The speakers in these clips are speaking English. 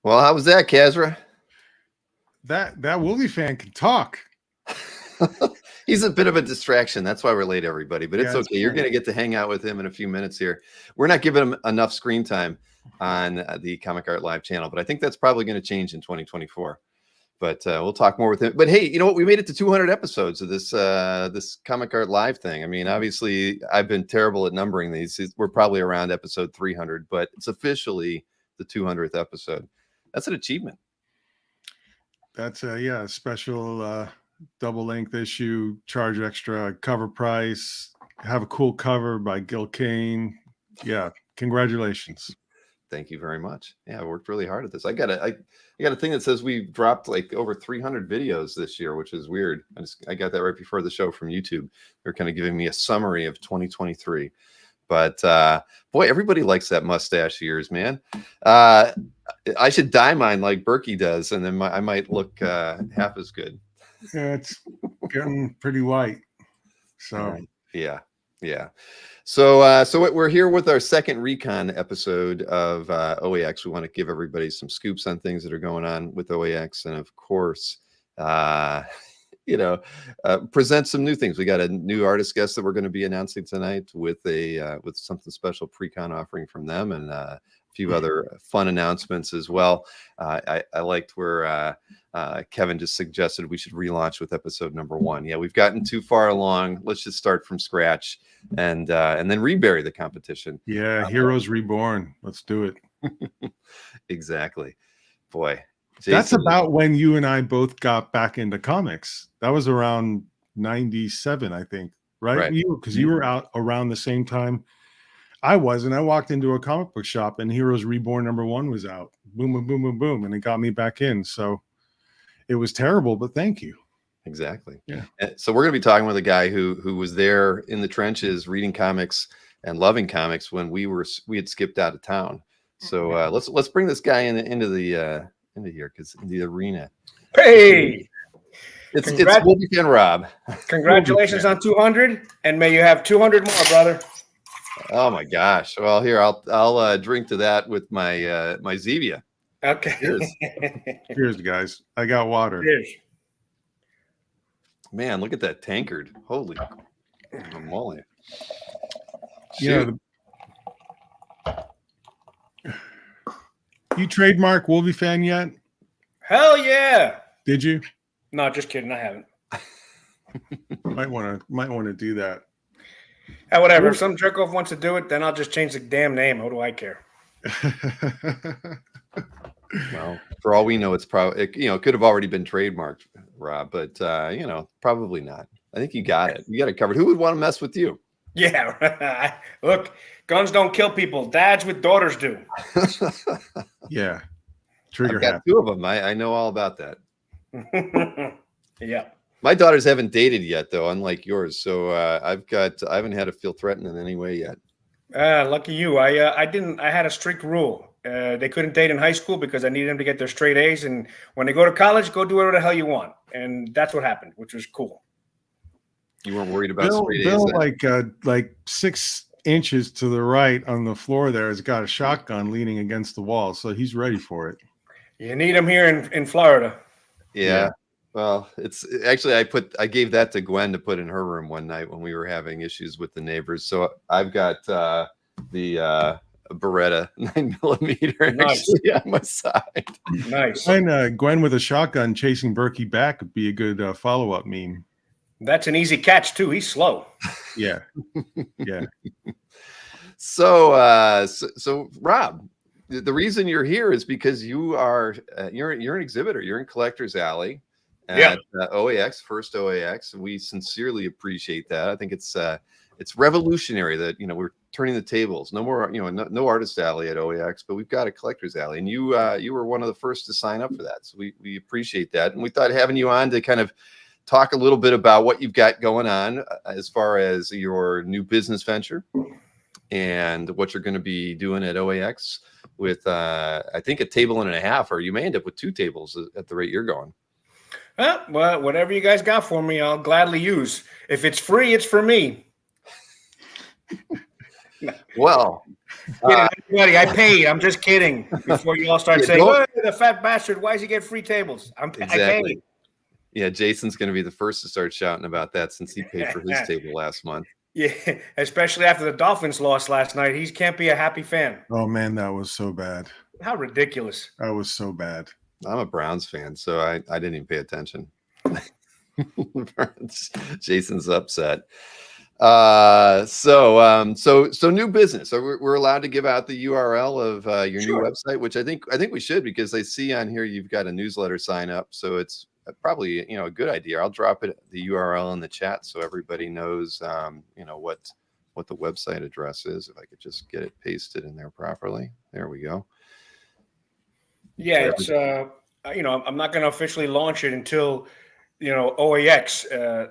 Well, how was that, Kazra? That Wooly fan can talk. He's a bit of a distraction. That's why we're late, everybody. But it's Yeah, okay. You're going to get to hang out with him in a few minutes here. We're not giving him enough screen time on the Comic Art Live channel, but I think that's probably going to change in 2024. But we'll talk more with him. But hey, you know what? We made it to 200 episodes of this this Comic Art Live thing. I mean, obviously, I've been terrible at numbering these. We're probably around episode 300, but it's officially the 200th episode. That's an achievement. That's a special double length issue, charge extra cover price, have a cool cover by Gil Kane. Yeah, congratulations. Thank you very much. Yeah, I worked really hard at this. I got a thing that says we've dropped like over 300 videos this year, which is weird. I got that right before the show from YouTube. They're kind of giving me a summary of 2023. But boy, everybody likes that mustache of yours, man. I should dye mine like Berkey does, and then I might look half as good. Yeah, it's getting pretty white. So yeah. So we're here with our second Recon episode of OAX. We want to give everybody some scoops on things that are going on with OAX, and of course, present some new things. We got a new artist guest that we're going to be announcing tonight with something special pre-con offering from them, and a few other fun announcements as well. I liked where Kevin just suggested we should relaunch with episode number 1. Yeah, we've gotten too far along. Let's just start from scratch and then rebury the competition. Yeah, Heroes Reborn. Let's do it. Exactly. Boy. Jason, that's about when you and I both got back into comics. That was around 97, I think, right? Because you were out around the same time I was, and I walked into a comic book shop and Heroes Reborn #1 was out. Boom, boom, boom, boom, boom. And it got me back in. So it was terrible, but thank you. Exactly. Yeah. So we're going to be talking with a guy who was there in the trenches reading comics and loving comics when we had skipped out of town. So let's bring this guy into here, because in the arena. Hey, it's Wolfie and Rob. Congratulations on 200, and may you have 200 more, brother. Oh my gosh! Well, here I'll drink to that with my my Zevia. Okay. Cheers, guys. I got water. Cheers. Man, look at that tankard! Holy moly! You trademark Wolvie fan yet? Hell yeah! Did you? No, just kidding. I haven't. might want to do that. Whatever. If some jerk off wants to do it, then I'll just change the damn name. What do I care? Well, for all we know, it's probably it could have already been trademarked, Rob, but probably not. I think you got it. You got it covered. Who would want to mess with you? Yeah. Look, guns don't kill people. Dads with daughters do. Yeah. Trigger I've got happy. 2 of them. I know all about that. Yeah. My daughters haven't dated yet, though, unlike yours. So I haven't had to feel threatened in any way yet. Lucky you. I had a strict rule. They couldn't date in high school because I needed them to get their straight A's. And when they go to college, go do whatever the hell you want. And that's what happened, which was cool. You weren't worried about straight A's? Bill, like 6 inches to the right on the floor there, has got a shotgun leaning against the wall. So he's ready for it. You need him here in Florida. Yeah. Well, it's actually I gave that to Gwen to put in her room one night when we were having issues with the neighbors. So I've got the Beretta 9mm Nice. actually on my side. Nice. And Gwen with a shotgun chasing Berkey back would be a good follow-up meme. That's an easy catch too. He's slow. Yeah. Yeah. So Rob, the reason you're here is because you're an exhibitor. You're in Collector's Alley at OAX, first OAX, and we sincerely appreciate that. I think it's revolutionary that we're turning the tables. No more no Artist Alley at OAX, but we've got a Collector's Alley, and you were one of the first to sign up for that. So we appreciate that, and we thought having you on to kind of talk a little bit about what you've got going on as far as your new business venture and what you're going to be doing at OAX with I think a table and a half, or you may end up with 2 tables at the rate you're going. Well, whatever you guys got for me, I'll gladly use. If it's free, it's for me. Well, Everybody, I paid. I'm just kidding. Before you all start saying, the fat bastard. Why does he get free tables? I pay. Exactly. Yeah, Jason's going to be the first to start shouting about that since he paid for his table last month. Yeah, especially after the Dolphins lost last night. He can't be a happy fan. Oh man, that was so bad. How ridiculous. That was so bad. I'm a Browns fan, so I didn't even pay attention. Jason's upset. So new business. So we're allowed to give out the URL of your new website, which I think we should, because I see on here you've got a newsletter sign up. So it's probably a good idea. I'll drop the URL in the chat so everybody knows what the website address is. If I could just get it pasted in there properly. There we go. Yeah, it's I'm not going to officially launch it until OAX.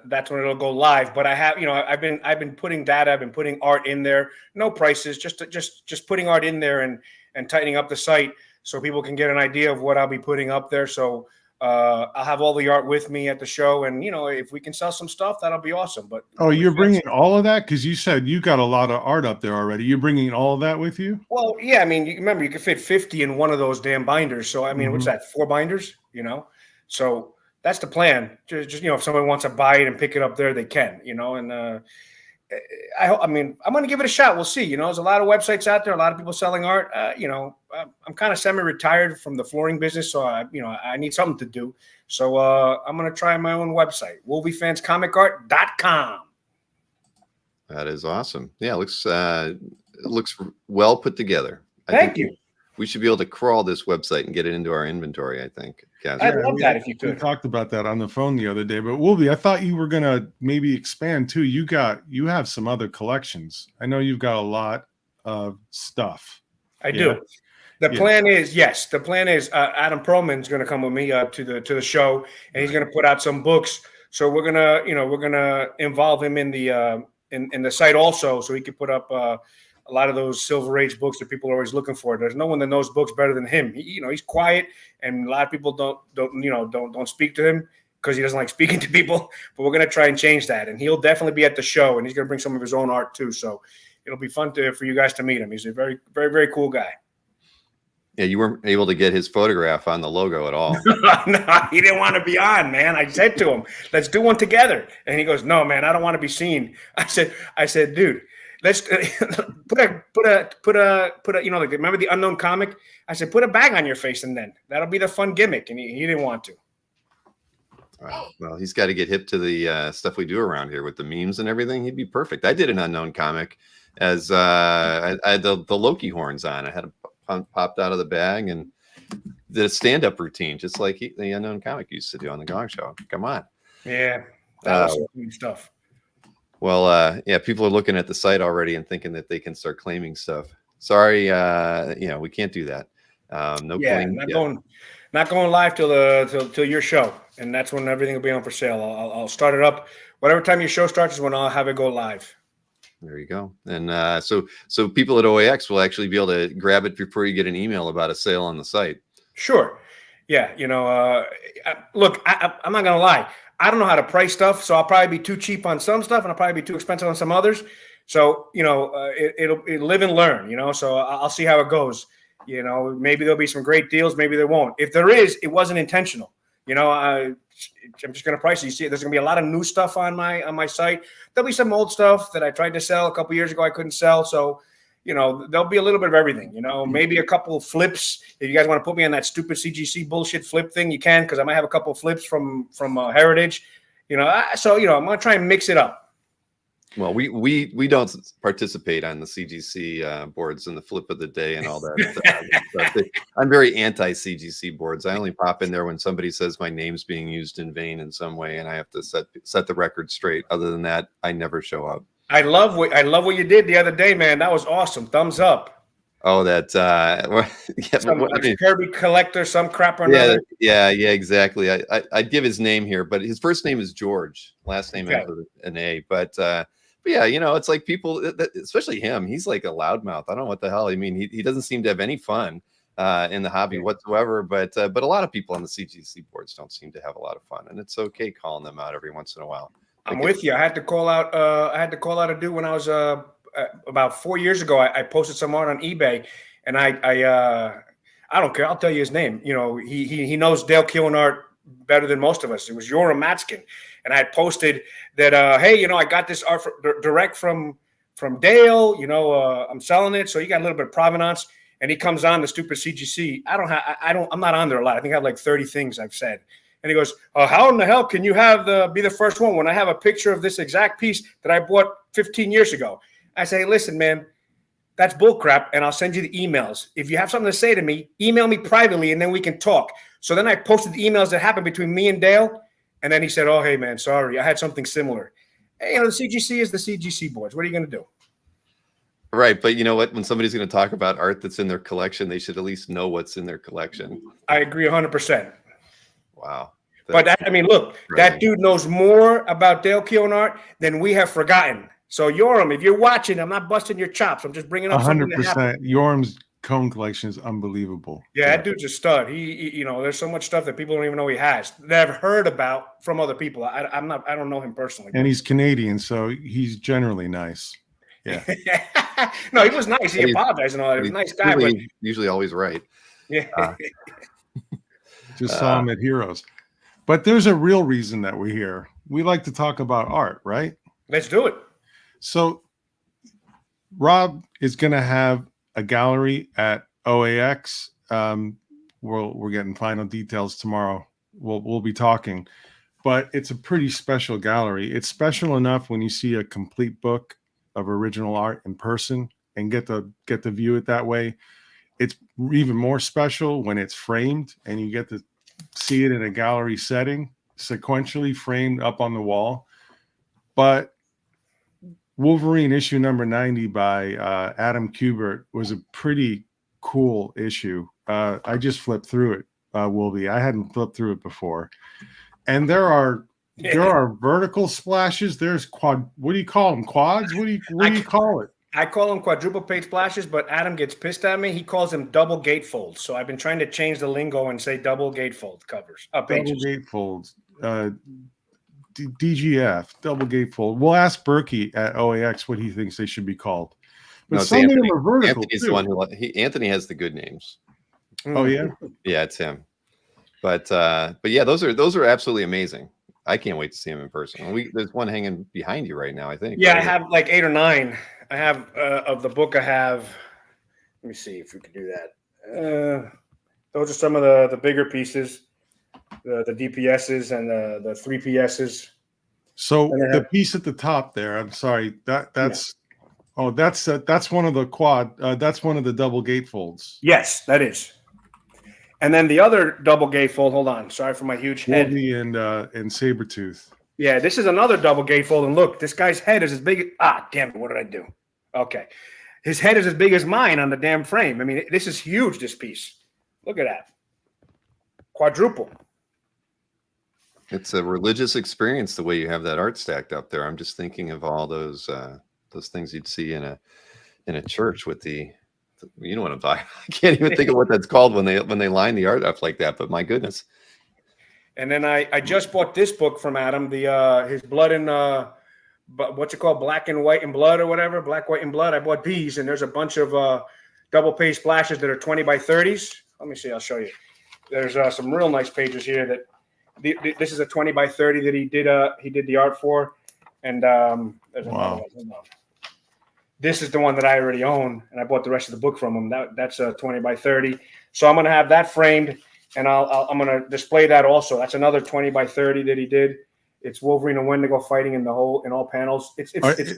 That's when it'll go live. But I have I've been putting data. I've been putting art in there. No prices, just putting art in there and tightening up the site so people can get an idea of what I'll be putting up there. So I'll have all the art with me at the show, and if we can sell some stuff, that'll be awesome. But you're bringing all of that, because you said you got a lot of art up there already. You're bringing all of that with you? Well, yeah. I mean, you remember you could fit 50 in one of those damn binders. So I mean, what's that? 4 binders? So that's the plan. Just if somebody wants to buy it and pick it up there, they can. And I'm going to give it a shot. We'll see. There's a lot of websites out there, a lot of people selling art. I'm kind of semi-retired from the flooring business, so I need something to do. So I'm going to try my own website, wolviefanscomicart.com. That is awesome. Yeah, it looks well put together. Thank you. We should be able to crawl this website and get it into our inventory, I think. I'd love that if you could. We talked about that on the phone the other day, but Wolvie, I thought you were going to maybe expand too. You have some other collections. I know you've got a lot of stuff. I do. The plan is Adam Perlman's going to come with me to the show, and he's going to put out some books. So we're gonna involve him in the site also, so he can put up a lot of those Silver Age books that people are always looking for. There's no one that knows books better than him. He's quiet, and a lot of people don't speak to him because he doesn't like speaking to people. But we're gonna try and change that, and he'll definitely be at the show, and he's gonna bring some of his own art too. So it'll be fun for you guys to meet him. He's a very, very, very cool guy. Yeah, you weren't able to get his photograph on the logo at all. No, he didn't want to be on, man. I said to him, "Let's do one together," and he goes, "No, man, I don't want to be seen." I said, "Dude, let's put a remember the Unknown comic?" I said, "Put a bag on your face, and then that'll be the fun gimmick." And he didn't want to. Well, he's got to get hip to the stuff we do around here with the memes and everything. He'd be perfect. I did an Unknown comic as I had the Loki horns on. I had them popped out of the bag and did a stand-up routine, just like the Unknown comic used to do on the Gong Show. Come on. Yeah, that was some cool stuff. Well, people are looking at the site already and thinking that they can start claiming stuff. Sorry, we can't do that. Not going live till your show, and that's when everything will be on for sale. I'll start it up whatever time your show starts is when I'll have it go live. There you go. And so people at OAX will actually be able to grab it before you get an email about a sale on the site. Sure. Yeah. Look, I'm not gonna lie. I don't know how to price stuff, so I'll probably be too cheap on some stuff, and I'll probably be too expensive on some others. So it'll live and learn. So I'll see how it goes. Maybe there'll be some great deals, maybe there won't. If there is, it wasn't intentional. I'm just going to price it. You see, there's going to be a lot of new stuff on my site. There'll be some old stuff that I tried to sell a couple years ago I couldn't sell. So, there'll be a little bit of everything. Maybe a couple of flips. If you guys want to put me on that stupid CGC bullshit flip thing, you can, because I might have a couple of flips from Heritage. So I'm going to try and mix it up. Well, we don't participate on the CGC boards and the flip of the day and all that. I'm very anti-CGC boards. I only pop in there when somebody says my name's being used in vain in some way, and I have to set the record straight. Other than that, I never show up. I love what you did the other day, man. That was awesome. Thumbs up. Oh, Kirby collector, some crap or another. Yeah, exactly. I'd give his name here, but his first name is George. Last name is an A. But yeah, it's like people, especially him. He's like a loudmouth. I don't know what the hell. I mean, he doesn't seem to have any fun in the hobby whatsoever. But a lot of people on the CGC boards don't seem to have a lot of fun, and it's okay calling them out every once in a while. I'm with you. I had to call out a dude when I was about 4 years ago. I posted some art on eBay, and I I don't care. I'll tell you his name. You know, he knows Dale Keownart better than most of us. It was Yoram Matskin. And I had posted that, hey, you know, I got this art direct from Dale. You know, I'm selling it. So you got a little bit of provenance. And he comes on the stupid CGC. I'm not on there a lot. I think I have like 30 things I've said. And he goes, how in the hell can you be the first one when I have a picture of this exact piece that I bought 15 years ago? I say, listen, man, that's bullcrap, and I'll send you the emails. If you have something to say to me, email me privately, and then we can talk. So then I posted the emails that happened between me and Dale, and then he said, oh, hey, man, sorry. I had something similar. Hey, you know, the CGC is the CGC boards. What are you going to do? Right, but you know what? When somebody's going to talk about art that's in their collection, they should at least know what's in their collection. I agree 100%. Wow. But I mean, look, that dude knows more about Dale Keownart than we have forgotten. So Yoram, if you're watching, I'm not busting your chops. I'm just bringing up 100%. Yoram's cone collection is unbelievable. Yeah, that dude's a stud. He, you know, there's so much stuff that people don't even know he has that I've heard about from other people. I don't know him personally. And he's Canadian, so he's generally nice. Yeah. No, he was nice. He apologized and all that. He was a nice guy, but usually always right. Yeah. Just saw him at Heroes. But there's a real reason that we're here. We like to talk about art, right? Let's do it. So Rob is going to have a gallery at OAX. We're getting final details tomorrow. We'll be talking, but it's a pretty special gallery. It's special enough when you see a complete book of original art in person and get to view it that way. It's even more special when it's framed and you get to see it in a gallery setting, sequentially framed up on the wall. But Wolverine issue number 90 by Adam Kubert was a pretty cool issue. I just flipped through it, Wolvie. I hadn't flipped through it before. And there are vertical splashes. There's what do you call them? Quads? What do you call it? I call them quadruple page splashes, but Adam gets pissed at me. He calls them double gatefolds. So I've been trying to change the lingo and say double gatefold covers. Double gatefolds. DGF, double gatefold. We'll ask Berkey at OAX what he thinks they should be called. But some of them are vertical. Anthony's the one Anthony has the good names. Oh yeah, yeah, it's him. But yeah, those are absolutely amazing. I can't wait to see him in person. There's one hanging behind you right now, I think. Yeah, right? I have like 8 or 9. I have of the book. I have. Let me see if we can do that. Those are some of the bigger pieces, the DPSs and the 3PSs. So the piece at the top there. I'm sorry. That's one of the quad. That's one of the double gatefolds. Yes, that is. And then the other double gatefold. Hold on. Sorry for my huge head. Wolvie and Sabretooth. Yeah, this is another double gatefold. And look, this guy's head is as big as damn it, what did I do? Okay. His head is as big as mine on the damn frame. I mean, this is huge, this piece. Look at that. Quadruple. It's a religious experience the way you have that art stacked up there. I'm just thinking of all those things you'd see in a church with you know what I'm talking about. I can't even think of what that's called when they line the art up like that, but my goodness. And then I just bought this book from Adam, his blood and what's it called, black and white and blood or whatever, black, white and blood. I bought these, and there's a bunch of double page splashes that are 20 by 30s. Let me see, I'll show you. There's some real nice pages here that this is a 20 by 30 that he did the art for, and there's another one. This is the one that I already own, and I bought the rest of the book from him. That's a 20 by 30. So I'm gonna have that framed. And I'm going to display that also. That's another 20 by 30 that he did. It's Wolverine and Wendigo fighting in all panels.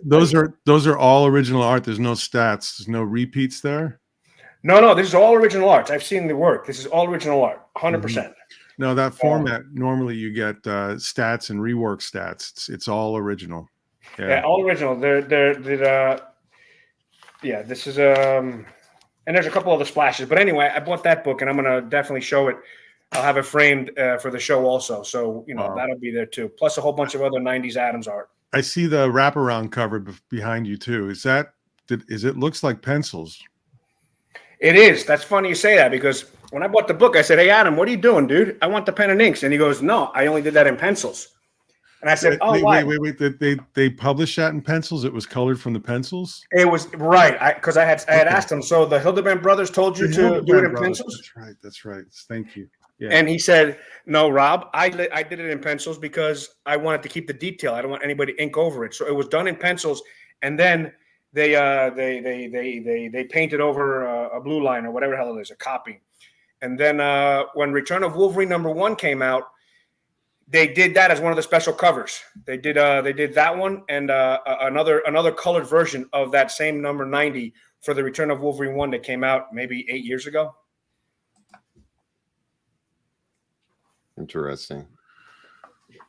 Those are all original art. There's no stats. There's no repeats there. No. This is all original art. I've seen the work. This is all original art, 100%. Mm-hmm. No, that format normally you get stats and rework stats. It's all original. Yeah, all original. Yeah, this is and there's a couple other splashes. But anyway, I bought that book, and I'm going to definitely show it. I'll have it framed for the show also. So, that'll be there too. Plus a whole bunch of other 90s Adams art. I see the wraparound cover behind you too. Is it looks like pencils? It is. That's funny you say that, because when I bought the book, I said, hey, Adam, what are you doing, dude? I want the pen and inks. And he goes, no, I only did that in pencils. And I said, "Oh, why?" Wait. They published that in pencils. It was colored from the pencils. It was right because I had asked him. So the Hildebrand brothers told you to do it in pencils. That's right. Thank you. Yeah. And he said, "No, Rob, I did it in pencils because I wanted to keep the detail. I don't want anybody to ink over it. So it was done in pencils, and then they painted over a blue line or whatever the hell it is, a copy. And then when Return of Wolverine #1 came out, they did that as one of the special covers. They did that one and another colored version of that same number 90 for the Return of Wolverine 1 that came out maybe 8 years ago." Interesting.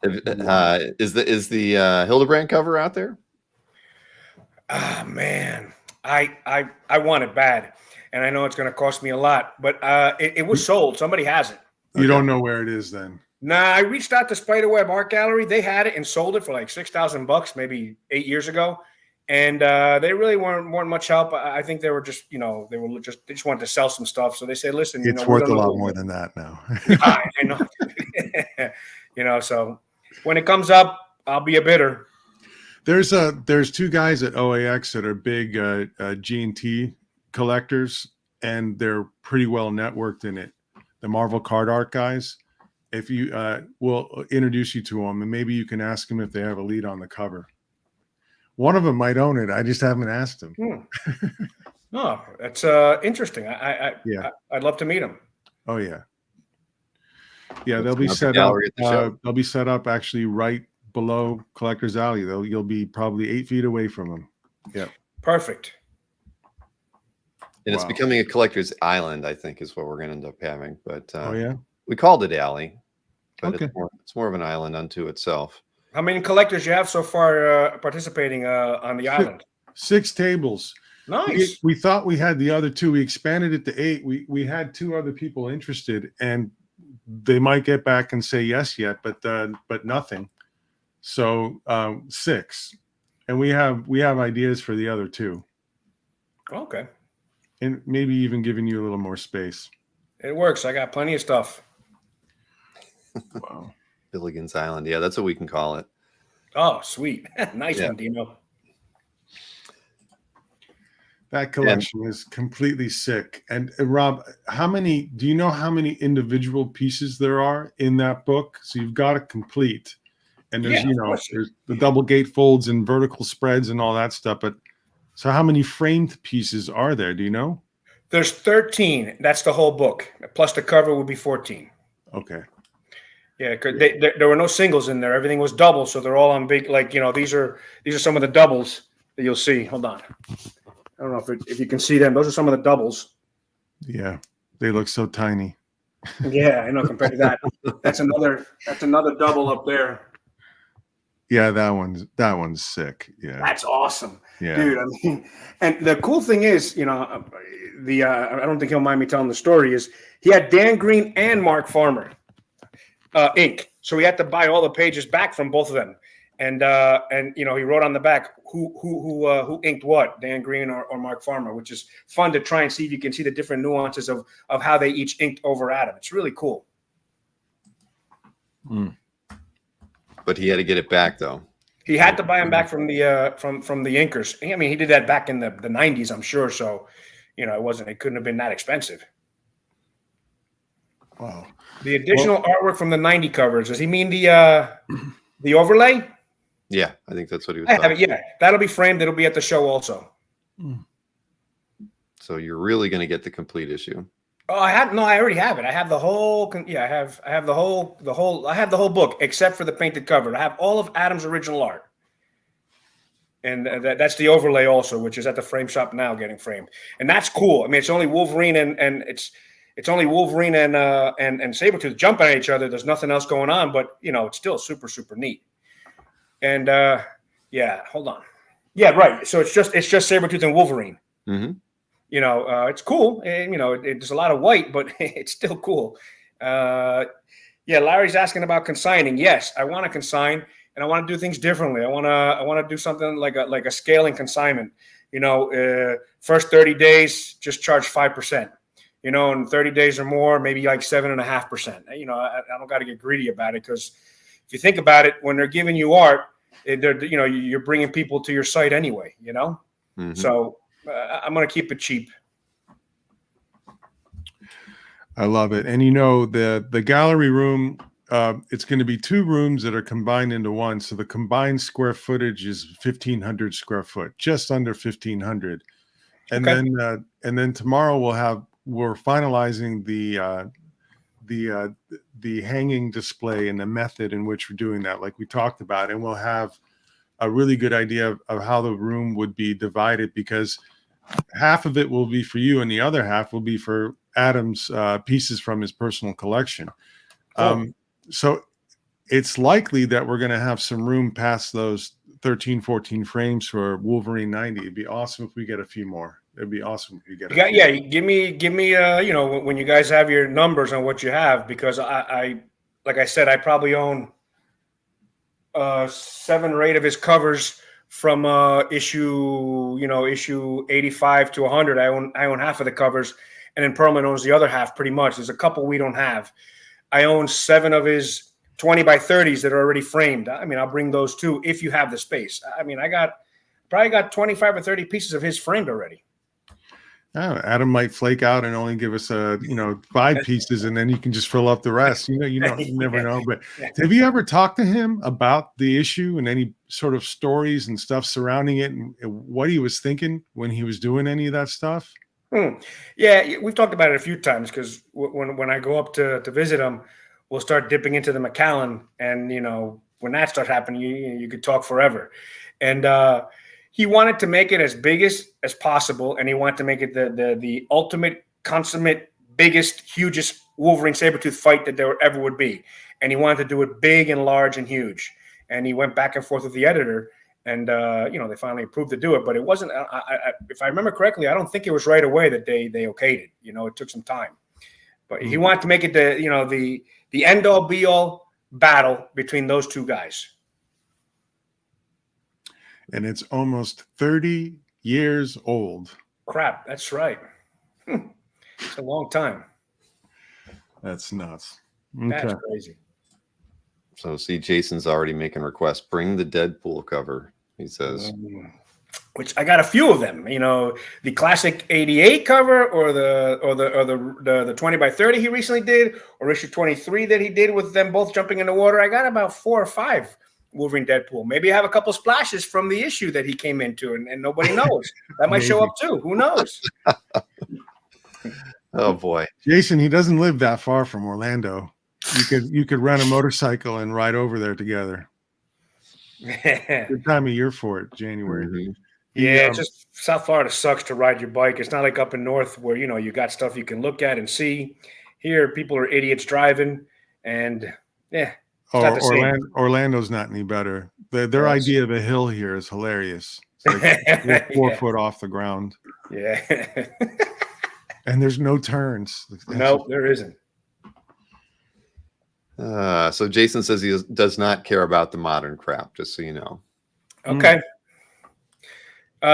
Is the Hildebrand cover out there? Ah, man, I want it bad, and I know it's going to cost me a lot, but it was sold. Somebody has it. You don't know where it is then? Nah, I reached out to Spiderweb Art Gallery. They had it and sold it for like $6,000 maybe 8 years ago, and they really weren't much help. I think they were just they just wanted to sell some stuff. So they said, "Listen, it's worth a lot more than that now." I know. So when it comes up, I'll be a bidder. There's two guys at OAX that are big G&T collectors, and they're pretty well networked in it. The Marvel card art guys. If you we'll introduce you to them, and maybe you can ask them if they have a lead on the cover. One of them might own it. I just haven't asked him. Oh, that's interesting. I'd love to meet him. Oh yeah. They'll be set up. They'll be set up actually right below Collector's Alley. You'll be probably 8 feet away from them. Yeah. Perfect. And it's becoming a collector's island, I think, is what we're going to end up having. But we called it alley, but it's more of an island unto itself. How many collectors you have so far participating on the island? 6 tables. Nice. We thought we had the other 2. We expanded it to 8. We had 2 other people interested, and they might get back and say yes yet, but nothing. So 6, and we have ideas for the other 2. Okay. And maybe even giving you a little more space. It works. I got plenty of stuff. Wow. Billigan's Island. Yeah, that's what we can call it. Oh, sweet. Nice one, Dino. That collection is completely sick. And Rob, do you know how many individual pieces there are in that book? So you've got it complete. And there's, there's the double gate folds and vertical spreads and all that stuff. But so how many framed pieces are there? Do you know? There's 13. That's the whole book. Plus the cover would be 14. Okay. Yeah, because there were no singles in there. Everything was double, so they're all on big. Like these are some of the doubles that you'll see. Hold on, I don't know if you can see them. Those are some of the doubles. Yeah, they look so tiny. Yeah, I know. Compared to that, that's another double up there. Yeah, that one's sick. Yeah, that's awesome. Yeah, dude. I mean, and the cool thing is, I don't think he'll mind me telling the story. Is he had Dan Green and Mark Farmer ink, so we had to buy all the pages back from both of them, and he wrote on the back who inked what, Dan Green or Mark Farmer, which is fun to try and see if you can see the different nuances of how they each inked over Adam. It's really cool. But he had to get it back, though. He had to buy them back from the inkers. I mean, he did that back in the 90s, I'm sure. So, it couldn't have been that expensive. Wow. The additional artwork from the 90 covers. Does he mean the overlay? Yeah, I think that's what he was talking about. Yeah, that'll be framed. It'll be at the show also. So you're really going to get the complete issue. Oh, I already have it. I have the whole. Yeah, I have the whole book except for the painted cover. I have all of Adam's original art, and that's the overlay also, which is at the frame shop now, getting framed, and that's cool. I mean, it's only Wolverine and it's only Wolverine and Sabretooth jumping at each other. There's nothing else going on, but it's still super, super neat. And hold on. Yeah, right. So it's just Sabretooth and Wolverine. Mm-hmm. It's cool. And, there's a lot of white, but it's still cool. Larry's asking about consigning. Yes, I want to consign, and I want to do things differently. I want to do something like a scaling consignment. First 30 days, just charge 5%. In 30 days or more, maybe like 7.5%. I don't got to get greedy about it because, if you think about it, when they're giving you art, you're bringing people to your site anyway, Mm-hmm. So I'm going to keep it cheap. I love it. And the gallery room, it's going to be 2 rooms that are combined into one. So the combined square footage is 1,500 square foot, just under 1,500. And then tomorrow we're finalizing the hanging display and the method in which we're doing that, like we talked about, and we'll have a really good idea of how the room would be divided, because half of it will be for you and the other half will be for Adam's pieces from his personal collection. So it's likely that we're going to have some room past those 13, 14 frames for Wolverine 90. It'd be awesome if we get a few more. It'd be awesome if we get give me when you guys have your numbers on what you have, because I like I said, I probably own 7 or 8 of his covers from issue 85 to 100. I own half of the covers, and then Perlman owns the other half pretty much. There's a couple we don't have. I own 7 of his 20 by 30s that are already framed. I mean, I'll bring those too if you have the space. I mean, I probably got 25 or 30 pieces of his framed already. Oh, Adam might flake out and only give us 5 pieces, and then you can just fill up the rest. You never know. But have you ever talked to him about the issue and any sort of stories and stuff surrounding it, and what he was thinking when he was doing any of that stuff? Yeah, we've talked about it a few times, because when I go up to visit him, we'll start dipping into the Macallan, and when that starts happening, you could talk forever. And he wanted to make it as big as possible, and he wanted to make it the ultimate, consummate, biggest, hugest Wolverine Sabretooth fight that there ever would be. And he wanted to do it big and large and huge. And he went back and forth with the editor, and they finally approved to do it. But it wasn't. If I remember correctly, I don't think it was right away that they okayed it. It took some time. But he wanted to make it the end all be all battle between those 2 guys. And it's almost 30 years old. Crap, that's right. It's a long time. That's nuts. Okay. That's crazy. So see, Jason's already making requests. Bring the Deadpool cover, he says. Which I got a few of them. The classic '88 cover, or the 20 by 30 he recently did, or issue 23 that he did with them both jumping in the water. I got about 4 or 5 Wolverine Deadpool. Maybe I have a couple splashes from the issue that he came into, and nobody knows. That might show up too. Who knows? Oh boy, Jason, he doesn't live that far from Orlando. You could rent a motorcycle and ride over there together. Good time of year for it, January. Mm-hmm. Yeah, just South Florida sucks to ride your bike. It's not like up in North where you got stuff you can look at and see. Here, people are idiots driving, and yeah. Orlando's not any better. Their idea of a hill here is hilarious. It's like 4 foot off the ground. Yeah. And there's no turns. No, there isn't. So Jason says he does not care about the modern crap, just so you know. Okay.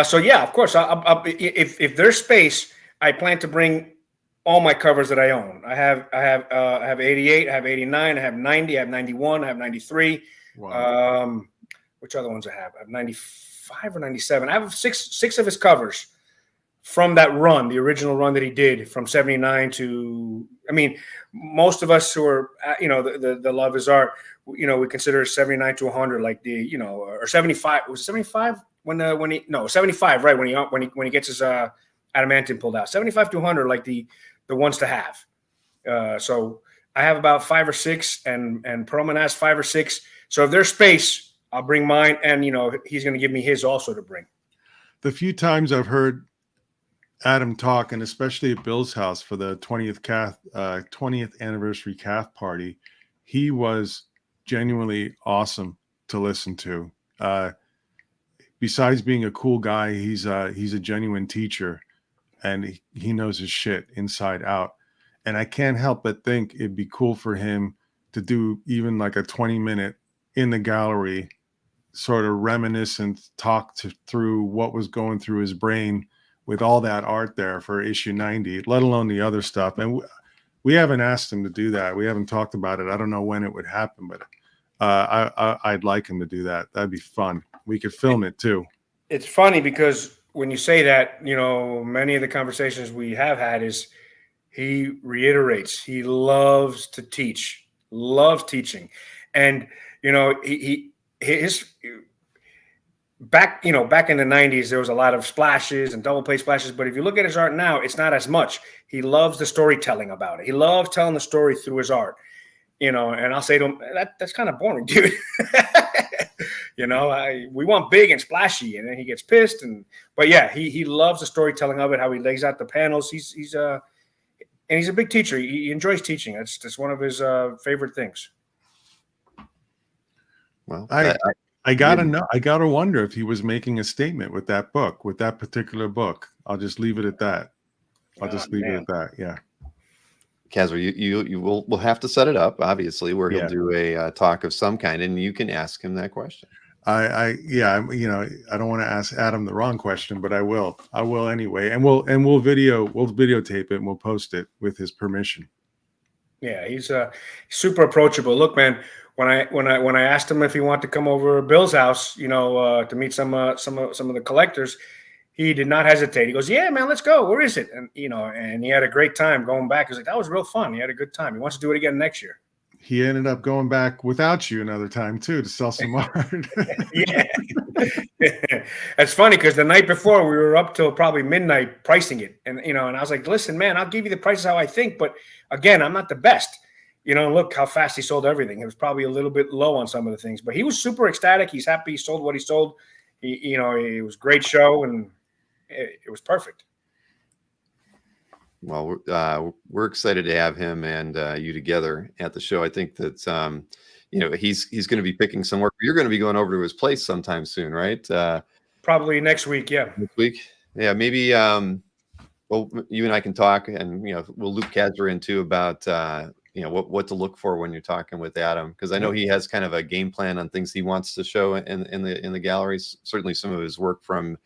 So yeah, of course, if there's space, I plan to bring all my covers that I own. I have 88, I have 89, I have 90, I have 91, I have 93. Wow. Which other ones I have? I have 95 or 97. I have six of his covers from that run, the original run that he did from 79 to, I mean, most of us who are, the love is art, we consider 79 to 100, like or 75, was it 75 when 75, right. When he gets his adamantium pulled out, 75 to 100, like the ones to have. So I have about 5 or 6 and Perlman has 5 or 6. So if there's space, I'll bring mine. And, he's going to give me his also to bring. The few times I've heard Adam talk, and especially at Bill's house for the 20th anniversary calf party, he was genuinely awesome to listen to. Besides being a cool guy, he's a genuine teacher, and he knows his shit inside out. And I can't help but think it'd be cool for him to do even like a 20-minute in the gallery sort of reminiscent talk through what was going through his brain with all that art there for issue 90, let alone the other stuff. And we haven't asked him to do that. We haven't talked about it. I don't know when it would happen, but I'd like him to do that. That'd be fun. We could film it too. It's funny because when you say that, you know, many of the conversations we have had is he reiterates he loves to teach, loves teaching, and you know his back in the 90s there was a lot of splashes and double page splashes, but if you look at his art now, it's not as much. He loves the storytelling about it. He loves telling the story through his art, you know. And I'll say to him, that's kind of boring, dude. You know, we want big and splashy, and then he gets pissed. But yeah, he loves the storytelling of it, how he lays out the panels. He's a big teacher. He enjoys teaching. That's one of his favorite things. Well, I gotta wonder if he was making a statement with that book, with that particular book. I'll just leave it at that. I'll just leave it at that. Yeah. Casper, we'll have to set it up, obviously, where he'll do a talk of some kind, and you can ask him that question. You know, I don't want to ask Adam the wrong question, but I will anyway, and we'll videotape it and we'll post it with his permission. Yeah, he's super approachable. Look, man, when I asked him if he wanted to come over to Bill's house, you know, to meet some of the collectors, he did not hesitate. He goes, "Yeah, man, let's go. Where is it?" And you know, and he had a great time going back. He's like, "That was real fun. He had a good time. He wants to do it again next year." He ended up going back without you another time too to sell some art. Yeah, that's funny because the night before we were up till probably midnight pricing it, and you know, and I was like, "Listen, man, I'll give you the prices how I think, but again, I'm not the best." You know, look how fast he sold everything. It was probably a little bit low on some of the things, but he was super ecstatic. He's happy he sold what he sold. You know, it was a great show, and it was perfect. Well, we're excited to have him and you together at the show. I think that you know, he's going to be picking some work. You're going to be going over to his place sometime soon, right? Probably next week. Yeah. Next week. Yeah, maybe. Well, you and I can talk, and you know, we'll loop Casper in too about you know, what to look for when you're talking with Adam, because I know he has kind of a game plan on things he wants to show in the galleries. Certainly, some of his work from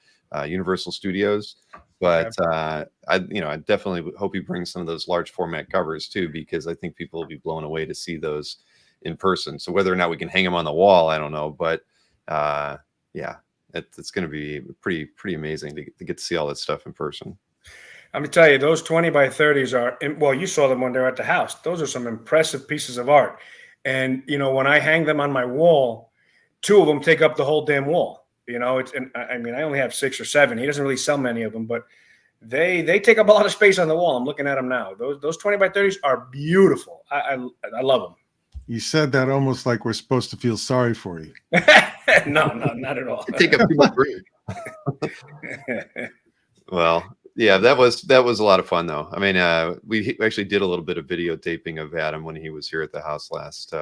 Universal Studios. But I definitely hope he brings some of those large format covers too, because I think people will be blown away to see those in person. So whether or not we can hang them on the wall, I don't know. But yeah, it's going to be pretty amazing to get to see all that stuff in person. I'm gonna tell you, those 20 by 30s are, well, you saw them when they were at the house. Those are some impressive pieces of art. And you know, when I hang them on my wall, 2 of them take up the whole damn wall. You know, I mean, I only have 6 or 7. He doesn't really sell many of them, but they take up a lot of space on the wall. I'm looking at them now. Those 20 by 30s are beautiful. I love them. You said that almost like we're supposed to feel sorry for you. No, not at all. Take up too much room. Well, yeah, that was a lot of fun though. I mean, we actually did a little bit of videotaping of Adam when he was here at the house last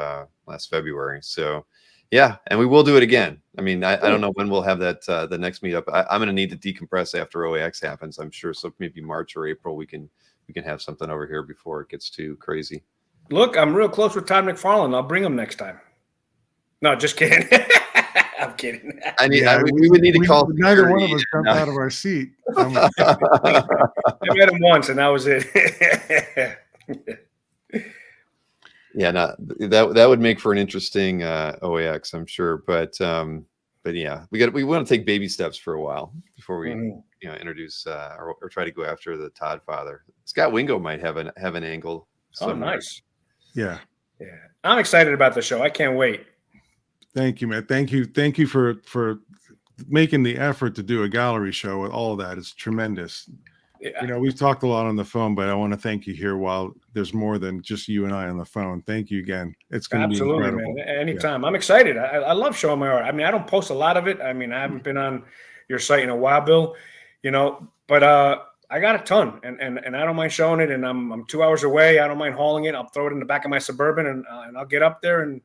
February. So. Yeah, and we will do it again. I mean, I don't know when we'll have that the next meetup. I'm going to need to decompress after OAX happens, I'm sure. So maybe March or April we can have something over here before it gets too crazy. Look, I'm real close with Todd McFarlane. I'll bring him next time. No, just kidding. I'm kidding. We would need to call. Neither one of us jumped out of our seat. I met him once, and that was it. Yeah, that would make for an interesting OAX, I'm sure. But yeah, we want to take baby steps for a while before we introduce or try to go after the Todd father. Scott Wingo might have an angle. Somewhere. Oh, nice. Yeah. I'm excited about the show. I can't wait. Thank you, man. Thank you for making the effort to do a gallery show with all of that. It's tremendous. Yeah. You know, we've talked a lot on the phone, but I want to thank you here while there's more than just you and I on the phone. Thank you again. It's going to be incredible. Man. Anytime. Yeah. I'm excited. I love showing my art. I mean, I don't post a lot of it. I mean, I haven't been on your site in a while, Bill, you know, but I got a ton and I don't mind showing it. And I'm 2 hours away. I don't mind hauling it. I'll throw it in the back of my Suburban and I'll get up there and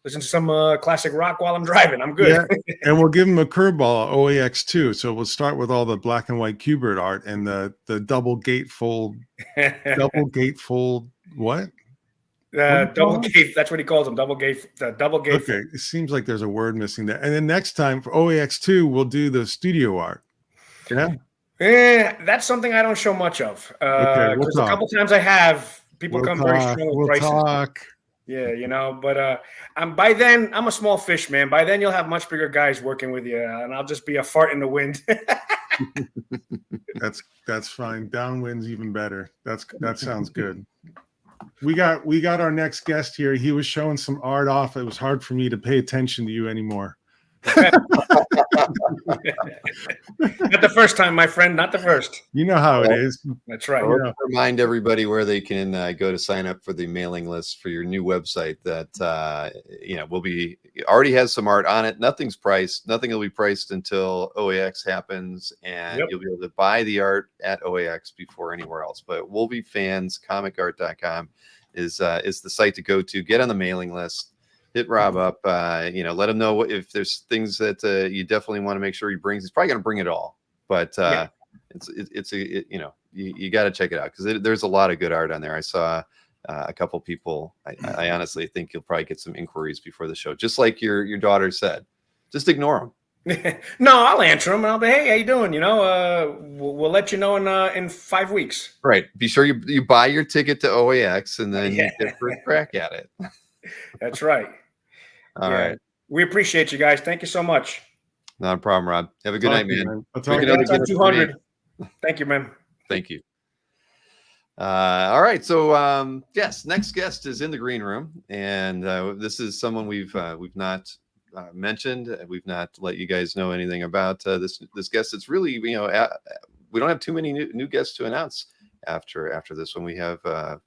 listen to some classic rock while I'm driving. I'm good. Yeah. And we'll give him a curveball OAX too. So we'll start with all the black and white Kubert art and the double gatefold what? Double gate. That's what he calls them. Double gate. Okay. It seems like there's a word missing there. And then next time for OAX2, we'll do the studio art. Yeah. That's something I don't show much of. Okay, we'll a couple times I have people come very strong with prices. Talk. Yeah, but I'm by then I'm a small fish, man. By then you'll have much bigger guys working with you, and I'll just be a fart in the wind. That's fine. Downwind's even better. That sounds good. We got our next guest here. He was showing some art off. It was hard for me to pay attention to you anymore. Not the first time, my friend. Not the first. You know how it is. That's right. Well, remind everybody where they can go to sign up for the mailing list for your new website that will be already has some art on it. Nothing's priced. Nothing will be priced until OAX happens, and you'll be able to buy the art at OAX before anywhere else. But we'll be fans. ComicArt.com is the site to go to. Get on the mailing list. Hit Rob up, let him know if there's things that you definitely want to make sure he brings. He's probably going to bring it all, but you got to check it out because there's a lot of good art on there. I saw a couple people. I honestly think you'll probably get some inquiries before the show, just like your daughter said. Just ignore them. No, I'll answer them and I'll be, hey, how you doing? We'll let you know in 5 weeks. Right. Be sure you buy your ticket to OAX and then you get first crack at it. That's right. All right. We appreciate you guys. Thank you so much. Not a problem, Rob. Have a good night, man. I'll talk to you on 200. Thank you, man. Thank you. All right. So, yes, next guest is in the green room, and this is someone we've not mentioned. We've not let you guys know anything about this guest. It's really, we don't have too many new guests to announce after this one. We have a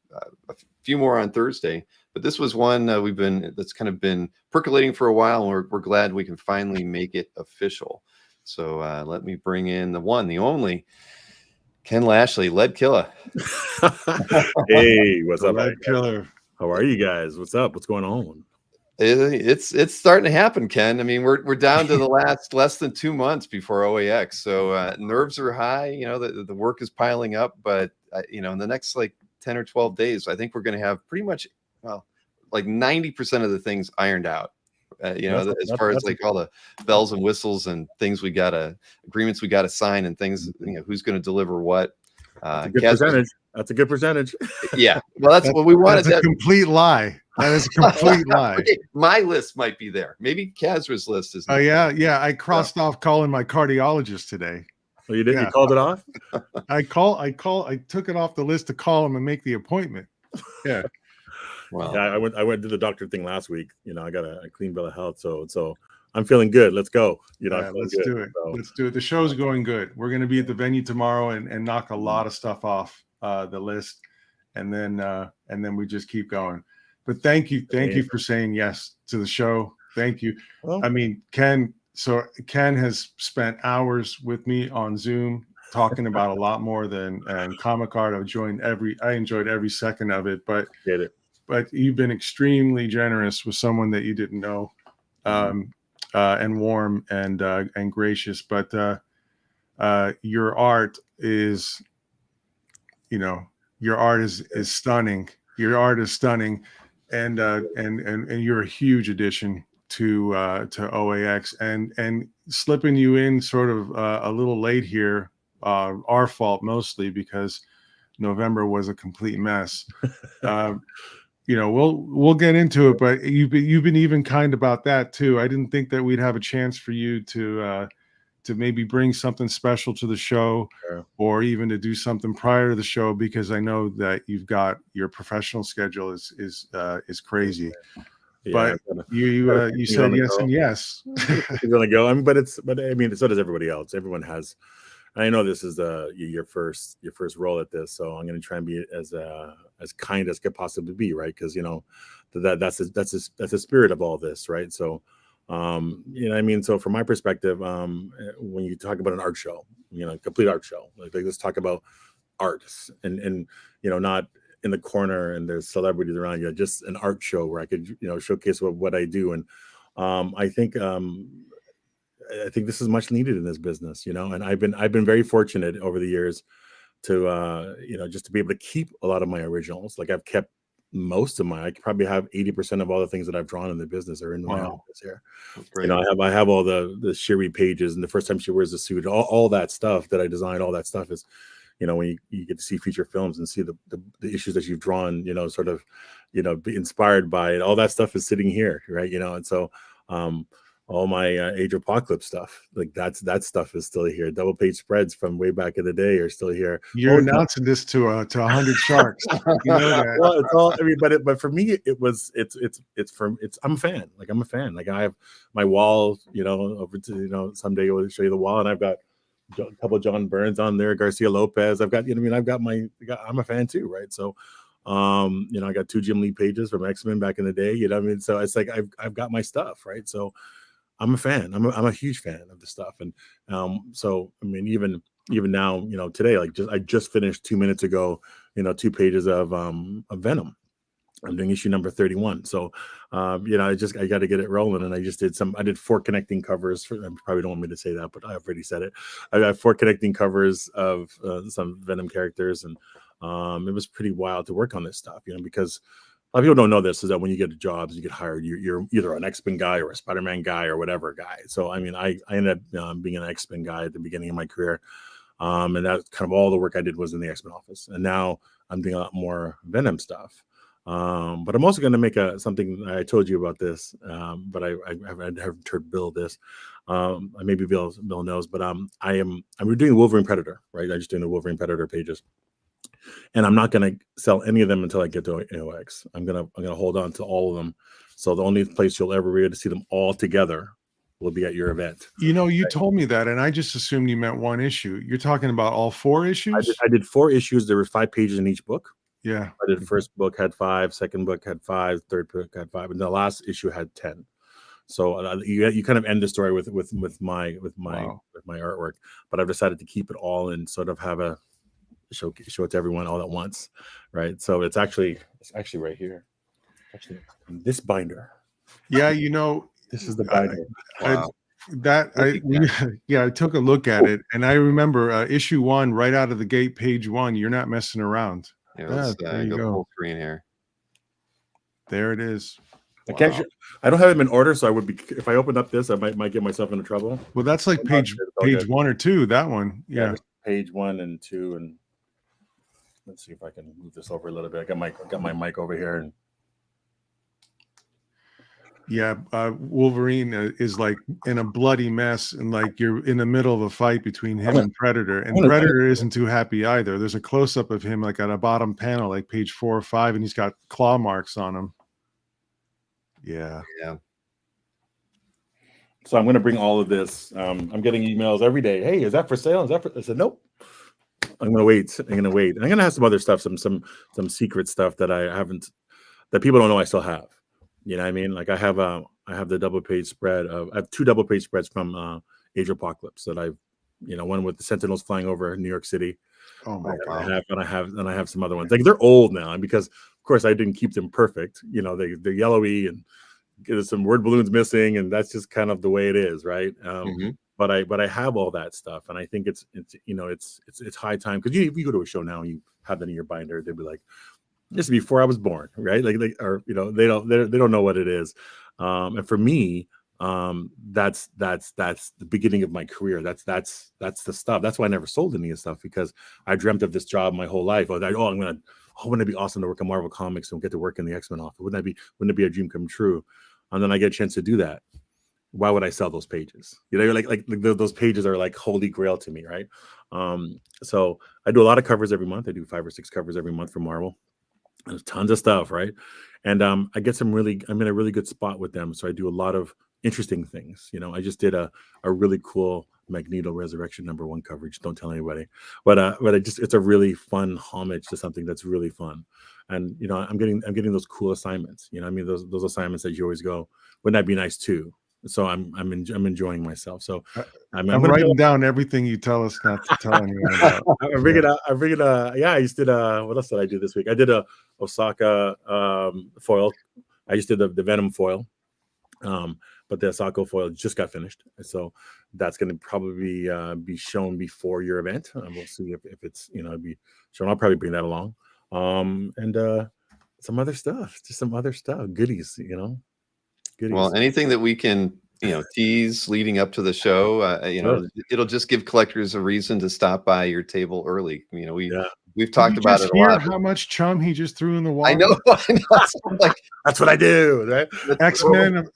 few more on Thursday. But this was one that's kind of been percolating for a while, and we're glad we can finally make it official. So let me bring in the one, the only, Ken Lashley, Lead Killer. Hey, what's up, Lead Killer? How are you guys? What's up? What's going on? It's starting to happen, Ken. I mean, we're down to the less than 2 months before OAX, so nerves are high. The work is piling up, but in the next 10 or 12 days, I think we're going to have pretty much. Well, like 90% of the things ironed out, as far as all the bells and whistles and things agreements we got to sign and things, who's going to deliver what. That's a good percentage. That's a good percentage. Yeah. Well, that's what we wanted. That's a complete lie. That is a complete lie. Okay, my list might be there. Maybe Kazra's list is. Oh, yeah. I crossed off calling my cardiologist today. Oh, you did? Yeah. You called it off? I took it off the list to call him and make the appointment. Yeah. Wow. Yeah, I went to the doctor thing last week. I got a clean bill of health, so I'm feeling good. Let's go. Let's do it. So. Let's do it. The show's going good. We're going to be at the venue tomorrow and knock a lot of stuff off the list, and then we just keep going. But thank you for saying yes to the show. Thank you. Well, I mean, Ken has spent hours with me on Zoom talking about a lot more than Comic Art. I enjoyed every second of it, but. Get it. But you've been extremely generous with someone that you didn't know, and warm and gracious. But your art is, stunning. Your art is stunning, and you're a huge addition to OAX. And slipping you in sort of a little late here, our fault mostly because November was a complete mess. We'll get into it, but you've been even kind about that too. I didn't think that we'd have a chance for you to maybe bring something special to the show, or even to do something prior to the show, because I know that you've got your professional schedule is crazy. Yeah, but you said yes and yes. You're gonna go. So does everybody else. Everyone has. I know this is your first role at this, so I'm going to try and be as kind as could possibly be, right? Because that's the spirit of all this, right? So, So from my perspective, when you talk about an art show, complete art show, like let's talk about artists, and not in the corner and there's celebrities around you, just an art show where I could showcase what I do, and I think this is much needed in this business, and I've been very fortunate over the years to, just to be able to keep a lot of my originals. Like I've kept most of I probably have 80% of all the things that I've drawn in the business are in my office here. I have all the Sherry pages, and the first time she wears a suit, all that stuff that I designed, all that stuff is when you get to see feature films and see the issues that you've drawn, sort of, be inspired by it. All that stuff is sitting here, right? And so all my Age of Apocalypse stuff, like that stuff is still here. Double page spreads from way back in the day are still here. You're announcing this to 100 sharks. You know that. Well, it's all. I mean, but for me, I'm a fan. Like I'm a fan. Like I have my wall. Over to someday we'll show you the wall, and I've got a couple of John Burns on there, Garcia Lopez. I've got I'm a fan too, right? So. I got 2 Jim Lee pages from X-Men back in the day. So it's like I've got my stuff, right? So I'm a fan. I'm a huge fan of the stuff, and so I mean, even now, today, like I just finished 2 minutes ago, 2 pages of Venom. I'm doing issue number 31. So, I got to get it rolling, and I did 4 connecting covers. I probably don't want me to say that, but I've already said it. I got 4 connecting covers of some Venom characters, and it was pretty wild to work on this stuff, because a lot of people don't know this, is that when you get jobs, you get hired, you're either an X-Men guy or a Spider-Man guy or whatever guy. So, I mean, I ended up being an X-Men guy at the beginning of my career. And that's kind of all the work I did was in the X-Men office. And now I'm doing a lot more Venom stuff. But I'm also going to make something. I told you about this, but I haven't heard Bill this. Maybe Bill knows, but I'm doing Wolverine Predator, right? I'm just doing the Wolverine Predator pages, and I'm not going to sell any of them until I get to AOX. I'm gonna hold on to all of them. So the only place you'll ever be able to see them all together will be at your event. You told me that, and I just assumed you meant one issue. You're talking about all 4 issues? I did 4 issues. There were 5 pages in each book. Yeah. I did the first book had 5, second book had 5, third book had 5, and the last issue had 10. So you kind of end the story with my artwork, but I've decided to keep it all and sort of have a show it to everyone all at once, right? So it's actually right here, actually in this binder. Yeah, this is the binder. Wow. I took a look at it, and I remember issue 1 right out of the gate, page 1. You're not messing around. Yeah, let's there you go go. full screen here. There it is. Wow. I don't have them in order, so I would be, if I open up this, I might get myself into trouble. Well, that's like page 1 or 2. That one, yeah. Page 1 and 2, and let's see if I can move this over a little bit. I got my mic over here, and yeah, Wolverine is like in a bloody mess, and like you're in the middle of a fight between him and Predator, and Predator isn't too happy either. There's a close up of him like on a bottom panel, like page 4 or 5, and he's got claw marks on him. Yeah. So I'm going to bring all of this. I'm getting emails every day. Hey, is that for sale? I said, nope. I'm going to wait. I'm going to have some other stuff, some secret stuff that I haven't, that people don't know I still have. You know what I mean? Like I have the double page spread of, I have 2 double page spreads from Age of Apocalypse that I've, one with the Sentinels flying over New York City. Oh my God. I have some other ones. Like they're old now, and because of course I didn't keep them perfect. They're yellowy and there's some word balloons missing, and that's just kind of the way it is, right? But I have all that stuff, and I think it's high time, because if you go to a show now and you have that in your binder, they'd be like, this is before I was born, right? Like they don't know what it is. And for me, that's the beginning of my career. That's the stuff. That's why I never sold any of the stuff, because I dreamt of this job my whole life. I was like, wouldn't it be awesome to work on Marvel Comics and get to work in the X-Men office? Wouldn't it be a dream come true? And then I get a chance to do that. Why would I sell those pages? Those pages are like holy grail to me, right? So I do a lot of covers every month. I do 5 or 6 covers every month for Marvel. There's tons of stuff, right? And I'm in a really good spot with them. So I do a lot of interesting things. I just did a really cool Magneto Resurrection #1 coverage. Don't tell anybody, but it's a really fun homage to something that's really fun. And I'm getting those cool assignments. Those assignments that you always go, wouldn't that be nice too? So I'm enjoying myself. So I'm writing down everything you tell us not to tell anyone about. I just did what else did I do this week? I did a Osaka foil. I just did the Venom foil. But the Osaka foil just got finished. So that's going to probably be shown before your event. We'll see if it's, be shown. I'll probably bring that along. And some other stuff, goodies, goodies. Well, anything that we can tease leading up to the show. Sure. It'll just give collectors a reason to stop by your table early. Yeah. We've Did talked you about just it a hear lot. how much chum he just threw in the I water? know. I know. It's like, That's what I do, right? X-Men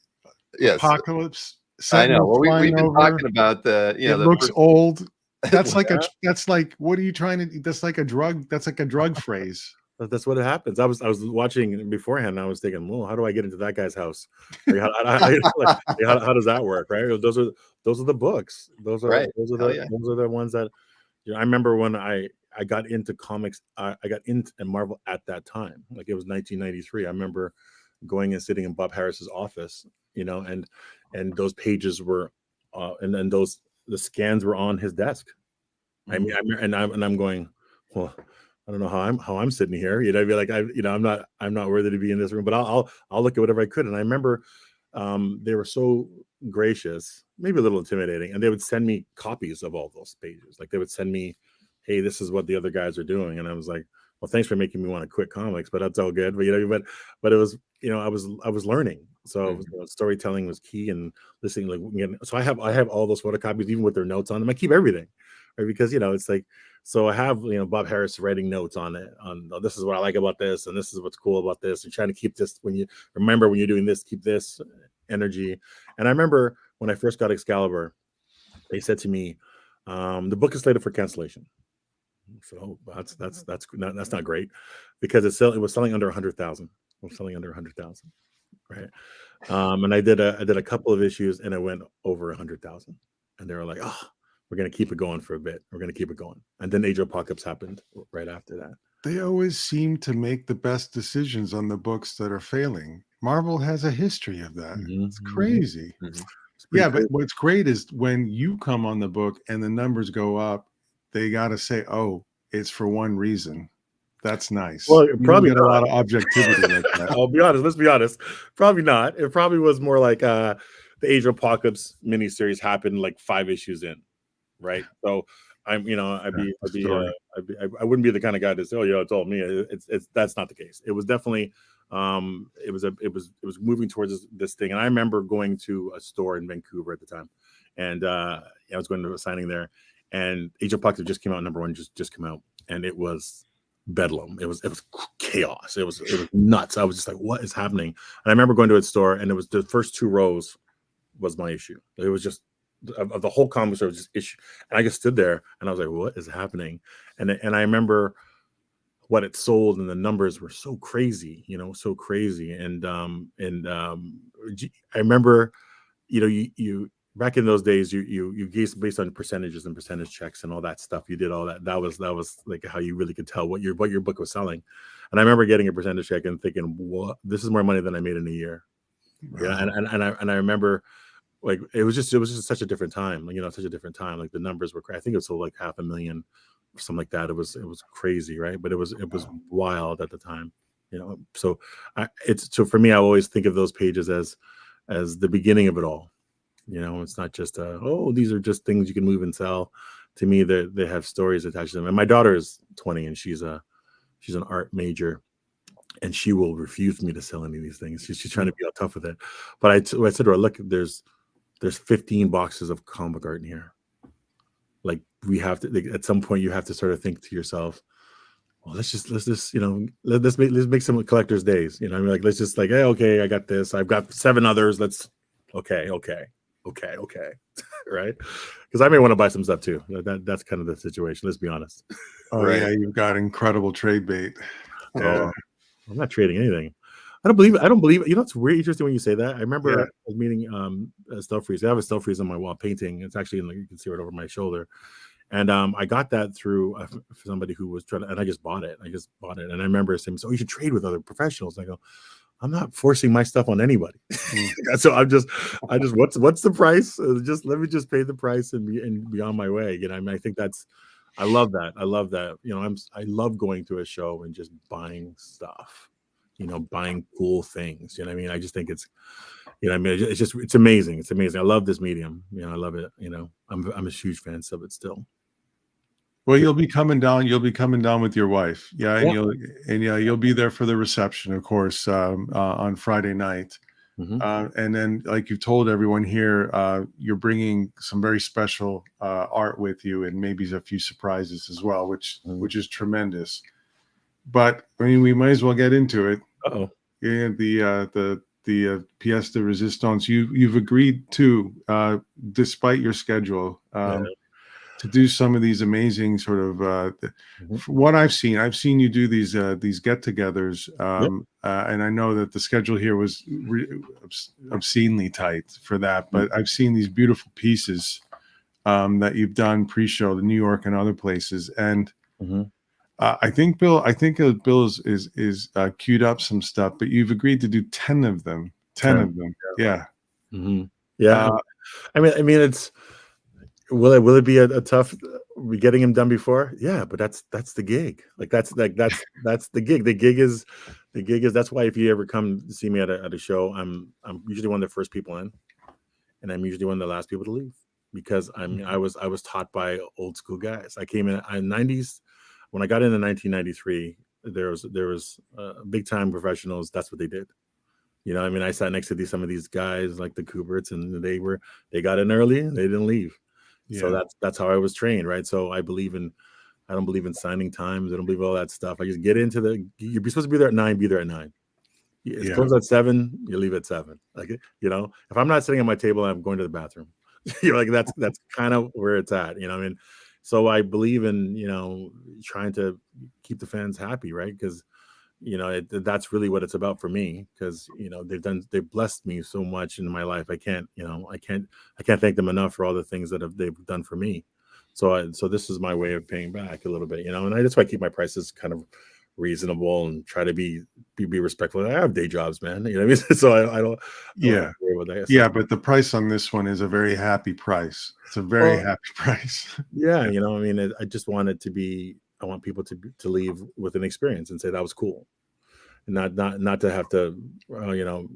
yes, Apocalypse, I know. Sentinel Well, we've flying been over. talking about It looks old. That's like Yeah. that's like, what are you trying to? That's like a drug. That's like a drug phrase. That's what happens. I was watching beforehand. And I was thinking, well, how do I get into that guy's house? Like, how does that work? Right? Those are the books. Those are right. those are Hell the yeah. those are the ones that I remember when I got into comics. I got into Marvel at that time. Like it was 1993. I remember going and sitting in Bob Harris's office. And those pages were, and then the scans were on his desk. I mean, I'm going, well, I don't know how I'm sitting here. I'd be like, I'm not worthy to be in this room, but I'll look at whatever I could. And I remember they were so gracious, maybe a little intimidating, and they would send me copies of all those pages. Like they would send me, hey, this is what the other guys are doing, and I was like, well, thanks for making me want to quit comics, but that's all good. But it was, I was learning. So storytelling was key, and listening. Like, so I have all those photocopies, even with their notes on them. I keep everything. Right? Because it's like, so I have Bob Harris writing notes on it, on this is what I like about this, and this is what's cool about this, and trying to keep this, when you're doing this, keep this energy. And I remember when I first got Excalibur, they said to me, the book is slated for cancellation. So that's not great, because it was selling under 100,000. It was selling under 100,000, right? And I did a couple of issues, and it went over 100,000, and they were like, oh, we're going to keep it going for a bit. We're going to keep it going. And then Age of Apocalypse happened right after that. They always seem to make the best decisions on the books that are failing. Marvel has a history of that. It's crazy. Yeah, but what's great is when you come on the book and the numbers go up, they got to say, oh, it's for one reason. That's nice. Well, you probably get a lot of objectivity like that. I'll be honest. Let's be honest. Probably not. It probably was more like the Age of Apocalypse miniseries happened like 5 issues in. Right. So I wouldn't be the kind of guy to say, oh yeah, it's all me. That's not the case. It was definitely it was moving towards this thing. And I remember going to a store in Vancouver at the time, and I was going to a signing there, and Age of Apocalypse just came out, number 1 just came out, and it was bedlam. It was chaos. It was nuts. I was just like, what is happening? And I remember going to a store, and it was the first 2 rows was my issue. It was just of the whole comic store was just issue, and I just stood there and I was like, what is happening? And I remember what it sold, and the numbers were so crazy, so crazy. And I remember, you back in those days, you guessed based on percentages and percentage checks and all that stuff. You did all that. That was like how you really could tell what your book was selling. And I remember getting a percentage check and thinking, what, this is more money than I made in a year. Wow. Yeah. And I remember, like, it was just such a different time, such a different time. Like the numbers were, I think it was like 500,000 or something like that. It was crazy. Right. But it was wild at the time, so so for me, I always think of those pages as the beginning of it all. It's not just these are just things you can move and sell. To me, they have stories attached to them. And my daughter is 20, and she's an art major, and she will refuse me to sell any of these things. She's trying to be all tough with it. But I said to her, look, there's 15 boxes of comic art in here. Like, we have to, at some point, you have to sort of think to yourself, well, let's just let's make some collector's days. Like, let's just like, hey, okay, I got this. I've got 7 others. Let's okay. Right? Because I may want to buy some stuff too. That's kind of the situation. Let's be honest. Oh right. Yeah, you've got incredible trade bait. Yeah. I'm not trading anything. I don't believe it. It's really interesting when you say that. I remember I was meeting a still freeze. I have a still freeze on my wall painting. It's actually you can see it over my shoulder. And I got that through somebody who was trying to, and I just bought it. And I remember saying, so you should trade with other professionals. And I go, I'm not forcing my stuff on anybody. So I just what's the price? Just let me just pay the price and be on my way. I think I love that. I love going to a show and just buying stuff, buying cool things. I just think it's amazing. It's amazing. I love this medium. I love it. I'm a huge fan of it still. Well, you'll be coming down. You'll be coming down with your wife, and you'll be there for the reception, of course, on Friday night. And then, like you've told everyone here, you're bringing some very special art with you, and maybe a few surprises as well, which is tremendous. But I mean, we might as well get into it. Uh-oh. Yeah, the pièce de résistance. You've agreed to, despite your schedule, to do some of these amazing sort of. From what I've seen you do these get-togethers, and I know that the schedule here was obscenely tight for that. But I've seen these beautiful pieces that you've done pre-show, in New York and other places, and. I think Bill is queued up some stuff, but you've agreed to do 10 of them. 10 of them. Yeah. Yeah. I mean, it's will it be a tough getting him done before? Yeah, but that's the gig. That's the gig. The gig is that's why if you ever come to see me at a show, I'm usually one of the first people in, and I'm usually one of the last people to leave, because I was taught by old school guys. I came in 90s. When I got into 1993, there was big time professionals. That's what they did. You know, I mean, I sat next to some of these guys like the Kuberts, and they got in early and they didn't leave. Yeah. So that's how I was trained, right? So I don't believe in signing times. I don't believe all that stuff. I just get into you're supposed to be there at 9, be there at 9. It's closed at 7, you leave at 7. Like, you know, if I'm not sitting at my table, I'm going to the bathroom. You know, like that's kind of where it's at. You know, I mean. So I believe in, you know, trying to keep the fans happy, right? Because, you know, that's really what it's about for me. Because, you know, they've blessed me so much in my life. I can't thank them enough for all the things that they've done for me. So this is my way of paying back a little bit, you know. And that's why I keep my prices kind of reasonable and try to be respectful. I have day jobs, man. You know what I mean? So I don't. Yeah. Yeah, but the price on this one is a very happy price. It's a very happy price. Yeah, you know, I mean, I just want it to be. I want people to leave with an experience and say that was cool, and not to have to, you know.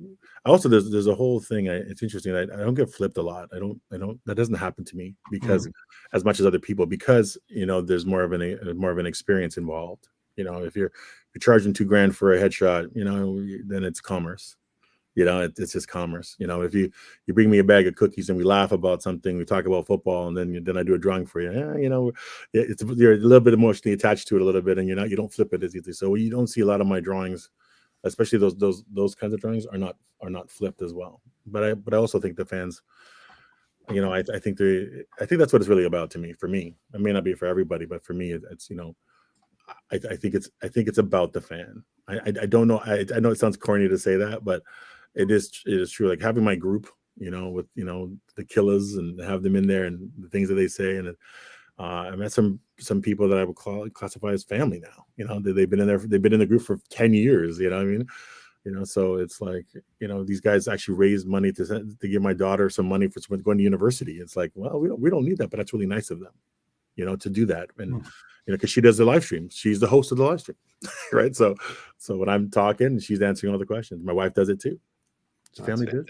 Also, there's a whole thing. It's interesting. I don't get flipped a lot. I don't. That doesn't happen to me because as much as other people, because you know, there's more of an experience involved. You know, if you're charging $2,000 for a headshot, you know, then it's commerce. You know, it's just commerce. You know, if you bring me a bag of cookies and we laugh about something, we talk about football, and then I do a drawing for you. Yeah, you know, you're a little bit emotionally attached to it a little bit, and you don't flip it as easily. So you don't see a lot of my drawings, especially those kinds of drawings, are not flipped as well. But I also think the fans, you know, I think that's what it's really about to me. For me, it may not be for everybody, but for me, it's you know. I think it's about the fan. I don't know. I know it sounds corny to say that, but it is true. Like having my group, you know, with you know the Killers, and have them in there and the things that they say, and I met some people that I would classify as family now. You know, they've been in the group for 10 years. You know what I mean? You know, so it's like, you know, these guys actually raised money to give my daughter some money for going to university. It's like, well, we don't need that, but that's really nice of them, you know, to do that. And you know, because she does the live stream, she's the host of the live stream, right? So when I'm talking, she's answering all the questions. My wife does it too. It's a family business.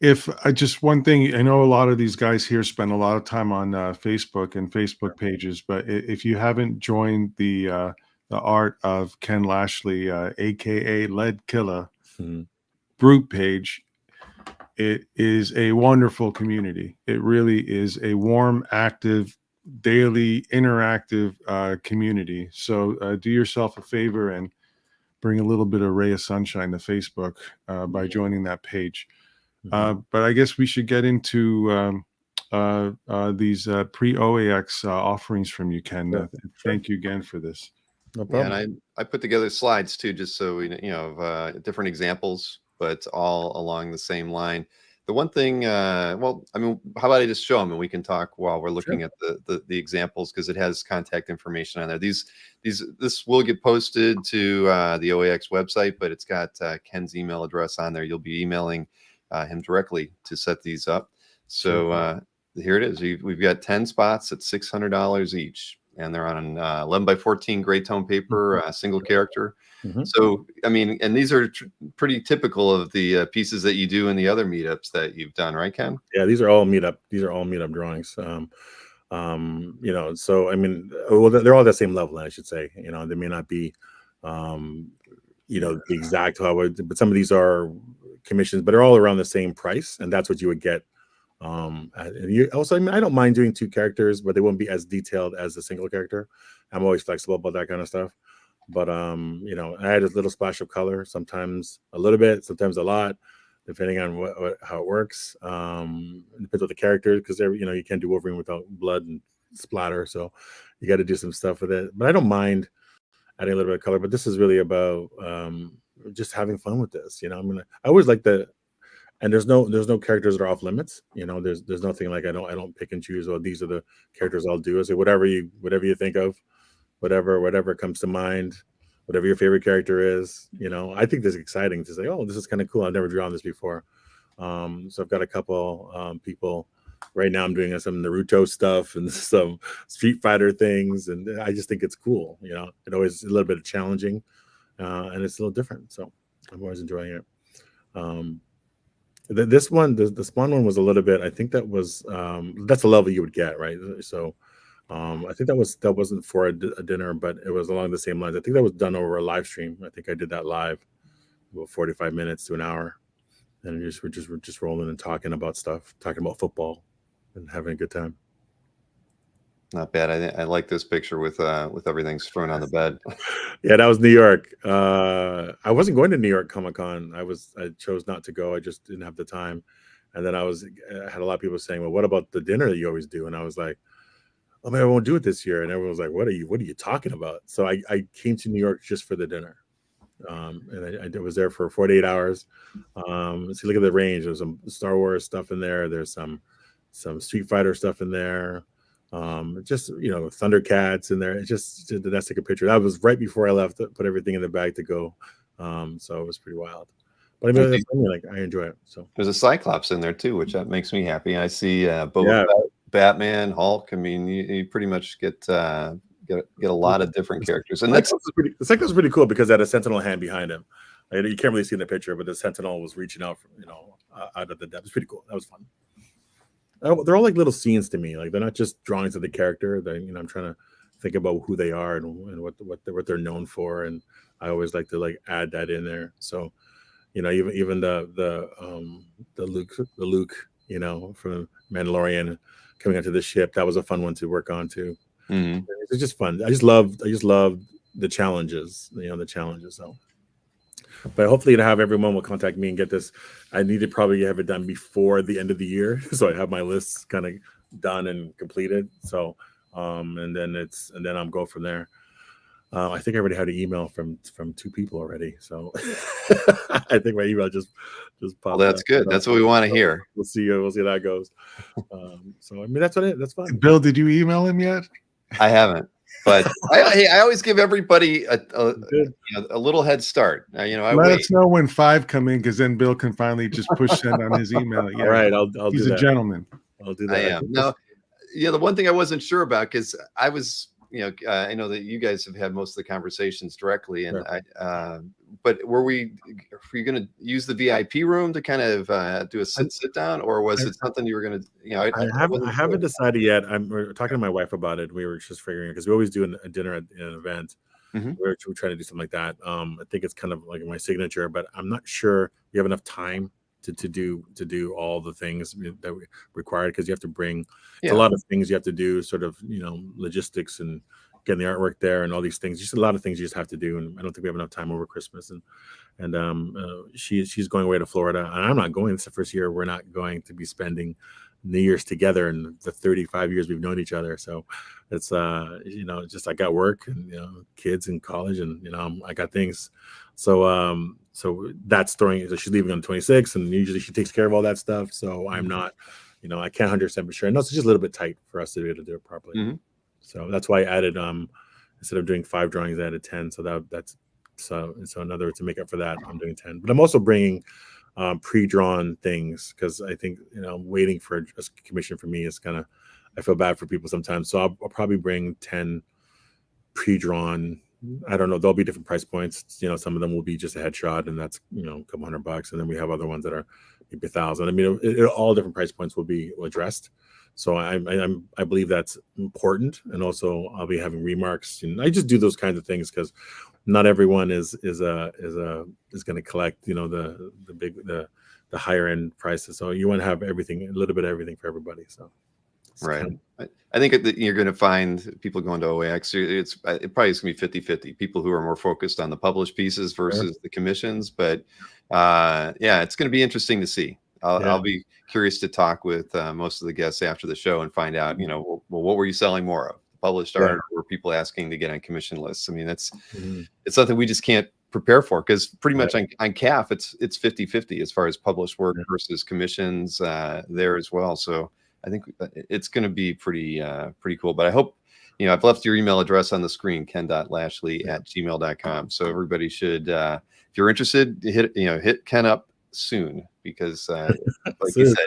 If I just one thing, I know a lot of these guys here spend a lot of time on Facebook and Facebook pages, but if you haven't joined the Art of Ken Lashley, aka Lead Killer, group page, it is a wonderful community. It really is a warm, active, daily interactive community. So do yourself a favor and bring a little bit of ray of sunshine to Facebook by joining that page. But I guess we should get into these pre-OAX offerings from you, Ken. Thank you again for this. No problem. Yeah, and I put together slides too, just so we, you know, of different examples, but all along the same line. The one thing, well, I mean, how about I just show them and we can talk while we're looking at the examples, because it has contact information on there. This will get posted to the OAX website, but it's got Ken's email address on there. You'll be emailing him directly to set these up. So here it is. We've got 10 spots at $600 each, and they're on 11 by 14 gray tone paper, single character. So, I mean, and these are pretty typical of the pieces that you do in the other meetups that you've done, right, Ken? Yeah, these are all meetup drawings. You know, so I mean, well, they're all the same level, I should say. You know, they may not be you know, the exact how I would, but some of these are commissions, but they're all around the same price, and that's what you would get. And you also, I mean, I don't mind doing 2 characters, but they won't be as detailed as a single character. I'm always flexible about that kind of stuff. But you know, I add a little splash of color, sometimes a little bit, sometimes a lot, depending on how it works. It depends on the character, because you know, you can't do Wolverine without blood and splatter, so you got to do some stuff with it. But I don't mind adding a little bit of color. But this is really about just having fun with this. You know, I mean, I always like and there's no characters that are off limits. You know, there's nothing like I don't pick and choose. Oh, these are the characters I'll do. I say whatever you think of, whatever comes to mind, whatever your favorite character is. You know, I think this is exciting to say, oh, this is kind of cool. I've never drawn this before. So I've got a couple people right now. I'm doing some Naruto stuff and some Street Fighter things, and I just think it's cool. You know, it always a little bit challenging, and it's a little different. So I'm always enjoying it. This one, the Spawn one was a little bit. I think that was that's a level you would get, right? So I think that wasn't for a dinner, but it was along the same lines. I think that was done over a live stream. I think I did that live, about 45 minutes to an hour, and we're just rolling and talking about stuff, talking about football, and having a good time. Not bad. I like this picture with everything strewn on the bed. Yeah, that was New York. I wasn't going to New York Comic-Con. I chose not to go. I just didn't have the time. And then I had a lot of people saying, "Well, what about the dinner that you always do?" And I was like, "Oh man, I won't do it this year." And everyone was like, "What are you talking about?" So I came to New York just for the dinner. And I was there for 48 hours. So look at the range. There's some Star Wars stuff in there. There's some Street Fighter stuff in there. Just, you know, Thundercats in there. It's just that's take a picture. That was right before I left, put everything in the bag to go. So it was pretty wild. But I mean, like I enjoy it. So there's a Cyclops in there too, which that makes me happy. I see both Batman, Hulk. I mean, you pretty much get a lot of different characters, and the Cyclops is pretty cool because it had a Sentinel hand behind him. Like, you can't really see in the picture, but the Sentinel was reaching out from, you know, out of the depths. It's pretty cool. That was fun. They're all like little scenes to me. Like, they're not just drawings of the character. They, you know, I'm trying to think about who they are and what they're known for, and I always like to like add that in there. So, you know, even the Luke, you know, from Mandalorian coming onto the ship, that was a fun one to work on too. Mm-hmm. It's just fun. I just love the challenges. You know, the challenges. So. But hopefully to have everyone will contact me and get this. I need to probably have it done before the end of the year, so I have my lists kind of done and completed. So and then I'm go from there. I think I already had an email from 2 people already, so I think my email just popped. Well, that's good. That's what we want to hear. We'll see how that goes. So I mean, that's that's fine. Bill, did you email him yet? I haven't. But I always give everybody a little head start. You know, let us know when 5 come in, because then Bill can finally just push send on his email. Yeah, all right, I'll he's do a that. gentleman. I'll do that. I am. No, the one thing I wasn't sure about, because I was, I know that you guys have had most of the conversations directly, and sure. But were you going to use the VIP room to kind of do a sit down, or was it something you were going to? I haven't decided yet. We're talking to my wife about it. We were just figuring, because we always do a dinner at an event. Mm-hmm. We're trying to do something like that. I think it's kind of like my signature, but I'm not sure we have enough time to do all the things that we required, because you have to bring a lot of things you have to do, sort of, logistics and getting the artwork there and all these things. Just a lot of things you just have to do, and I don't think we have enough time over Christmas. And she's going away to Florida, and I'm not going. It's the first year we're not going to be spending New Year's together in the 35 years we've known each other. So it's just I got work and kids in college, and I got things. So that's throwing. So she's leaving on the 26th, and usually she takes care of all that stuff. So I'm not, I can't 100% be sure. No, it's just a little bit tight for us to be able to do it properly. Mm-hmm. So that's why I added instead of doing 5 drawings, I added 10. So that's another to make up for that. I'm doing 10, but I'm also bringing pre-drawn things, because I think waiting for a commission for me is kind of, I feel bad for people sometimes. So I'll probably bring 10 pre-drawn. I don't know, there'll be different price points. Some of them will be just a headshot, and that's a couple $100, and then we have other ones that are maybe $1,000. I mean, all different price points will be addressed. So I believe that's important, and also I'll be having remarks, and I just do those kinds of things because not everyone is going to collect, you know, the higher end prices. So you want to have everything, a little bit of everything for everybody. So right. I think that you're going to find people going to OAX. It probably is going to be 50-50. People who are more focused on the published pieces versus the commissions. But yeah, it's going to be interesting to see. I'll be curious to talk with most of the guests after the show and find out, you know, well, what were you selling more of? Published art, or were people asking to get on commission lists? I mean, it's something we just can't prepare for, because pretty much on CAF it's 50-50 as far as published work versus commissions there as well. So I think it's going to be pretty cool. But I hope, you know, I've left your email address on the screen, ken.lashley@gmail.com. So everybody should, if you're interested, hit Ken up soon, because like you said,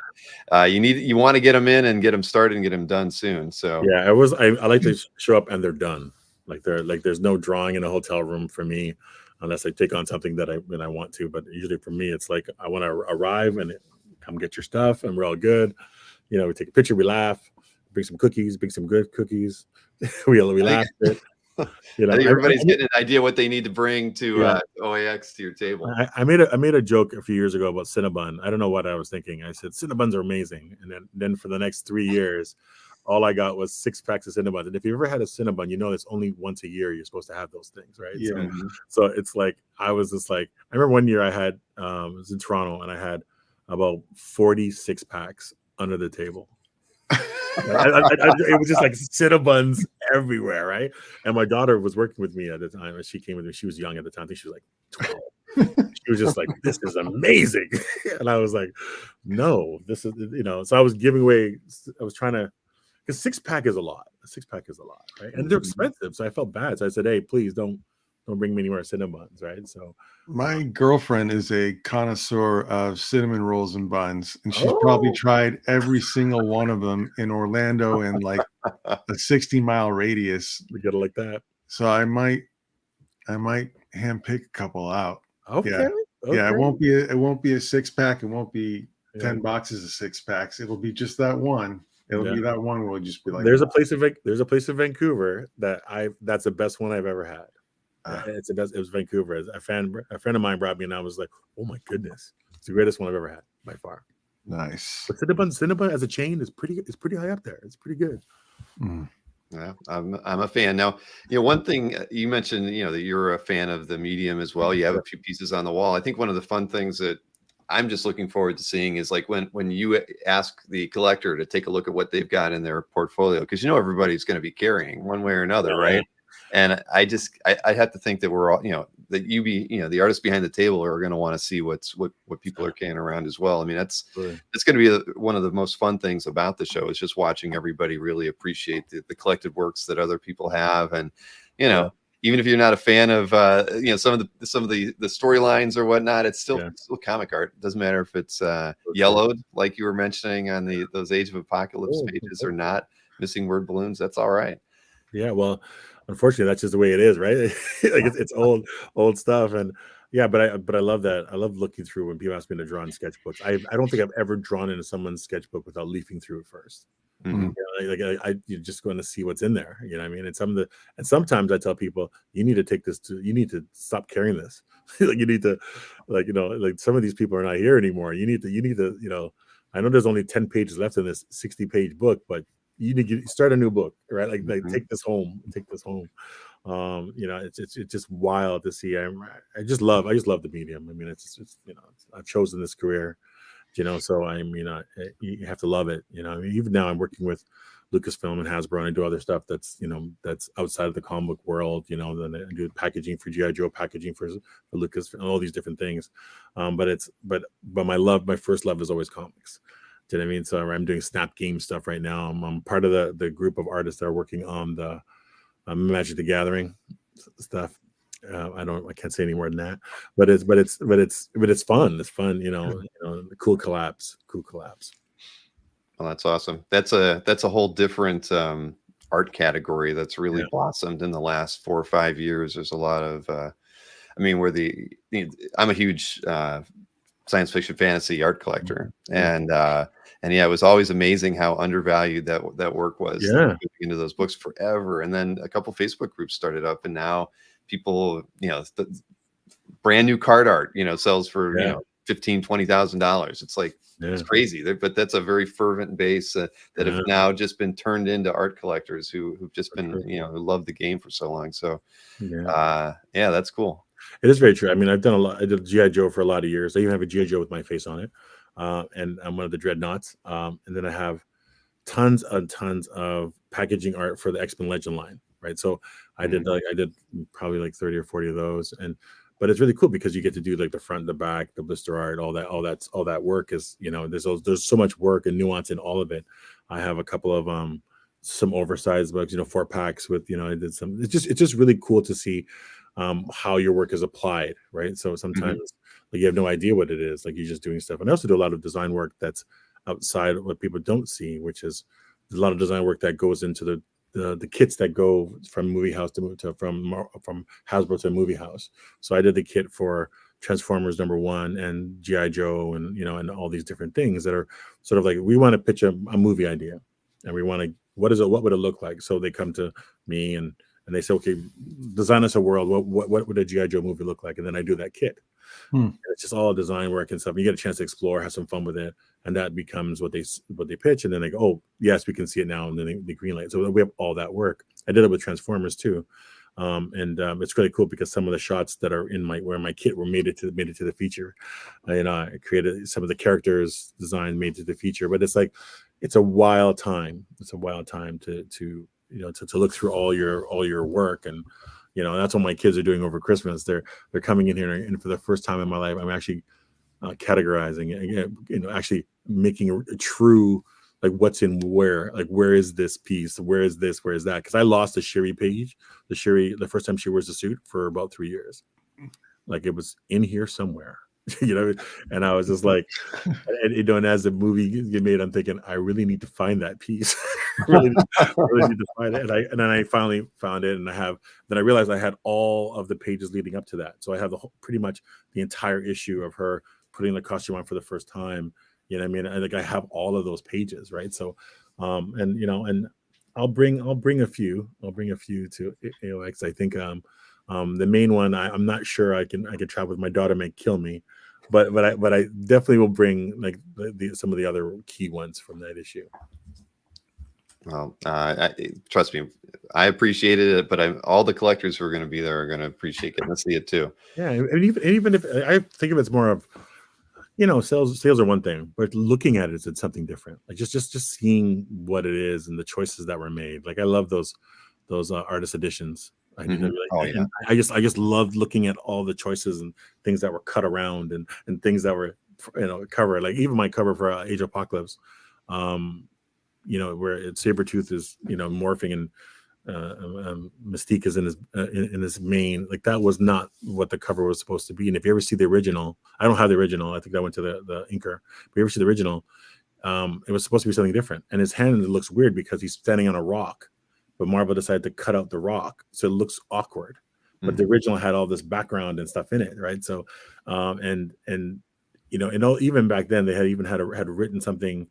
you want to get them in and get them started and get them done soon. So yeah, I like to show up and they're done. Like there's no drawing in a hotel room for me unless I take on something that I want to. But usually for me, it's like I want to arrive and come get your stuff and we're all good. You know, we take a picture, we laugh, bring some cookies, bring some good cookies. we laugh a bit. You know, I think everybody's getting an idea what they need to bring to OAX to your table. I made a joke a few years ago about Cinnabon. I don't know what I was thinking. I said Cinnabons are amazing, and then for the next 3 years, all I got was 6 packs of Cinnabons. And if you ever had a Cinnabon, you know it's only once a year you're supposed to have those things, right? Yeah. So it's like I was just like, I remember one year I had it was in Toronto and I had about 46 packs under the table. It was just like Cinnabons everywhere, right? And my daughter was working with me at the time, and she came with me. She was young at the time. I think she was like 12. She was just like, "This is amazing," and I was like, "No, this is," you know. So I was giving away. I was trying to, because 6-pack is a lot. A 6-pack is a lot, right? And they're expensive, so I felt bad. So I said, "Hey, please don't bring me any more Cinnabons," right? So my girlfriend is a connoisseur of cinnamon rolls and buns, and she's probably tried every single one of them in Orlando and like a 60-mile radius. We get it like that. So I might handpick a couple out. Okay. Yeah, it won't be a 6-pack. It won't be 10 boxes of 6-packs. It'll be just that one. It'll be that one where we'll just be like, there's a place in Vancouver that's the best one I've ever had. It's the best. It was Vancouver. A friend of mine brought me, and I was like, "Oh my goodness, it's the greatest one I've ever had by far." Nice. But Cinnabon as a chain is pretty high up there. It's pretty good. Yeah, I'm a fan. Now, you know, one thing you mentioned, you know, that you're a fan of the medium as well. You have a few pieces on the wall. I think one of the fun things that I'm just looking forward to seeing is like when you ask the collector to take a look at what they've got in their portfolio, because you know everybody's going to be carrying one way or another, right? And I have to think that we're all, you know, that the artists behind the table are going to want to see what people are carrying around as well. I mean, it's going to be one of the most fun things about the show is just watching everybody really appreciate the collected works that other people have. And, you know, even if you're not a fan of, you know, some of the storylines or whatnot, it's still comic art. It doesn't matter if it's yellowed, like you were mentioning on those Age of Apocalypse pages, or not, missing word balloons. That's all right. Yeah, well, unfortunately, that's just the way it is, right? Like it's old stuff, and but I love that. I love looking through when people ask me to draw in sketchbooks. I don't think I've ever drawn into someone's sketchbook without leafing through it first. You know, you're just going to see what's in there. You know what I mean? And sometimes I tell people, you need to stop carrying this. Like you need to, like, you know, like some of these people are not here anymore. You need to, you know, I know there's only 10 pages left in this 60-page book, but you need to start a new book, right? Like take this home. You know, it's just wild to see. I just love the medium. I mean, it's you know, I've chosen this career, you know, so you have to love it. You know, I mean, even now I'm working with Lucasfilm and Hasbro, and I do other stuff that's outside of the comic book world. You know, then I do packaging for G.I. Joe, packaging for Lucas, and all these different things. But my first love is always comics. Do you know what I mean? So I'm doing Snap Game stuff right now. I'm part of the group of artists that are working on the Magic the Gathering stuff. I can't say any more than that. But it's fun. It's fun. You know, cool collabs. Well, that's awesome. That's a whole different art category that's really blossomed in the last 4 or 5 years. There's a lot of, I'm a huge science fiction fantasy art collector, and yeah, it was always amazing how undervalued that work was. Yeah. Into those books forever, and then a couple Facebook groups started up, and now people, brand new card art, sells for $15,000-$20,000. It's like it's crazy, but that's a very fervent base that have now just been turned into art collectors who've just been who love the game for so long. So yeah, that's cool. It is very true. I mean, I've done a lot. I did GI Joe for a lot of years. I even have a GI Joe with my face on it, and I'm one of the Dreadnoughts. And then I have tons of packaging art for the X-Men Legend line, right? So I did probably like 30 or 40 of those, but it's really cool because you get to do like the front, the back, the blister art, all that work is, there's so much work and nuance in all of it. I have a couple of some oversized books, 4-packs with, I did some. It's just really cool to see how your work is applied, right? So sometimes like you have no idea what it is, like you're just doing stuff. And I also do a lot of design work that's outside of what people don't see, which is there's a lot of design work that goes into the kits that go from movie house from Hasbro to a movie house. So I did the kit for Transformers #1 and GI Joe, and and all these different things that are sort of like, we want to pitch a movie idea, and we want to, what would it look like? So they come to me and they say, okay, design us a world. What would a GI Joe movie look like? And then I do that kit. And it's just all design work and stuff. You get a chance to explore, have some fun with it, and that becomes what they pitch. And then they go, oh yes, we can see it now, and then they green light. So we have all that work. I did it with Transformers too, and it's really cool because some of the shots that are in my kit were made it to the feature. I created some of the characters design made to the feature. But it's like, it's a wild time. It's a wild time to look through all your work. And that's what my kids are doing over Christmas. They're coming in here, and for the first time in my life, I'm actually categorizing, actually making a true, like, what's in where, like, where is this piece? Where is this? Where is that? Because I lost the Shuri page, the first time she wears the suit for about 3 years. Like, it was in here somewhere. And I was just like, and as the movie get made, I'm thinking, I really need to find that piece. really need to find it. And then I finally found it, and then I realized I had all of the pages leading up to that. So I have pretty much the entire issue of her putting the costume on for the first time. I mean, I have all of those pages, right? So, and I'll bring a few to AOX. I think the main one, I'm not sure I can travel with. My daughter may kill me, but I definitely will bring like some of the other key ones from that issue. Well, trust me, I appreciated it, but all the collectors who are going to be there are going to appreciate getting to see it too. Yeah, and even if I think of it's more of, sales are one thing, but looking at it's something different. Like just seeing what it is and the choices that were made. Like I love those artist editions. I just loved looking at all the choices and things that were cut around and things that were covered. Like even my cover for Age of Apocalypse, where Sabretooth is morphing and Mystique is in his mane. Like that was not what the cover was supposed to be. And if you ever see the original, I don't have the original. I think I went to the inker. If you ever see the original, it was supposed to be something different. And his hand looks weird because he's standing on a rock. But Marvel decided to cut out the rock, so it looks awkward. But the original had all this background and stuff in it, right? So, and even back then they had written something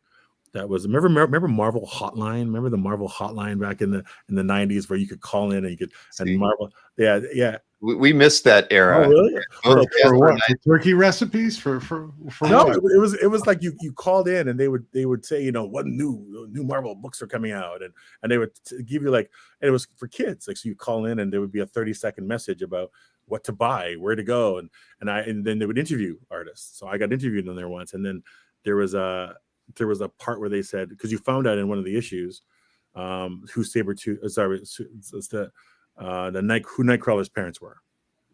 that was remember Marvel Hotline. Remember the Marvel Hotline back in the 90s where you could call in and you could and Marvel, yeah. We missed that era. Oh, really? For what? For turkey recipes? For no, what? it was like you called in and they would say, what new Marvel books are coming out, and they would give you like, and it was for kids, like, so you call in and there would be a 30-second message about what to buy, where to go, and then they would interview artists. So I got interviewed in there once, and then there was a part where they said, because you found out in one of the issues who Sabretooth, it's who Nightcrawler's parents were.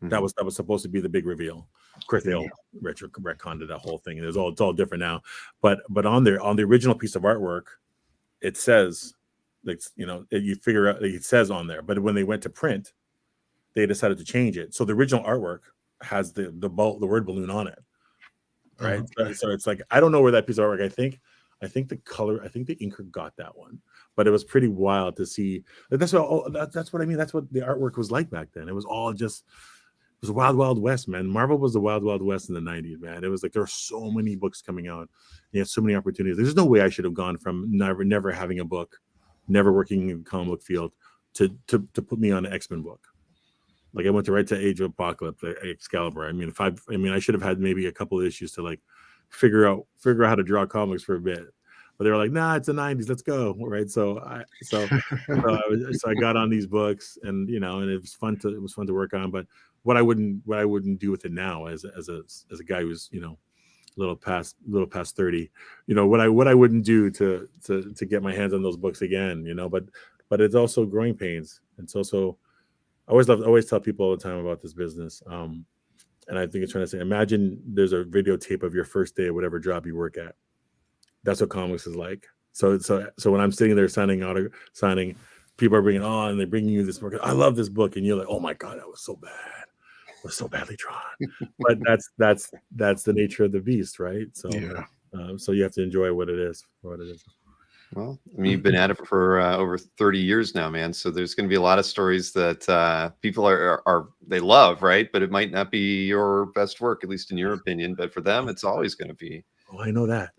That was supposed to be the big reveal. Of course, they all retconned that whole thing. It's all different now. But on the original piece of artwork, it says, like, you figure out, it says on there. But when they went to print, they decided to change it. So the original artwork has the word balloon on it. Right. So it's like, I don't know where that piece of artwork, I think the inker got that one, but it was pretty wild to see. That's what I mean. That's what the artwork was like back then. It was all just was the Wild Wild West, man. Marvel was the Wild Wild West in the 90s, man. It was like there were so many books coming out. You had so many opportunities. There's no way I should have gone from never having a book, never working in the comic book field to put me on an X-Men book. Like I went to right to Age of Apocalypse, Excalibur. I mean, I should have had maybe a couple of issues to like figure out how to draw comics for a bit. But they were like, nah, it's the 90s, let's go. Right. So I got on these books, and and it was fun to work on. But what I wouldn't do with it now as a guy who's a little past 30, what I wouldn't do to get my hands on those books again, but it's also growing pains. It's also I always tell people all the time about this business. And I think it's trying to say, imagine there's a videotape of your first day at whatever job you work at. That's what comics is like. So when I'm sitting there signing, people are bringing on, and they're bringing you this book. I love this book, and you're like, oh my god, that was so bad. It was so badly drawn. But that's the nature of the beast, right? So so you have to enjoy what it is. Well, I mean, you've been at it for over 30 years now, man. So there's going to be a lot of stories that people they love, right? But it might not be your best work, at least in your opinion. But for them, it's always going to be. Oh, I know that.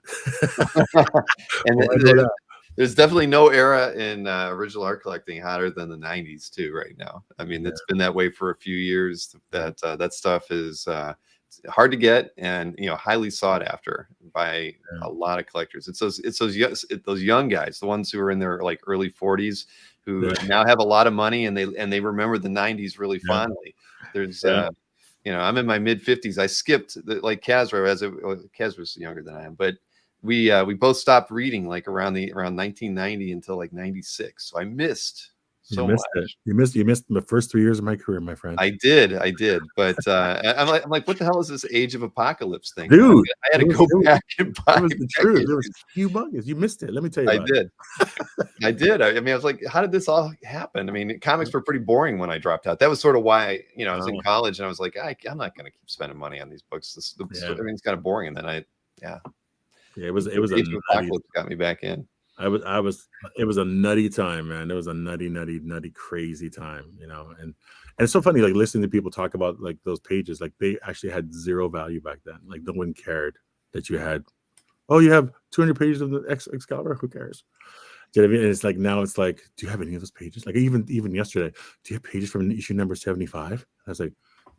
And there's definitely no era in original art collecting hotter than the 90s too right now. I mean, it's been that way for a few years. That stuff is hard to get, and highly sought after by a lot of collectors. It's those young guys, the ones who are in their like early 40s, who now have a lot of money, and they remember the 90s really fondly. There's I'm in my mid 50s. I skipped like Kaz was younger than I am, but we both stopped reading like around 1990 until like 96. So I missed so much. You missed the first 3 years of my career, my friend. I did, but I'm like, what the hell is this Age of Apocalypse thing, dude? I had to go back and buy. It was the truth. It was humongous. You missed it. Let me tell you. I did. I mean, I was like, how did this all happen? I mean, comics were pretty boring when I dropped out. That was sort of why I was in college, and I was like, I'm not going to keep spending money on these books. Everything's kind of boring. And then it was Age of Apocalypse got me back in. It was a nutty time, man. It was a nutty, crazy time, and it's so funny, like listening to people talk about like those pages, like they actually had zero value back then. Like no one cared that you had, you have 200 pages of the Excalibur. Who cares? Do you know what I mean? And it's like, now it's like, do you have any of those pages? Like even yesterday, do you have pages from issue number 75? I was like,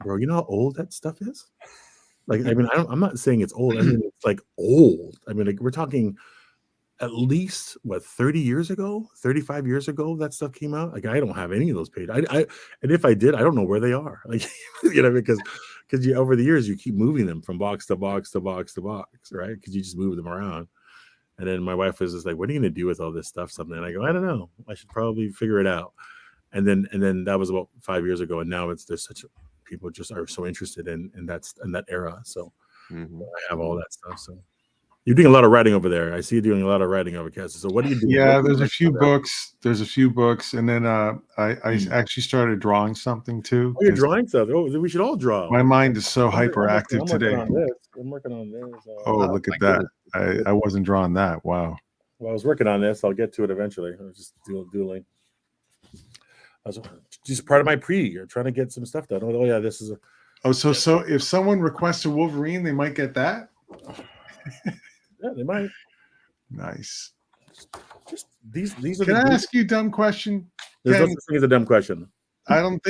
bro, you know how old that stuff is? Like, I mean, I'm not saying it's old. I mean, it's like old. I mean, like we're talking at least 30 years ago, 35 years ago, that stuff came out. Like I don't have any of those pages. And if I did, I don't know where they are. Like because over the years you keep moving them from box to box to box to box, right? Because you just move them around. And then my wife was just like, "What are you gonna do with all this stuff?" Something. And I go, "I don't know. I should probably figure it out." And then that was about 5 years ago, and now people just are so interested in that era. So I have all that stuff. So. You're doing a lot of writing over there. I see you doing a lot of writing over Cass. So what do you do? Yeah, there's a few books. And then I actually started drawing something too. Oh, you're drawing stuff. Oh, we should all draw. My mind is so hyperactive today. I'm working on this. Look at that. I wasn't drawing that. Wow. Well, I was working on this. I'll get to it eventually. I was just doodling. I was just part of my You're trying to get some stuff done. Oh yeah, this is so if someone requests a Wolverine, they might get that. Yeah, they might. Nice. Just these are. Can I ask you a dumb question? There's no such thing as a dumb question. I don't.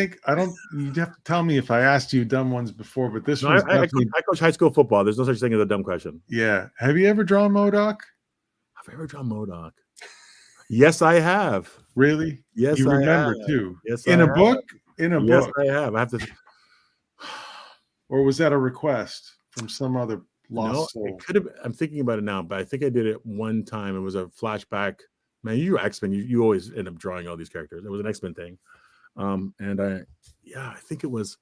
You'd have to tell me if I asked you dumb ones before, but this was definitely. I coach high school football. There's no such thing as a dumb question. Yeah. Have you ever drawn MODOK? Have I ever drawn MODOK? Yes, I have. Really? Yes, you remember have. too. Yes, in a book. In a book. Yes, I have. I have to. Or was that a request from some other? It could have. I'm thinking about it now, but I think I did it one time. It was a flashback. Man, you were X-Men. You always end up drawing all these characters. It was an X-Men thing, and I think it was.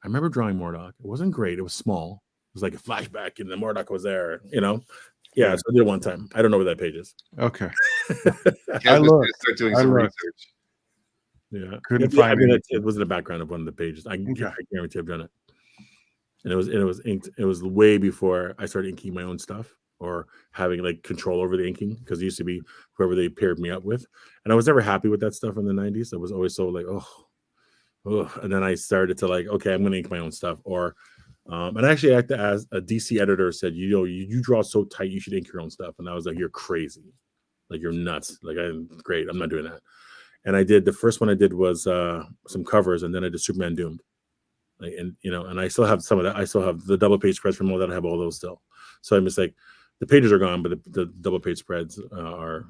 I remember drawing MODOK. It wasn't great. It was small. It was like a flashback, and the MODOK was there. Yeah. So I did it one time. I don't know where that page is. Okay. I start doing some research. Yeah, couldn't find it. It was in the background of one of the pages. I guarantee I've done it. And it was inked. It was way before I started inking my own stuff or having like control over the inking, because it used to be whoever they paired me up with. And I was never happy with that stuff in the 90s. I was always so like, ugh. And then I started to like, okay, I'm going to ink my own stuff. Or, and I actually acted as a DC editor said, you draw so tight, you should ink your own stuff. And I was like, you're crazy. Like, you're nuts. Like, great. I'm not doing that. And I did, the first one I did was some covers, and then I did Superman Doomed. Like, and and I still have some of that. I still have the double page spreads from all that. I have all those still. So I'm just like, the pages are gone, but the double page spreads are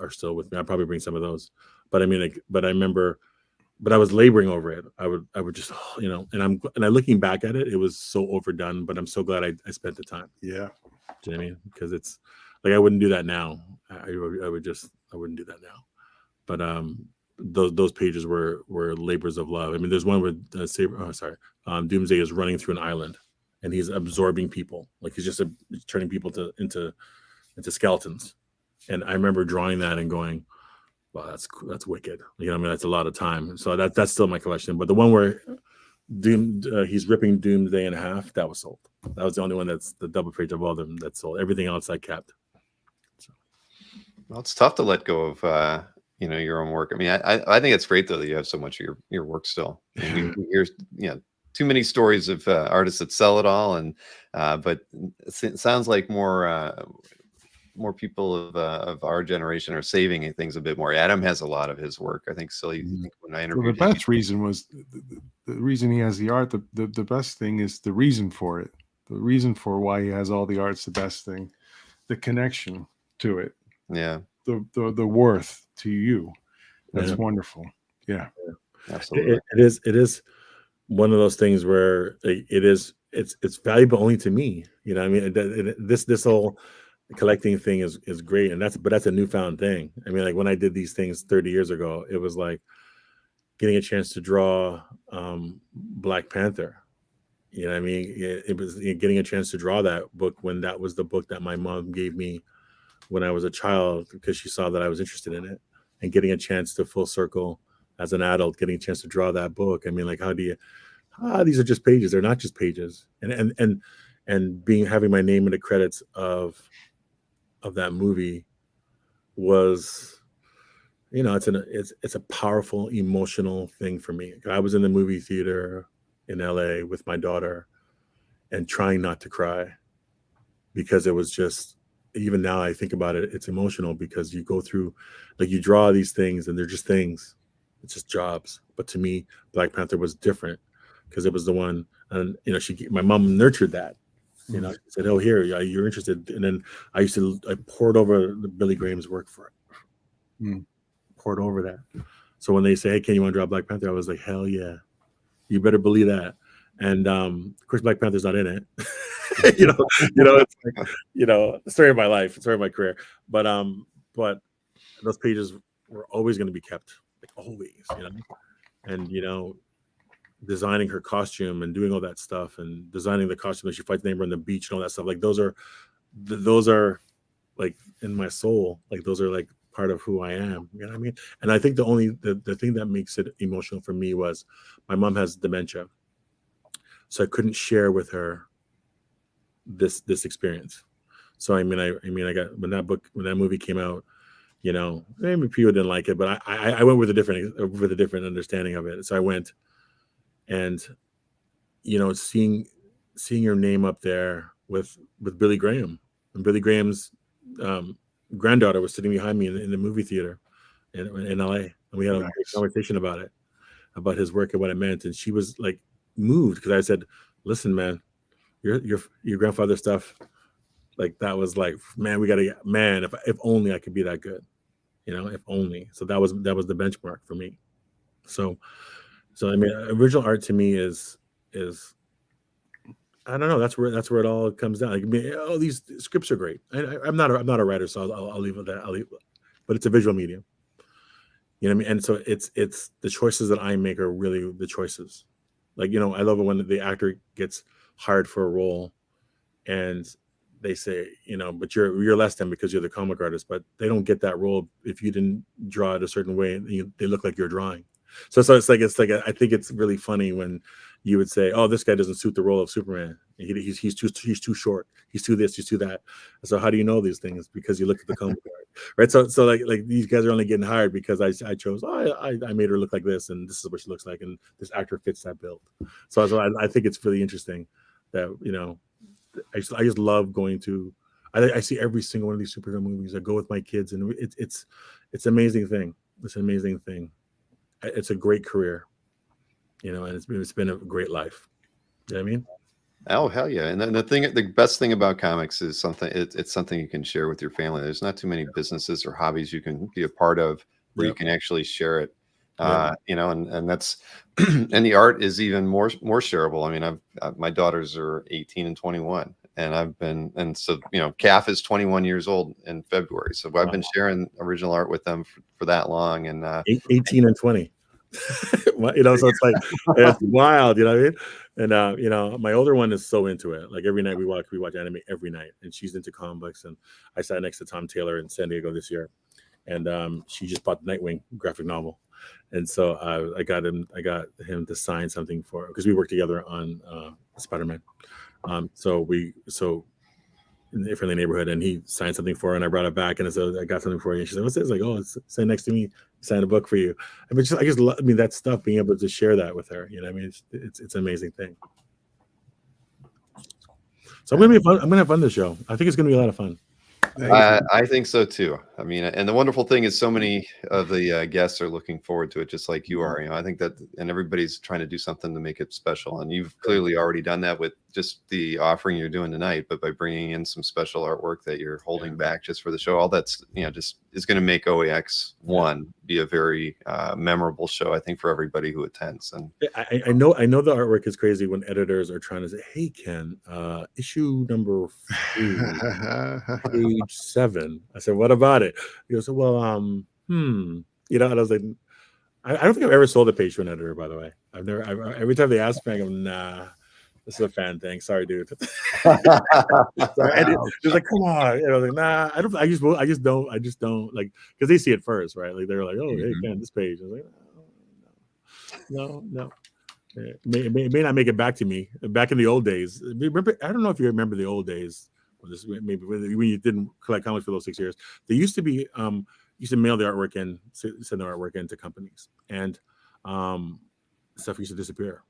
still with me. I'll probably bring some of those. But I mean, like, but I remember, but I was laboring over it. I would just, and I'm looking back at it, it was so overdone. But I'm so glad I spent the time. Yeah. Do you know what I mean? Because it's like, I wouldn't do that now. I wouldn't do that now. But those pages were labors of love. I mean, there's one with Doomsday is running through an island, and he's absorbing people. Like, he's just turning people into skeletons. And I remember drawing that and going, wow, that's wicked. I mean, that's a lot of time. So that's still my collection. But the one where he's ripping Doomsday in half, that was sold. That was the only one that's the double page of all of them that's sold. Everything else I kept. So. Well, it's tough to let go of your own work. I mean, I think it's great though that you have so much of your work still. I mean, we hear too many stories of artists that sell it all, and but it sounds like more people of our generation are saving things a bit more. Adam has a lot of his work. I think so. When I interviewed the best reason was the reason he has the art. The best thing is the reason for it. The reason for why he has all the art's the best thing. The connection to it. Yeah. The worth to you. That's wonderful. Yeah. Absolutely. It is one of those things where it's valuable only to me. I mean, this whole collecting thing is great, and that's a newfound thing. I mean, like, when I did these things 30 years ago, it was like getting a chance to draw Black Panther. You know what I mean? It was getting a chance to draw that book when that was the book that my mom gave me when I was a child, because she saw that I was interested in it, and getting a chance to full circle as an adult, getting a chance to draw that book. I mean, like, how do you, these are just pages. They're not just pages. And having my name in the credits of that movie was, it's a powerful emotional thing for me. I was in the movie theater in LA with my daughter and trying not to cry, because it was just, even now I think about it, it's emotional, because you go through, like, you draw these things and they're just things. It's just jobs. But to me, Black Panther was different, because it was the one, and my mom nurtured that. She said, "Oh, here, you're interested." And then I poured over Billy Graham's work for it. Poured over that. So when they say, "Hey, can you want to draw Black Panther?" I was like, "Hell yeah, you better believe that." And of course, Black Panther's not in it. It's like, the story of my life, the story of my career. But those pages were always going to be kept, like, always. And designing her costume and doing all that stuff, and designing the costume that she fights Namor on the beach and all that stuff, like, those are like in my soul, like, those are like part of who I am. You know what I mean? And I think the thing that makes it emotional for me was my mom has dementia, so I couldn't share with her this experience. So I got, when that movie came out, maybe people didn't like it, but I went with a different understanding of it. So I went, and seeing your name up there with Billy Graham, and Billy Graham's granddaughter was sitting behind me in the movie theater in LA, and we had a conversation about his work and what it meant, and she was like moved, because I said, "Listen, man, your grandfather's stuff, like, that was like, man, we gotta, man, if only I could be that good, if only." So that was the benchmark for me. So I mean, original art to me is I don't know. That's where it all comes down. Like, I mean, these scripts are great. I'm not a writer, so I'll leave it at that. But it's a visual medium. You know what I mean? And so it's the choices that I make are really the choices. Like, I love it when the actor gets hired for a role, and they say, but you're less than because you're the comic artist, but they don't get that role if you didn't draw it a certain way. They look like you're drawing. So it's like I think it's really funny when you would say, "Oh, this guy doesn't suit the role of Superman. He's too short. He's too this. He's too that." So how do you know these things? Because you look at the comic art, right? So like these guys are only getting hired because I chose. Oh, I made her look like this, and this is what she looks like, and this actor fits that build. So I think it's really interesting that I just love going to. I see every single one of these superhero movies. I go with my kids, and it's an amazing thing. It's an amazing thing. It's a great career, and it's been a great life. You know what I mean? Oh, hell yeah. And then the best thing about comics is it's something you can share with your family. There's not too many businesses or hobbies you can be a part of where you can actually share it. And that's and the art is even more shareable. I mean, my daughters are 18 and 21, and so Calf is 21 years old in February. So I've been sharing original art with them for that long. And 18 and 20. So it's like it's wild, what I mean? And my older one is so into it. Like every night we watch anime every night, and she's into comic books. And I sat next to Tom Taylor in San Diego this year, and she just bought the Nightwing graphic novel, and so I got him to sign something because we worked together on Spider-Man. So in the friendly neighborhood, and he signed something for her, and I brought it back, and I said, "I got something for you." And she said, "What's this?" Like, "Oh, it's sitting next to me. Signed a book for you." I mean, that stuff, being able to share that with her, I mean, it's an amazing thing. So I'm gonna have fun this show. I think it's gonna be a lot of fun. I think so too. I mean, and the wonderful thing is so many of the guests are looking forward to it, just like you are. I think that, and everybody's trying to do something to make it special. And you've clearly already done that with just the offering you're doing tonight, but by bringing in some special artwork that you're holding back just for the show, all that's just is going to make OAX 1 be a very memorable show, I think, for everybody who attends. And I know the artwork is crazy when editors are trying to say, "Hey, Ken, issue number 4, page 7." I said, "What about it?" He goes, "Well, and I was like, I don't think I've ever sold a page to an editor, by the way. Every time they ask me, I go, "Nah, this is a fan thing. Sorry, dude." And it's like, "Come on," I was like, "Nah, I just don't like," because they see it first, right? Like they're like, "Oh, hey, Ken, this page." I was like, no. It may not make it back to me. Back in the old days, remember? I don't know if you remember the old days. Maybe when you didn't collect comics for those 6 years, they used to be used to mail the artwork in, send the artwork into companies, and stuff used to disappear.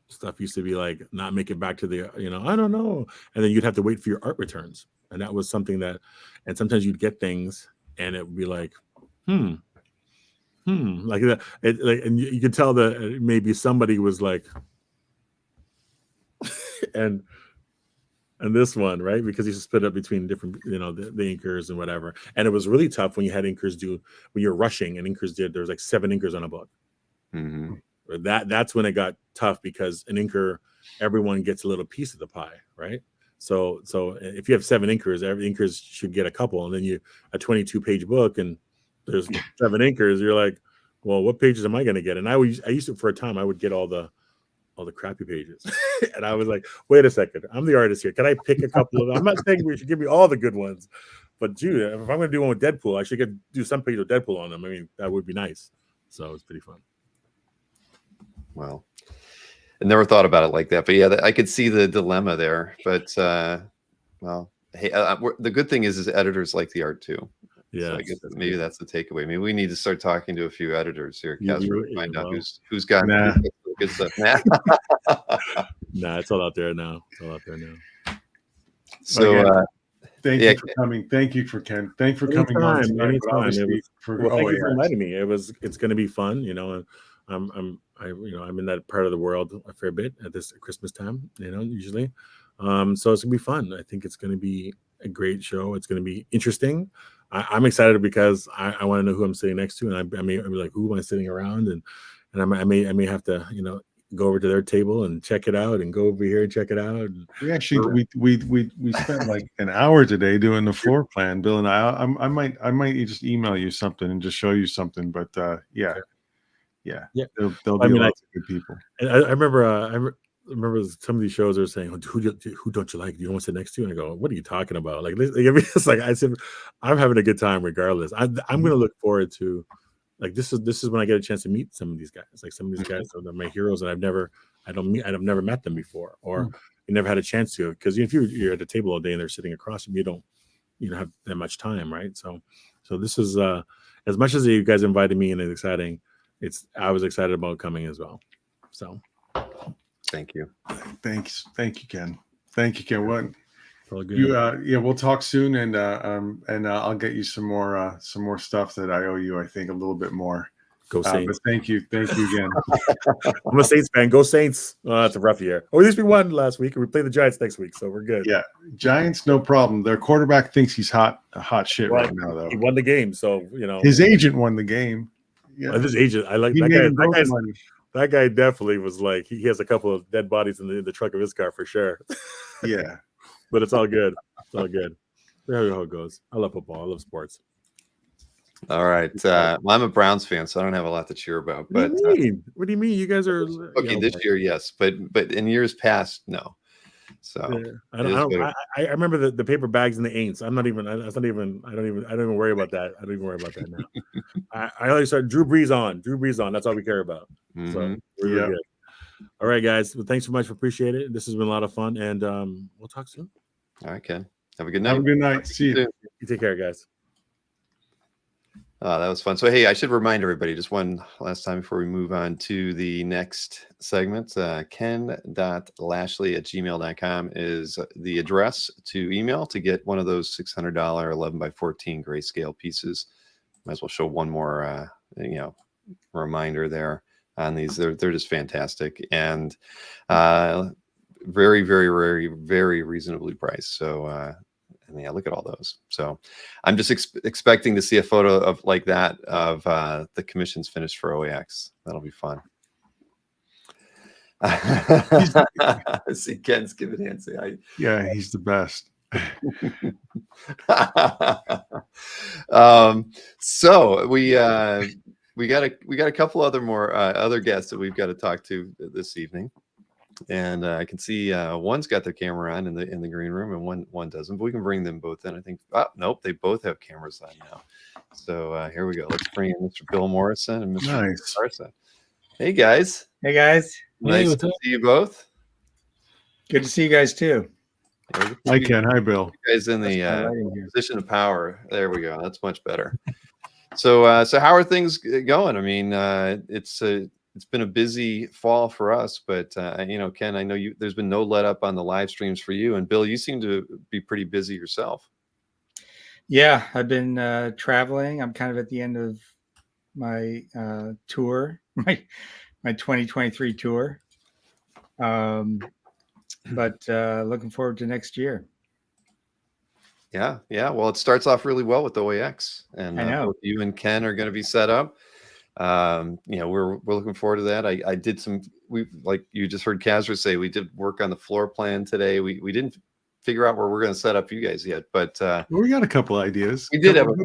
Stuff used to be like not make it back to the I don't know, and then you'd have to wait for your art returns, and that was something that, and sometimes you'd get things, and it would be like, like that, and you could tell that maybe somebody was like, and this one, right? Because you split up between different, the inkers and whatever. And it was really tough when you had inkers when you're rushing, and inkers there's like 7 inkers on a book. Mm-hmm. That's when it got tough, because an inker, everyone gets a little piece of the pie, right? So if you have 7 inkers, every inkers should get a couple, and then a 22-page book, and there's 7 inkers. You're like, well, what pages am I going to get? And I used to, for a time, I would get all the crappy pages. And I was like, wait a second, I'm the artist here. Can I pick a couple of them? I'm not saying we should give me all the good ones, but dude, if I'm going to do one with Deadpool, I should do some page with Deadpool on them. I mean, that would be nice. So it's pretty fun. Well, I never thought about it like that, but yeah, I could see the dilemma there. But well, hey, the good thing is editors like the art too. Yeah, so I guess maybe that's the takeaway. Maybe we need to start talking to a few editors here, Casper, to find out who's got good stuff. Nah, it's all out there now. So thank you for coming. Thank you Ken. Thanks for coming on tonight. Thank you for inviting me. It's going to be fun, and I'm in that part of the world a fair bit at this Christmas time, usually. So it's gonna be fun. I think it's going to be a great show. It's going to be interesting. I'm excited because I want to know who I'm sitting next to, and I may be like, who am I sitting around, and I may have to go over to their table and check it out, and go over here and check it out. And we actually we spent like an hour today doing the floor plan, Bill and I might just email you something and just show you something, but yeah. They'll be lots of good people. And I remember some of these shows are saying, who don't you like? Do you want to sit next to you? And I go, what are you talking about? Like it's like I said, I'm having a good time regardless. I'm going to look forward to, like, this is when I get a chance to meet some of these guys. Like some of these guys are my heroes, and I've never met them before, or you never had a chance to, because if you're at a table all day and they're sitting across from you, don't have that much time, right? So this is as much as you guys invited me and it's exciting, I was excited about coming as well. So thank you. Thank you, Ken. Thank you, Ken. What? all good. We'll talk soon, and I'll get you some more stuff that I owe you. I think a little bit more. Go Saints! But thank you again. I'm a Saints fan. Go Saints! Oh, that's a rough year. Or at least we won last week, and we play the Giants next week, so we're good. Yeah, Giants, no problem. Their quarterback thinks he's hot shit right now, though. He won the game, so his agent won the game. Yeah, his agent. I like that guy. That guy definitely was like he has a couple of dead bodies in the truck of his car for sure. Yeah, but it's all good. It's all good. There how it goes. I love football. I love sports. All right. Well, I'm a Browns fan, so I don't have a lot to cheer about. But what do you mean? You guys are okay this year, yes, but in years past, no. So yeah. I remember the paper bags and the ain'ts. I don't even worry about that. I don't even worry about that now. I always start Drew Brees on. That's all we care about. So we're really good. All right, guys. Well, thanks so much. Appreciate it. This has been a lot of fun, and we'll talk soon. All right, Ken. Have a good night. Have a good night. See you. You take care, guys. That was fun. So, hey, I should remind everybody just one last time before we move on to the next segment. ken.lashley@gmail.com is the address to email to get one of those $600 11x14 grayscale pieces. Might as well show one more, reminder there on these. They're just fantastic and very, very, very, very reasonably priced. So, yeah, look at all those. So I'm just expecting to see a photo of like that of the commissions finished for OAX. That'll be fun. See Ken's giving Nancy. Yeah, he's the best. So we got a couple other guests that we've got to talk to this evening. And I can see one's got their camera on in the green room, and one doesn't. But we can bring them both in. I think. Oh, nope, they both have cameras on now. So here we go. Let's bring in Mr. Bill Morrison and Mr. Carson. Hey guys. Hey guys. Nice to see you both. Good to see you guys too. Hi Ken. Hi Bill. You guys in the position of power. There we go. That's much better. So how are things going? I mean, it's been a busy fall for us, but Ken, I know there's been no let up on the live streams for you, and Bill, you seem to be pretty busy yourself. Yeah, I've been traveling. I'm kind of at the end of my tour, my 2023 tour. But looking forward to next year. Yeah. Well, it starts off really well with OAX, and I know you and Ken are going to be set up. We're looking forward to that. I did like you just heard Kazra say, we did work on the floor plan today. We didn't figure out where we're going to set up you guys yet, but we got a couple ideas. We did have a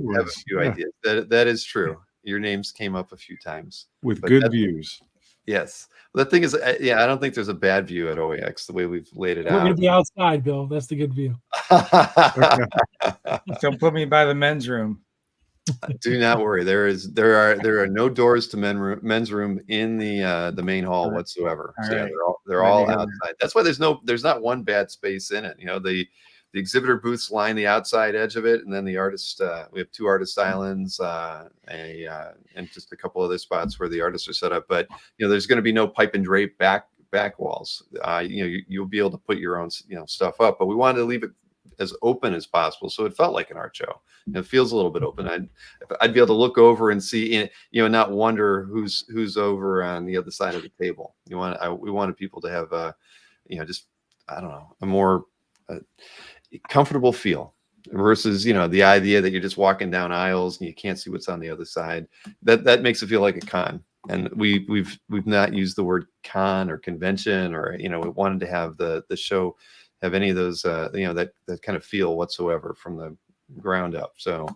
few ideas. That is true. Your names came up a few times with good views. Yes. The thing is, I don't think there's a bad view at OAX the way we've laid it out. We're going to be outside, Bill. That's the good view. Don't put me by the men's room. Do not worry. There are no doors to men's room in the main hall whatsoever. So yeah, they're all outside. That's why there's not one bad space in it. The exhibitor booths line the outside edge of it, and then the artist we have two artist islands and just a couple other spots where the artists are set up. But there's going to be no pipe and drape back walls. You'll be able to put your own stuff up, but we wanted to leave it as open as possible, so it felt like an art show. It feels a little bit open. I'd be able to look over and see, not wonder who's over on the other side of the table. We wanted people to have a more comfortable feel versus the idea that you're just walking down aisles and you can't see what's on the other side. That makes it feel like a con. And we've not used the word con or convention, or we wanted to have the show have any of those that kind of feel whatsoever from the ground up. So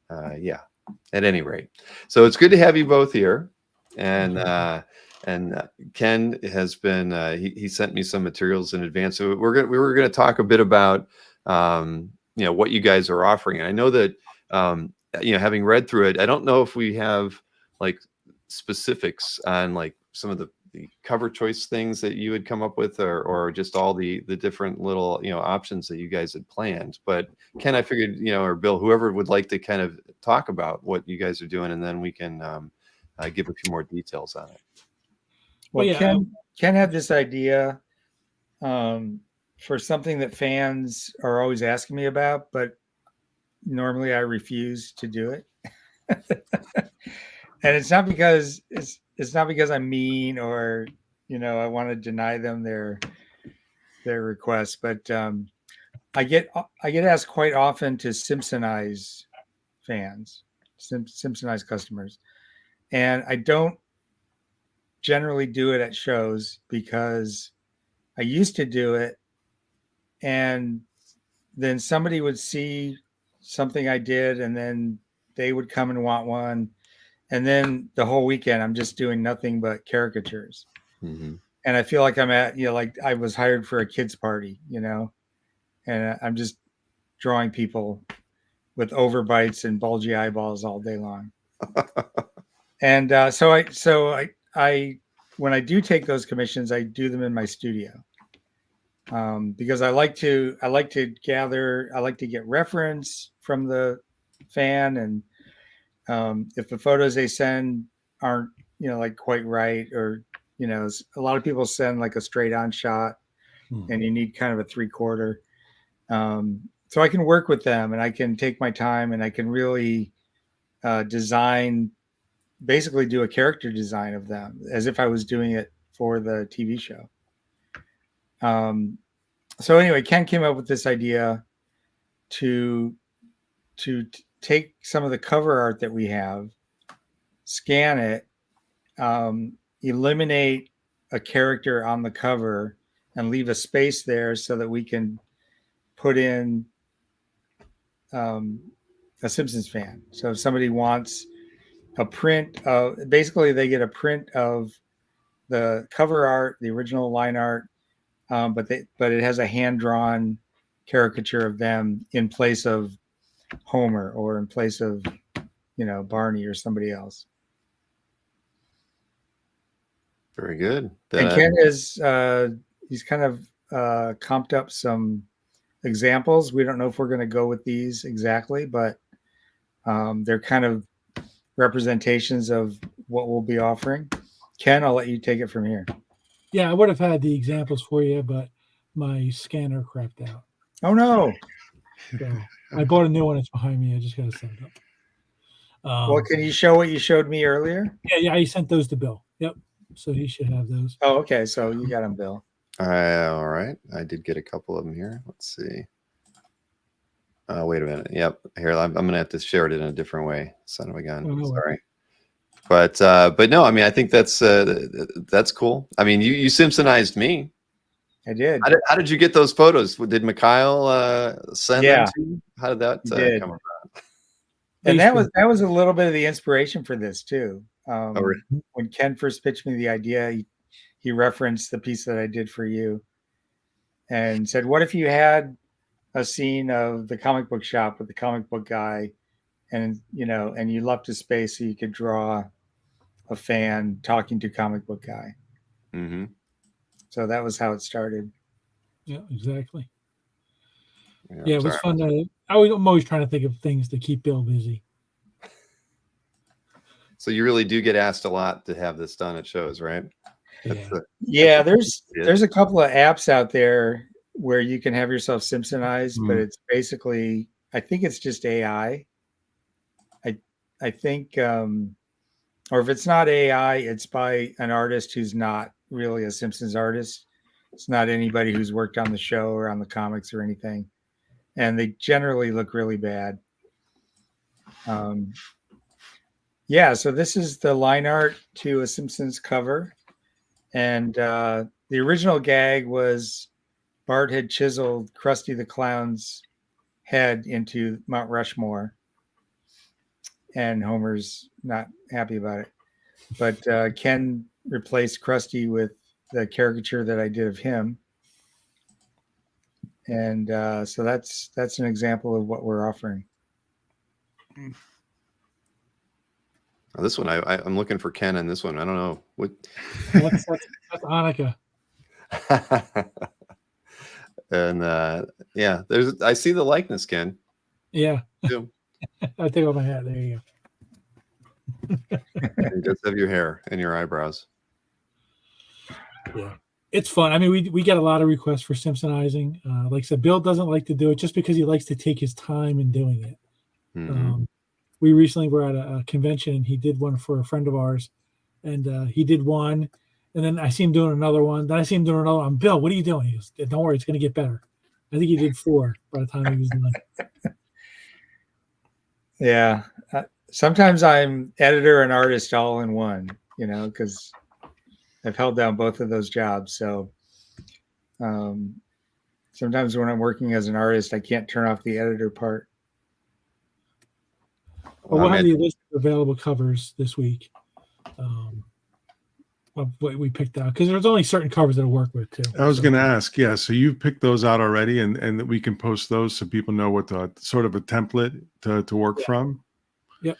at any rate, so it's good to have you both here. And Ken has been he sent me some materials in advance, so we were going to talk a bit about what you guys are offering. And I know that having read through it, I don't know if we have like specifics on like some of cover choice things that you had come up with, or just all the different little, options that you guys had planned. But Ken, I figured, or Bill, whoever would like to kind of talk about what you guys are doing, and then we can give a few more details on it. Well, yeah, Ken had this idea for something that fans are always asking me about, but normally I refuse to do it. And it's not because I'm mean or I want to deny them their requests, but I get asked quite often to Simpsonize fans, Simpsonize customers, and I don't generally do it at shows because I used to do it, and then somebody would see something I did, and then they would come and want one, and then the whole weekend I'm just doing nothing but caricatures. Mm-hmm. And I feel like I'm at, like I was hired for a kid's party, and I'm just drawing people with overbites and bulgy eyeballs all day long. And so I, when I do take those commissions, I do them in my studio, because I like to get reference from the fan, and if the photos they send aren't like quite right, or a lot of people send like a straight on shot, and you need kind of a 3/4. So I can work with them, and I can take my time, and I can really basically do a character design of them as if I was doing it for the TV show. So anyway, Ken came up with this idea to take some of the cover art that we have, scan it, eliminate a character on the cover, and leave a space there so that we can put in a Simpsons fan. So if somebody wants a print of, basically they get a print of the cover art, the original line art, but it has a hand-drawn caricature of them in place of Homer, or in place of Barney or somebody else. Very good. And Ken is he's kind of comped up some examples. We don't know if we're going to go with these exactly, but they're kind of representations of what we'll be offering. Ken, I'll let you take it from here. Yeah, I would have had the examples for you, but my scanner crapped out. Oh no! So I bought a new one. It's behind me. I just got to set it up. Well, can you show what you showed me earlier? Yeah, I sent those to Bill. Yep. So he should have those. Oh, okay. So you got them, Bill. All right. I did get a couple of them here. Let's see. Wait a minute. Yep. Here, I'm going to have to share it in a different way. Son of a gun. Oh, no. Sorry. But no, I mean, I think that's cool. I mean, you Simpsonized me. I did. How did you get those photos? Did Mikhail send them to you? How did that come about? And that was a little bit of the inspiration for this too. Really? When Ken first pitched me the idea, he referenced the piece that I did for you, and said, "What if you had a scene of the comic book shop with the comic book guy, and and you left a space so you could draw a fan talking to comic book guy." Mm-hmm. So that was how it started. Yeah, exactly. Yeah, it was fun. I'm always trying to think of things to keep Bill busy. So you really do get asked a lot to have this done at shows, right? Yeah, there's a couple of apps out there where you can have yourself Simpsonized, but it's basically, I think it's just AI. I think, or if it's not AI, it's by an artist who's not really a Simpsons artist. It's not anybody who's worked on the show or on the comics or anything. And they generally look really bad. Yeah, so this is the line art to a Simpsons cover. And the original gag was Bart had chiseled Krusty the Clown's head into Mount Rushmore. And Homer's not happy about it. But Ken replaced Krusty with the caricature that I did of him. And so that's an example of what we're offering. Oh, this one, I'm looking for Ken on this one. I don't know what. That's Annika. And yeah, I see the likeness, Ken. Yeah. Too. I take off my hat. There you go. You just have your hair and your eyebrows. Yeah, it's fun. I mean, we get a lot of requests for Simpsonizing. Like I said, Bill doesn't like to do it just because he likes to take his time in doing it. Mm-hmm. We recently were at a convention, and he did one for a friend of ours, and he did one, and then I see him doing another one. Then I see him doing another one. Bill, what are you doing? He goes, "Don't worry, it's going to get better." I think he did 4 by the time he was done. Yeah. Sometimes I'm editor and artist all in one, because I've held down both of those jobs. So sometimes when I'm working as an artist, I can't turn off the editor part. Well, we'll have the list of available covers this week. Of what we picked out, because there's only certain covers that'll work with too. I was going to ask, yeah. So you've picked those out already, and that we can post those so people know what the sort of a template to work from. Yep.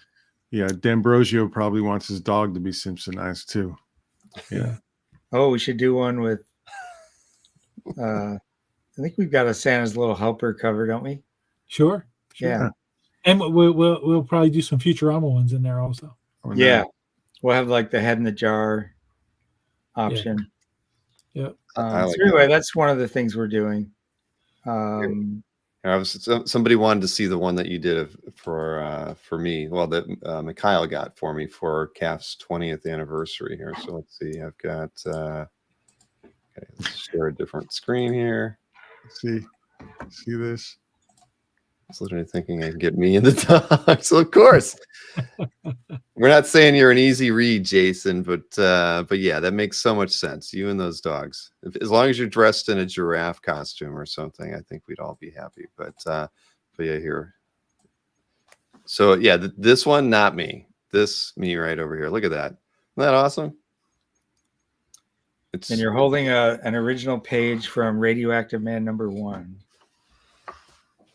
Yeah, D'Ambrosio probably wants his dog to be Simpsonized too. Yeah. Oh, we should do one with. I think we've got a Santa's Little Helper cover, don't we? Sure. Yeah. And we'll probably do some Futurama ones in there also. Oh, Yeah. no. We'll have like the head in the jar option. Yeah. So anyway, that's one of the things we're doing. Somebody wanted to see the one that you did for me. Well, that Mikhail got for me for CAF's 20th anniversary here. So let's see. I've got. Okay, let's share a different screen here. See this? I was literally thinking I can get me in the dog. So of course, we're not saying you're an easy read, Jason, but yeah, that makes so much sense. You and those dogs. As long as you're dressed in a giraffe costume or something, I think we'd all be happy. But yeah, here. So yeah, this one, not me. This me right over here. Look at that. Isn't that awesome? And you're holding an original page from Radioactive Man #1.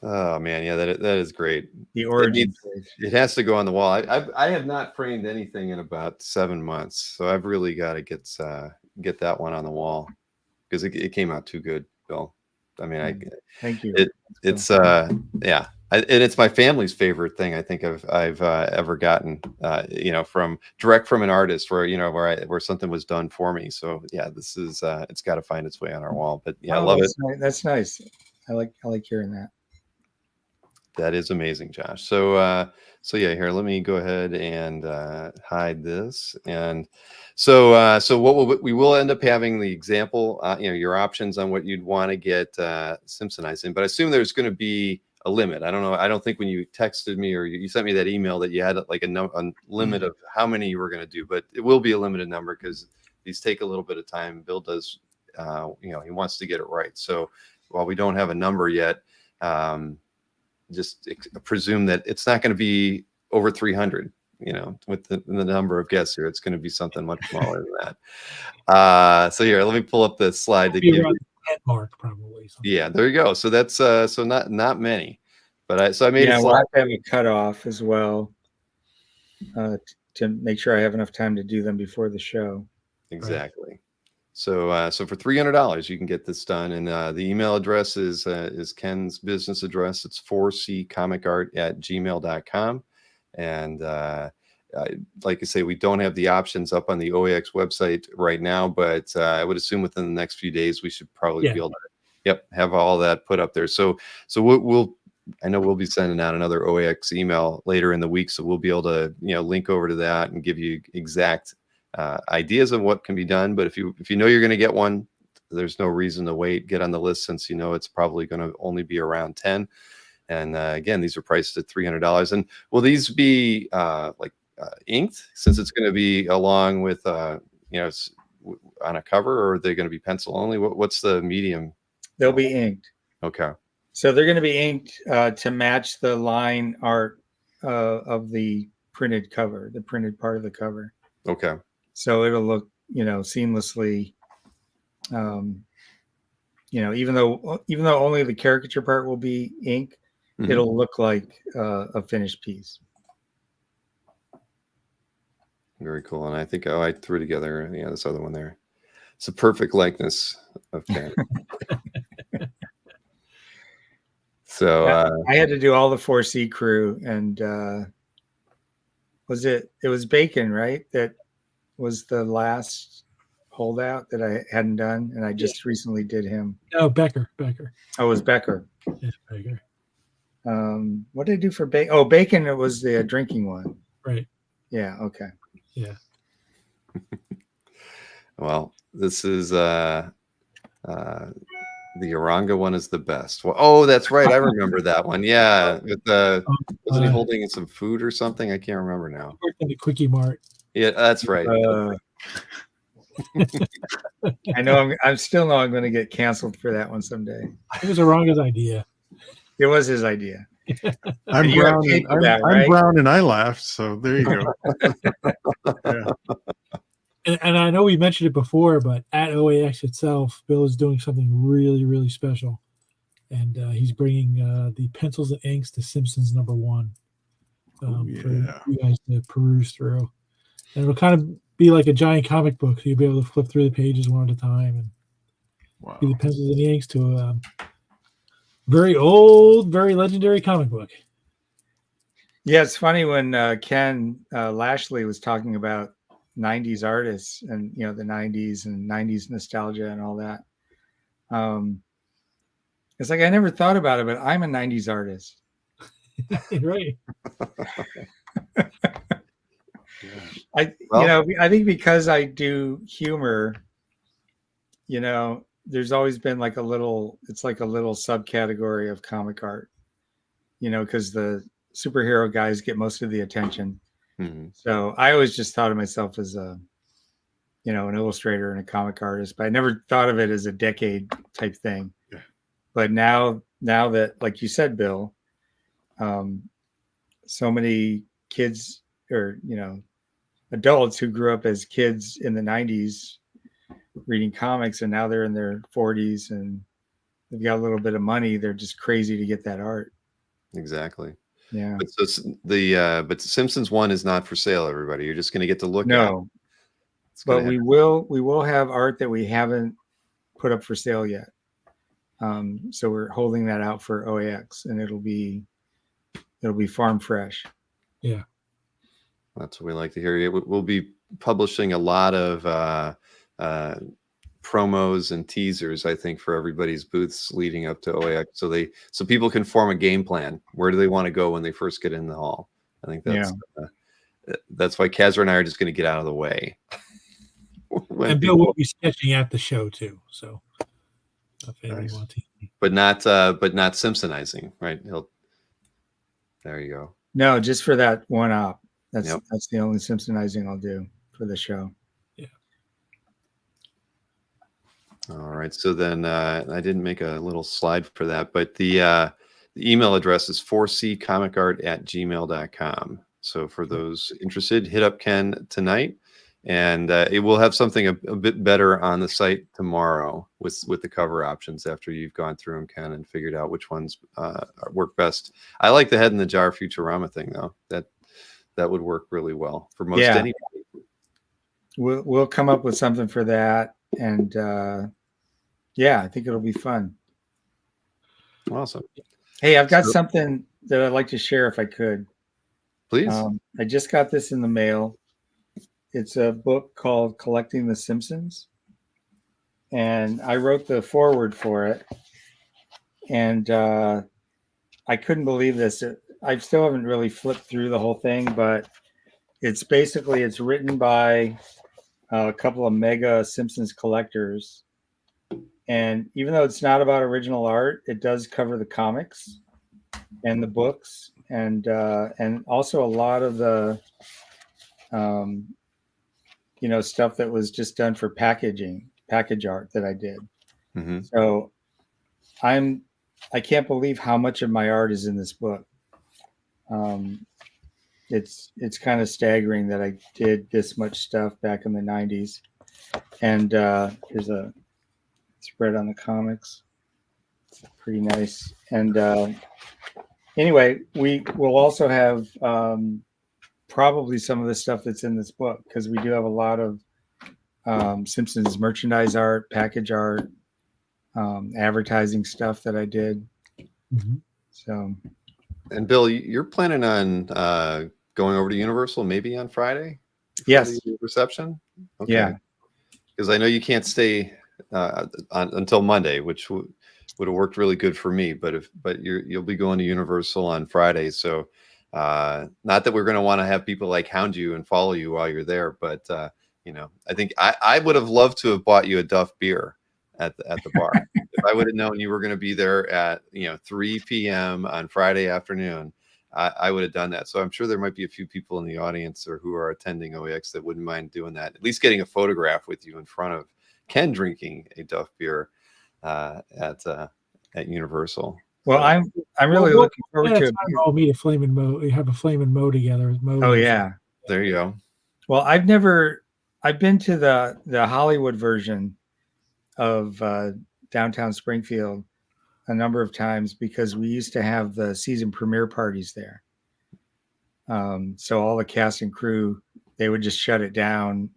Oh man, yeah, that is great. The origin page. It has to go on the wall. I have not framed anything in about 7 months, so I've really got to get that one on the wall because it came out too good, Bill. I mean, Thank you. It's yeah, and it's my family's favorite thing I think I've ever gotten. From direct from an artist where something was done for me. So yeah, this is it's got to find its way on our wall. But yeah, I love it. That's nice. I like hearing that. That is amazing, Josh. So yeah, here, let me go ahead and hide this. And so what we will end up having the example, your options on what you'd want to get Simpsonized in. But I assume there's going to be a limit. I don't know. I don't think when you texted me or you sent me that email that you had like a limit of how many you were going to do. But it will be a limited number because these take a little bit of time. Bill does, he wants to get it right. So while we don't have a number yet, just presume that it's not going to be over 300, with the number of guests here. It's going to be something much smaller than that. So here, let me pull up the slide to give you. Mark probably. Yeah, there you go. So that's so not many, but I made a slide. We'll have to have a cutoff as well to make sure I have enough time to do them before the show. Exactly. Right. So for $300, you can get this done, and the email address is Ken's business address. It's 4ccomic.art@gmail.com, and like I say, we don't have the options up on the OAX website right now, but I would assume within the next few days we should probably be able to, have all that put up there. So I know we'll be sending out another OAX email later in the week, so we'll be able to link over to that and give you exact ideas of what can be done. But if you know you're going to get one, there's no reason to wait. Get on the list since it's probably going to only be around 10. And again, these are priced at $300. And will these be inked, since it's going to be along with on a cover, or are they going to be pencil only? What's the medium? They'll be inked. Okay. So they're going to be inked to match the line art of the printed cover, the printed part of the cover. Okay. So it'll look, seamlessly, even though only the caricature part will be ink, it'll look like a finished piece. Very cool. And I think I threw together this other one there. It's a perfect likeness of Ken. So I had to do all the 4C crew, and it was Bacon, right? That was the last holdout that I hadn't done, and I just recently did him. Oh, Becker. Oh, it was Becker. Yeah, Becker. What did I do for Bacon? Oh, Bacon, it was the drinking one. Right. Yeah, okay. Yeah. Well, this is the Oranga one is the best. Well, oh, that's right. I remember that one. Yeah. With wasn't he holding some food or something? I can't remember now. In the Quickie Mart. Yeah, that's right. I know I'm still know I'm going to get canceled for that one someday. It was Oranga's idea. It was his idea. I'm brown. I'm brown, and I laughed. So there you go. Yeah. And I know we mentioned it before, but at OAX itself, Bill is doing something really, really special, and he's bringing the pencils and inks to Simpsons #1 for you guys to peruse through, and it'll kind of be like a giant comic book. So you'll be able to flip through the pages one at a time and see the pencils and the inks to a very old, very legendary comic book. Yeah, it's funny when Ken Lashley was talking about 90s artists and the 90s and 90s nostalgia and all that. It's like I never thought about it, but I'm a 90s artist. Right. I think because I do humor, there's always been like a little subcategory of comic art, because the superhero guys get most of the attention. Mm-hmm. So I always just thought of myself as an illustrator and a comic artist, but I never thought of it as a decade type thing. Yeah. But now that, like you said, Bill, so many kids or, adults who grew up as kids in the 90s reading comics, and now they're in their 40s and they've got a little bit of money. They're just crazy to get that art. Exactly. Yeah. But Simpsons 1 is not for sale, everybody. You're just going to get to look at it. But we will have art that we haven't put up for sale yet. So we're holding that out for OAX, and it'll be farm fresh. Yeah. That's what we like to hear. We'll be publishing a lot of promos and teasers, I think, for everybody's booths leading up to OAX, so people can form a game plan. Where do they want to go when they first get in the hall? I think that's why Kazra and I are just going to get out of the way. And Bill will be sketching at the show too, so if anyone wants to. But not Simpsonizing, right? There you go. No, just for that one op. That's the only Simpsonizing I'll do for the show. Yeah. All right. So then I didn't make a little slide for that, but the email address is 4ccomicart@gmail.com. So for those interested, hit up Ken tonight, and it will have something a bit better on the site tomorrow with the cover options after you've gone through them, Ken, and figured out which ones work best. I like the head in the jar Futurama thing, though. That would work really well for most anybody. We'll come up with something for that, and I think it'll be fun. Awesome. Hey, I've got something that I'd like to share if I could. Please. I just got this in the mail. It's a book called Collecting the Simpsons, and I wrote the foreword for it, and I couldn't believe this. I still haven't really flipped through the whole thing, but it's written by a couple of mega Simpsons collectors. And even though it's not about original art, it does cover the comics and the books, and also a lot of the stuff that was just done for package art that I did. Mm-hmm. So I can't believe how much of my art is in this book. It's kind of staggering that I did this much stuff back in the 90s. And here's a spread on the comics. It's pretty nice. And anyway, we will also have probably some of the stuff that's in this book, because we do have a lot of Simpsons merchandise art, package art, advertising stuff that I did. Mhm. So, And Bill, you're planning on going over to Universal maybe on Friday? For yes. the reception? Okay. Yeah. Because I know you can't stay until Monday, which would have worked really good for me. But you'll be going to Universal on Friday, so not that we're going to want to have people like hound you and follow you while you're there, but you know, I think I would have loved to have bought you a Duff beer at the bar. If I would have known you were going to be there at 3 p.m. on Friday afternoon, I would have done that. So I'm sure there might be a few people in the audience or who are attending OEX that wouldn't mind doing that. At least getting a photograph with you in front of Ken drinking a Duff beer at Universal. Well, So, I'm really looking forward to it. Oh, meet a Flame and Mo. We have a Flame and Mo together. Oh yeah. there you go. Well, I've been to the Hollywood version of downtown Springfield a number of times, because we used to have the season premiere parties there. So all the cast and crew, they would just shut it down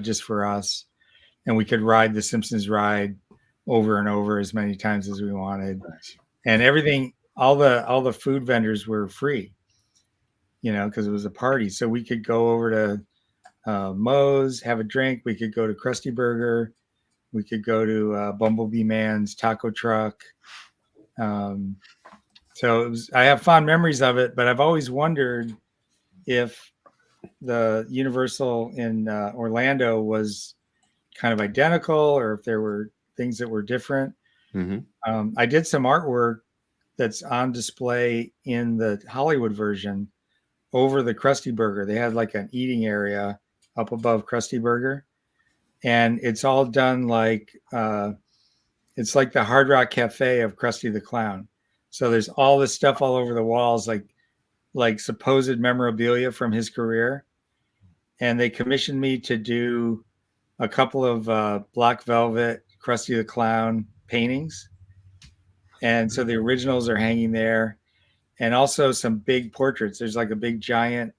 just for us, and we could ride the Simpsons ride over and over as many times as we wanted. And everything, all the food vendors were free, because it was a party. So we could go over to Moe's, have a drink. We could go to Krusty Burger. We could go to Bumblebee Man's taco truck. So I have fond memories of it, but I've always wondered if the Universal in Orlando was kind of identical, or if there were things that were different. Mm-hmm. I did some artwork that's on display in the Hollywood version over the Krusty Burger. They had like an eating area up above Krusty Burger, and it's all done like it's like the Hard Rock Cafe of Krusty the Clown. So there's all this stuff all over the walls, like supposed memorabilia from his career. And they commissioned me to do a couple of Black Velvet Krusty the Clown paintings. And so the originals are hanging there, and also some big portraits. There's like a big giant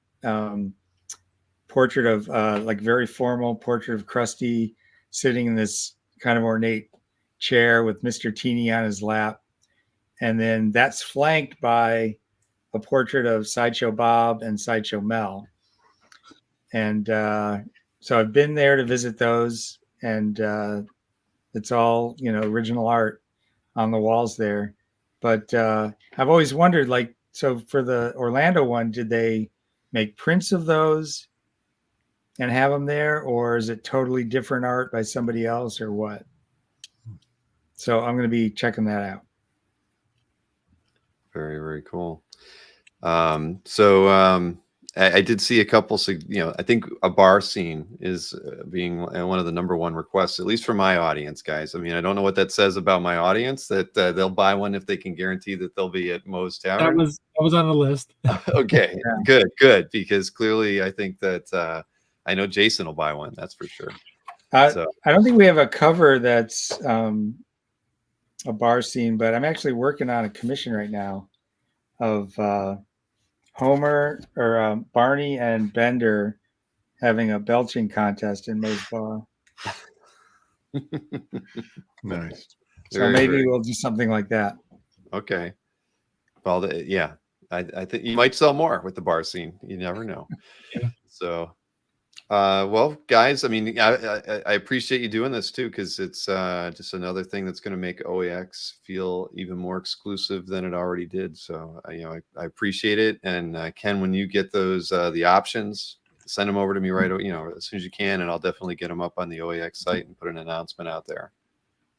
portrait of like very formal portrait of Krusty sitting in this kind of ornate chair with Mr. Teeny on his lap. And then that's flanked by a portrait of Sideshow Bob and Sideshow Mel. And so I've been there to visit those, and it's all, original art on the walls there. But I've always wondered, like, so for the Orlando one, did they make prints of those and have them there, or is it totally different art by somebody else, or what? So I'm going to be checking that out. Very, very cool. I did see a couple, I think a bar scene is being one of the number one requests, at least for my audience, guys. I mean, I don't know what that says about my audience, that they'll buy one if they can guarantee that they'll be at Moe's Tavern. That was on the list. Okay, yeah. Good. Because clearly I think that I know Jason will buy one. That's for sure. So I don't think we have a cover that's a bar scene, but I'm actually working on a commission right now of Homer or Barney and Bender having a belching contest in Moe's Bar. Nice. So maybe we'll do something like that. Okay. Well, I think you might sell more with the bar scene. You never know. Yeah. So, well, guys, I mean, I appreciate you doing this too, because it's just another thing that's going to make OEX feel even more exclusive than it already did. So, I appreciate it. And Ken, when you get those the options, send them over to me right, as soon as you can, and I'll definitely get them up on the OEX site and put an announcement out there.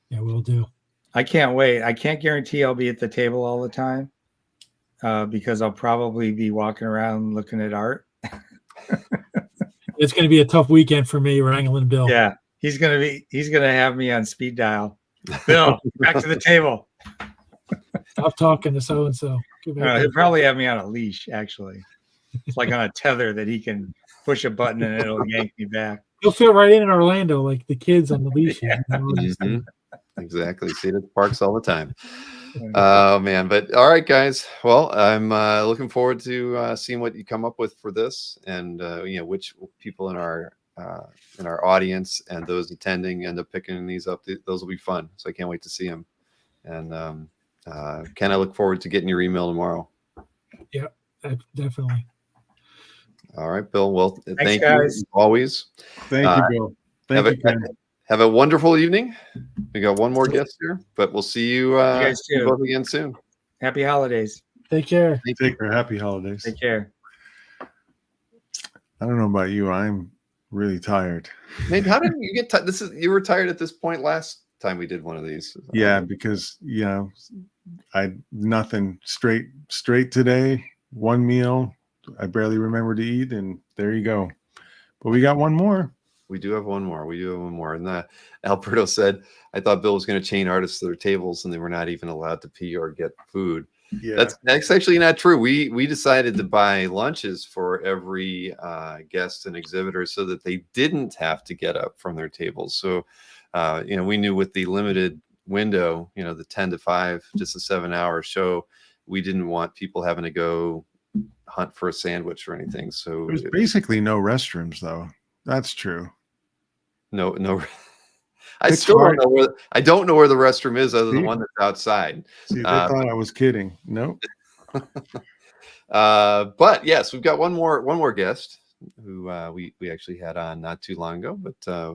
Yeah, we'll do. I can't wait. I can't guarantee I'll be at the table all the time because I'll probably be walking around looking at art. It's going to be a tough weekend for me, wrangling Bill. Yeah, he's gonna have me on speed dial. Bill, back to the table. Stop talking to so and so. He'll probably have me on a leash. Actually, it's like on a tether that he can push a button and it'll yank me back. He'll fit right in Orlando, like the kids on the leash. Yeah. Mm-hmm. Exactly. See it at the parks all the time. Oh man, but all right, guys. Well, I'm looking forward to seeing what you come up with for this, and which people in our audience and those attending end up picking these up. Those will be fun. So I can't wait to see them. And Ken, I look forward to getting your email tomorrow. Yeah, definitely. All right, Bill. Well, thank guys. you as always. Thank you, Bill. Thank you, Ken. Have a wonderful evening. We got one more guest here, but we'll see you, guys too. both again soon. Happy holidays. Take care. Take care. Happy holidays. Take care. I don't know about you. I'm really tired. Nate, how did you get tired? You were tired at this point last time we did one of these. Yeah, because I nothing straight today. One meal. I barely remember to eat, and there you go. But we got one more. We do have one more. And Alberto said, I thought Bill was going to chain artists to their tables and they were not even allowed to pee or get food. Yeah. That's actually not true. We decided to buy lunches for every guest and exhibitor so that they didn't have to get up from their tables. So, we knew with the limited window, the 10 to 5, just a 7-hour show, we didn't want people having to go hunt for a sandwich or anything. So There's basically no restrooms, though. That's true. No. I still don't know where. I don't know where the restroom is, other than the one that's outside. See, they thought I was kidding. Nope. But yes, we've got one more guest who we actually had on not too long ago. But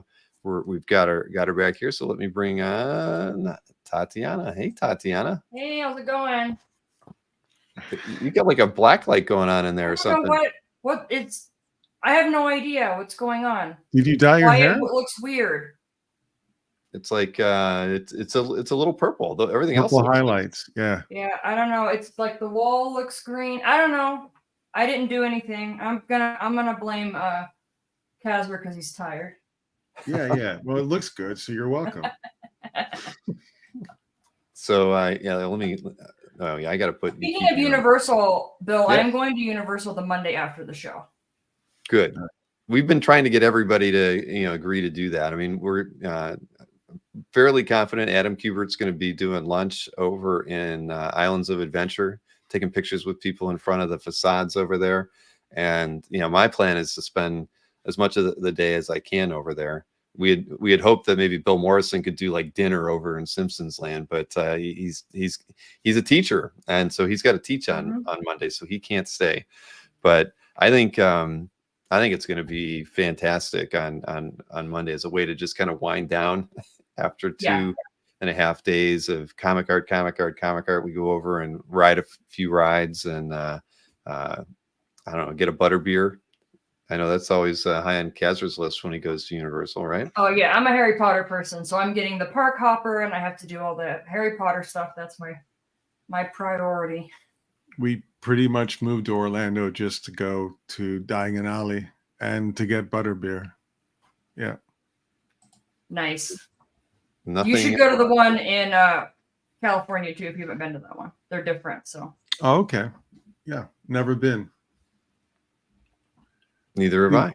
we've got her back here. So let me bring on Tatiana. Hey, Tatiana. Hey, how's it going? You got like a black light going on in there or something. What it's. I have no idea what's going on. Did you dye your hair? It looks weird. It's like it's a little purple. Though everything Purple else highlights. Yeah. Yeah, I don't know. It's like the wall looks green. I don't know. I didn't do anything. I'm gonna blame Casper because he's tired. Yeah. Well, it looks good, so you're welcome. So let me. Oh yeah, I got to put. Speaking of Universal, Bill, Yeah. I'm going to Universal the Monday after the show. Good. We've been trying to get everybody to agree to do that. I mean, we're fairly confident Adam Kubert's going to be doing lunch over in Islands of Adventure, taking pictures with people in front of the facades over there. And my plan is to spend as much of the day as I can over there. We had hoped that maybe Bill Morrison could do like dinner over in Simpsons Land, but he's a teacher, and so he's got to teach on Monday, so he can't stay. But I think it's going to be fantastic on Monday as a way to just kind of wind down after 2.5 days of comic art. We go over and ride a few rides and I don't know, get a butterbeer. I know that's always high on Kazer's list when he goes to Universal, right? Oh yeah, I'm a Harry Potter person, so I'm getting the park hopper, and I have to do all the Harry Potter stuff. That's my priority. We pretty much moved to Orlando just to go to Diagon Alley and to get butterbeer. Yeah. Nice. Nothing. You should go to the one in California too if you haven't been to that one. They're different. So. Oh, okay. Yeah. Never been. Neither have I.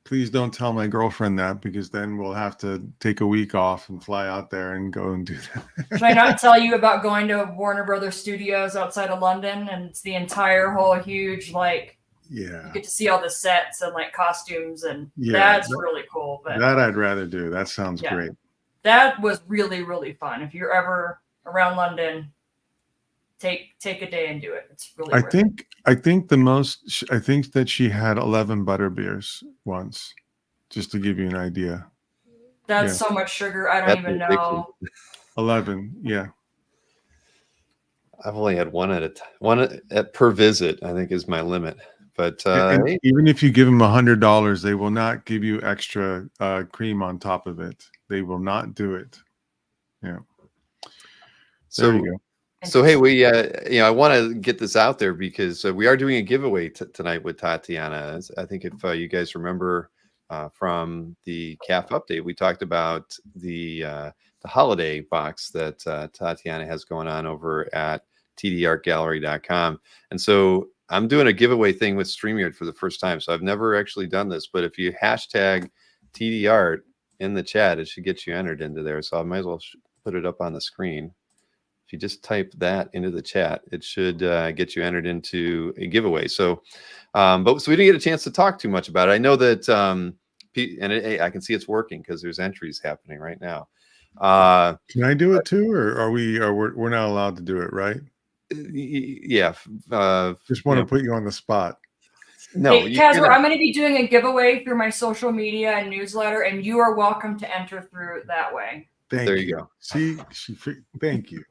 Please don't tell my girlfriend that, because then we'll have to take a week off and fly out there and go and do that. Should I not tell you about going to Warner Brothers Studios outside of London, and it's the entire whole huge yeah, you get to see all the sets and costumes, and that's really cool. But that I'd rather do. That sounds great. That was really, really fun. If you're ever around London, take a day and do it. It's really worth it. I think that she had 11 butterbeers once, just to give you an idea. That's so much sugar. I don't even know. 11, yeah. I've only had one at a time. One per visit, I think, is my limit. But even if you give them $100, they will not give you extra cream on top of it. They will not do it. Yeah. There you go. So hey, we I want to get this out there because we are doing a giveaway tonight with Tatiana. I think if you guys remember from the CAF update, we talked about the holiday box that Tatiana has going on over at tdartgallery.com. And so I'm doing a giveaway thing with StreamYard for the first time. So I've never actually done this, but if you hashtag TDArt in the chat, it should get you entered into there. So I might as well put it up on the screen. if you just type that into the chat, it should get you entered into a giveaway. So, so we didn't get a chance to talk too much about it. I know that, I can see it's working because there's entries happening right now. Can I do it too, or we're not allowed to do it, right? Yeah. Just want to put you on the spot. No, hey, Casper, I'm going to be doing a giveaway through my social media and newsletter, and you are welcome to enter through that way. There you go. See, thank you.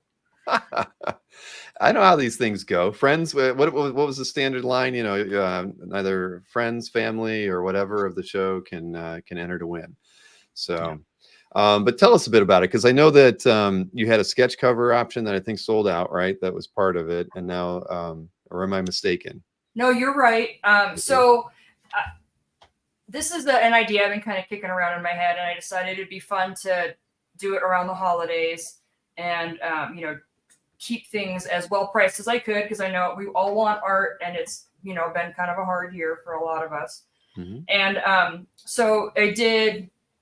I know how these things go. Friends, what was the standard line? You know, either friends, family, or whatever of the show can enter to win. So, but tell us a bit about it, because I know that you had a sketch cover option that I think sold out, right? That was part of it, and now, or am I mistaken? No, you're right. This is an idea I've been kind of kicking around in my head, and I decided it'd be fun to do it around the holidays and, you know, keep things as well priced as I could, because I know we all want art, and it's, you know, been kind of a hard year for a lot of us. Mm-hmm. And so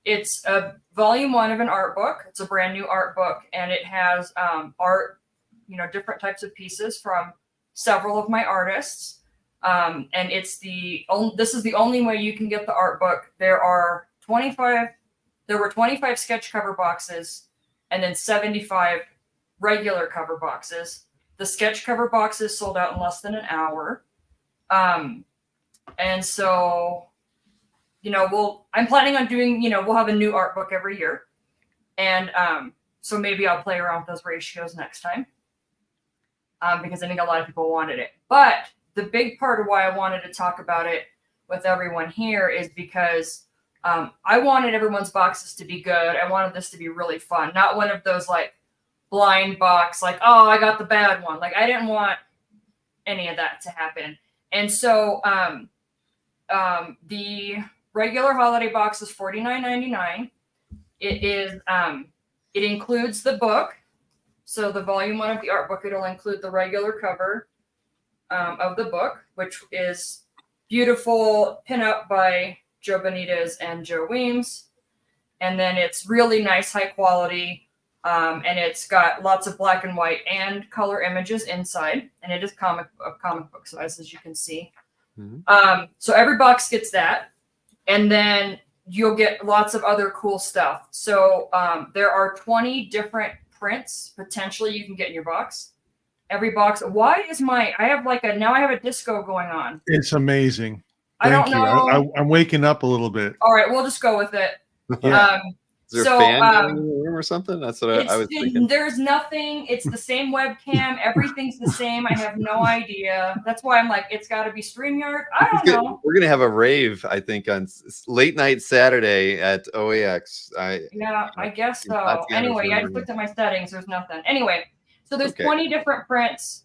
it's a volume 1 of an art book. It's a brand new art book, and it has art, you know, different types of pieces from several of my artists. And this is the only way you can get the art book. There were 25 sketch cover boxes, and then 75 regular cover boxes. The sketch cover boxes sold out in less than an hour. And so, you know, I'm planning on doing, you know, we'll have a new art book every year. And so maybe I'll play around with those ratios next time. Because I think a lot of people wanted it. But the big part of why I wanted to talk about it with everyone here is because I wanted everyone's boxes to be good. I wanted this to be really fun. Not one of those like blind box, like, oh, I got the bad one. Like, I didn't want any of that to happen. And so the regular holiday box is $49.99. It includes the book. So the volume 1 of the art book, it'll include the regular cover of the book, which is beautiful pinup by Joe Benitez and Joe Weems. And then it's really nice, high quality. And it's got lots of black and white and color images inside. And it is comic book size, as you can see. Mm-hmm. So every box gets that. And then you'll get lots of other cool stuff. So there are 20 different prints potentially you can get in your box. Every box. Why is I have a disco going on. It's amazing. I don't know. I'm waking up a little bit. All right, we'll just go with it. Yeah. Is there a fan going in the room or something? That's what I was thinking. There's nothing. It's the same webcam. Everything's the same. I have no idea. That's why I'm like, it's got to be StreamYard. I don't know. We're going to have a rave, I think, on late night Saturday at OAX. I guess so. Anyway, I just looked at my settings. There's nothing. Anyway, so there's 20 different prints.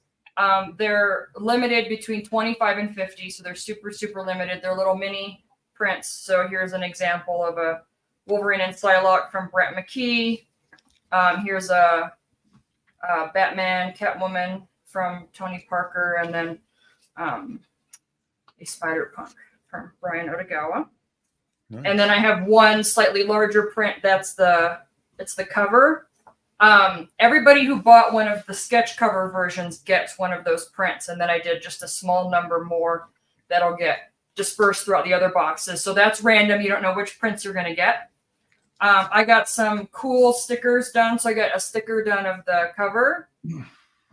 They're limited between 25 and 50. So they're super, super limited. They're little mini prints. So here's an example of a Wolverine and Psylocke from Brett McKee. Here's a Batman, Catwoman from Tony Parker, and then a Spider-Punk from Brian Odegawa. Nice. And then I have one slightly larger print. It's the cover. Everybody who bought one of the sketch cover versions gets one of those prints, and then I did just a small number more that'll get dispersed throughout the other boxes. So that's random. You don't know which prints you're going to get. I got some cool stickers done. So I got a sticker done of the cover.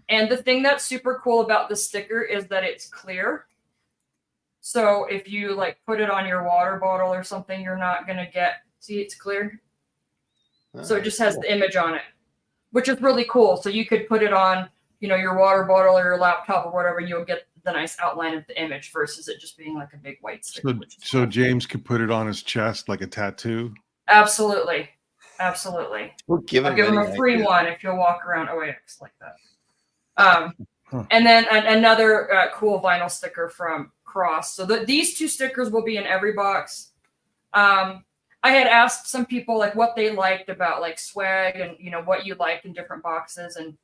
And the thing that's super cool about the sticker is that it's clear. So if you like put it on your water bottle or something, you're not going to see it's clear. So it just has the image on it, which is really cool. So you could put it on, your water bottle or your laptop or whatever, and you'll get the nice outline of the image versus it just being like a big white sticker. So James could put it on his chest like a tattoo. Absolutely. I'll give him a free one if you'll walk around OAX like that. And then another cool vinyl sticker from Cross. So these two stickers will be in every box. I had asked some people like what they liked about like swag and what you liked in different boxes, and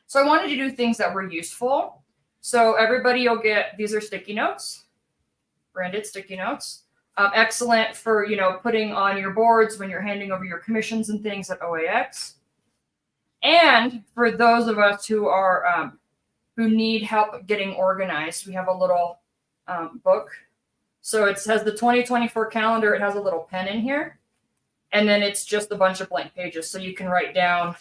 so I wanted to do things that were useful. So everybody will get, these are sticky notes, branded sticky notes. Excellent for, putting on your boards when you're handing over your commissions and things at OAX. And for those of us who are who need help getting organized, we have a little book. So it has the 2024 calendar. It has a little pen in here. And then it's just a bunch of blank pages. So you can write down,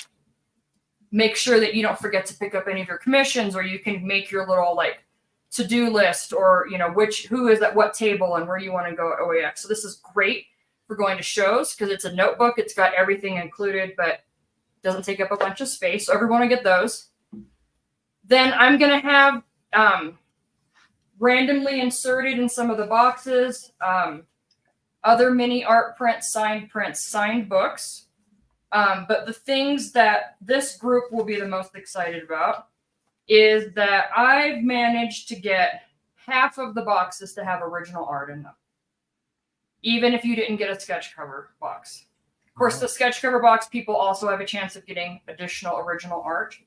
make sure that you don't forget to pick up any of your commissions, or you can make your little like to-do list, or, you know, who is at what table and where you want to go at OAX. So this is great for going to shows because it's a notebook. It's got everything included, but doesn't take up a bunch of space. So everyone will get those. Then I'm going to have randomly inserted in some of the boxes other mini art prints, signed books. But the things that this group will be the most excited about is that I've managed to get half of the boxes to have original art in them, even if you didn't get a sketch cover box. Of course, the sketch cover box, people also have a chance of getting additional original art,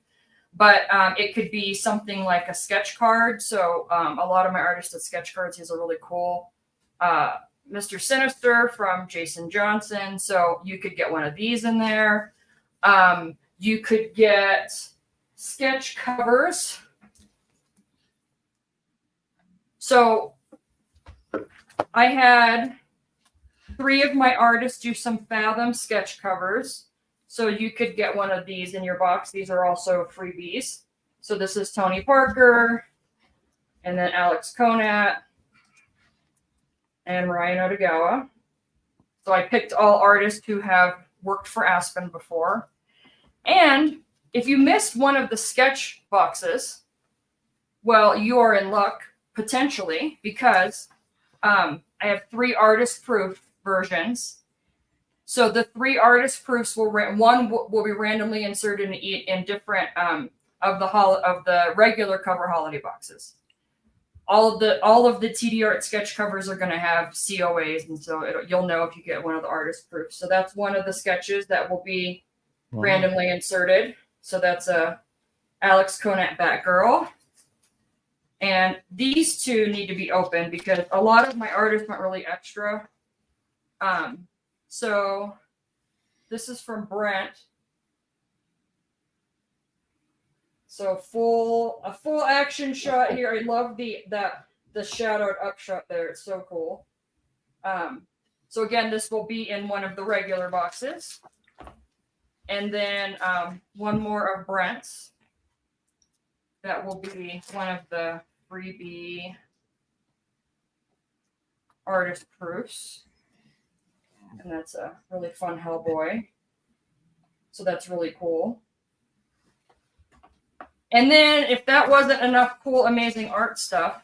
but it could be something like a sketch card. So a lot of my artists at sketch cards, he's a really cool Mr. Sinister from Jason Johnson. So you could get one of these in there. You could get sketch covers. So I had 3 of my artists do some Fathom sketch covers. So you could get one of these in your box. These are also freebies. So this is Tony Parker, and then Alex Conat, and Ryan Otogawa. So I picked all artists who have worked for Aspen before. And if you missed one of the sketch boxes, well, you are in luck, potentially, because I have 3 artist proof versions. So the 3 artist proofs one will be randomly inserted in different of the regular cover holiday boxes. All of the TD Art sketch covers are going to have COAs, and so you'll know if you get one of the artist proofs. So that's one of the sketches that will be randomly inserted. So that's a Alex Conat Batgirl. And these 2 need to be open because a lot of my artists went really extra. So this is from Brent. So a full action shot here. I love the shadowed up shot there. It's so cool. So again, this will be in one of the regular boxes. And then one more of Brent's. That will be one of the freebie artist proofs. And that's a really fun Hellboy. So that's really cool. And then if that wasn't enough cool, amazing art stuff,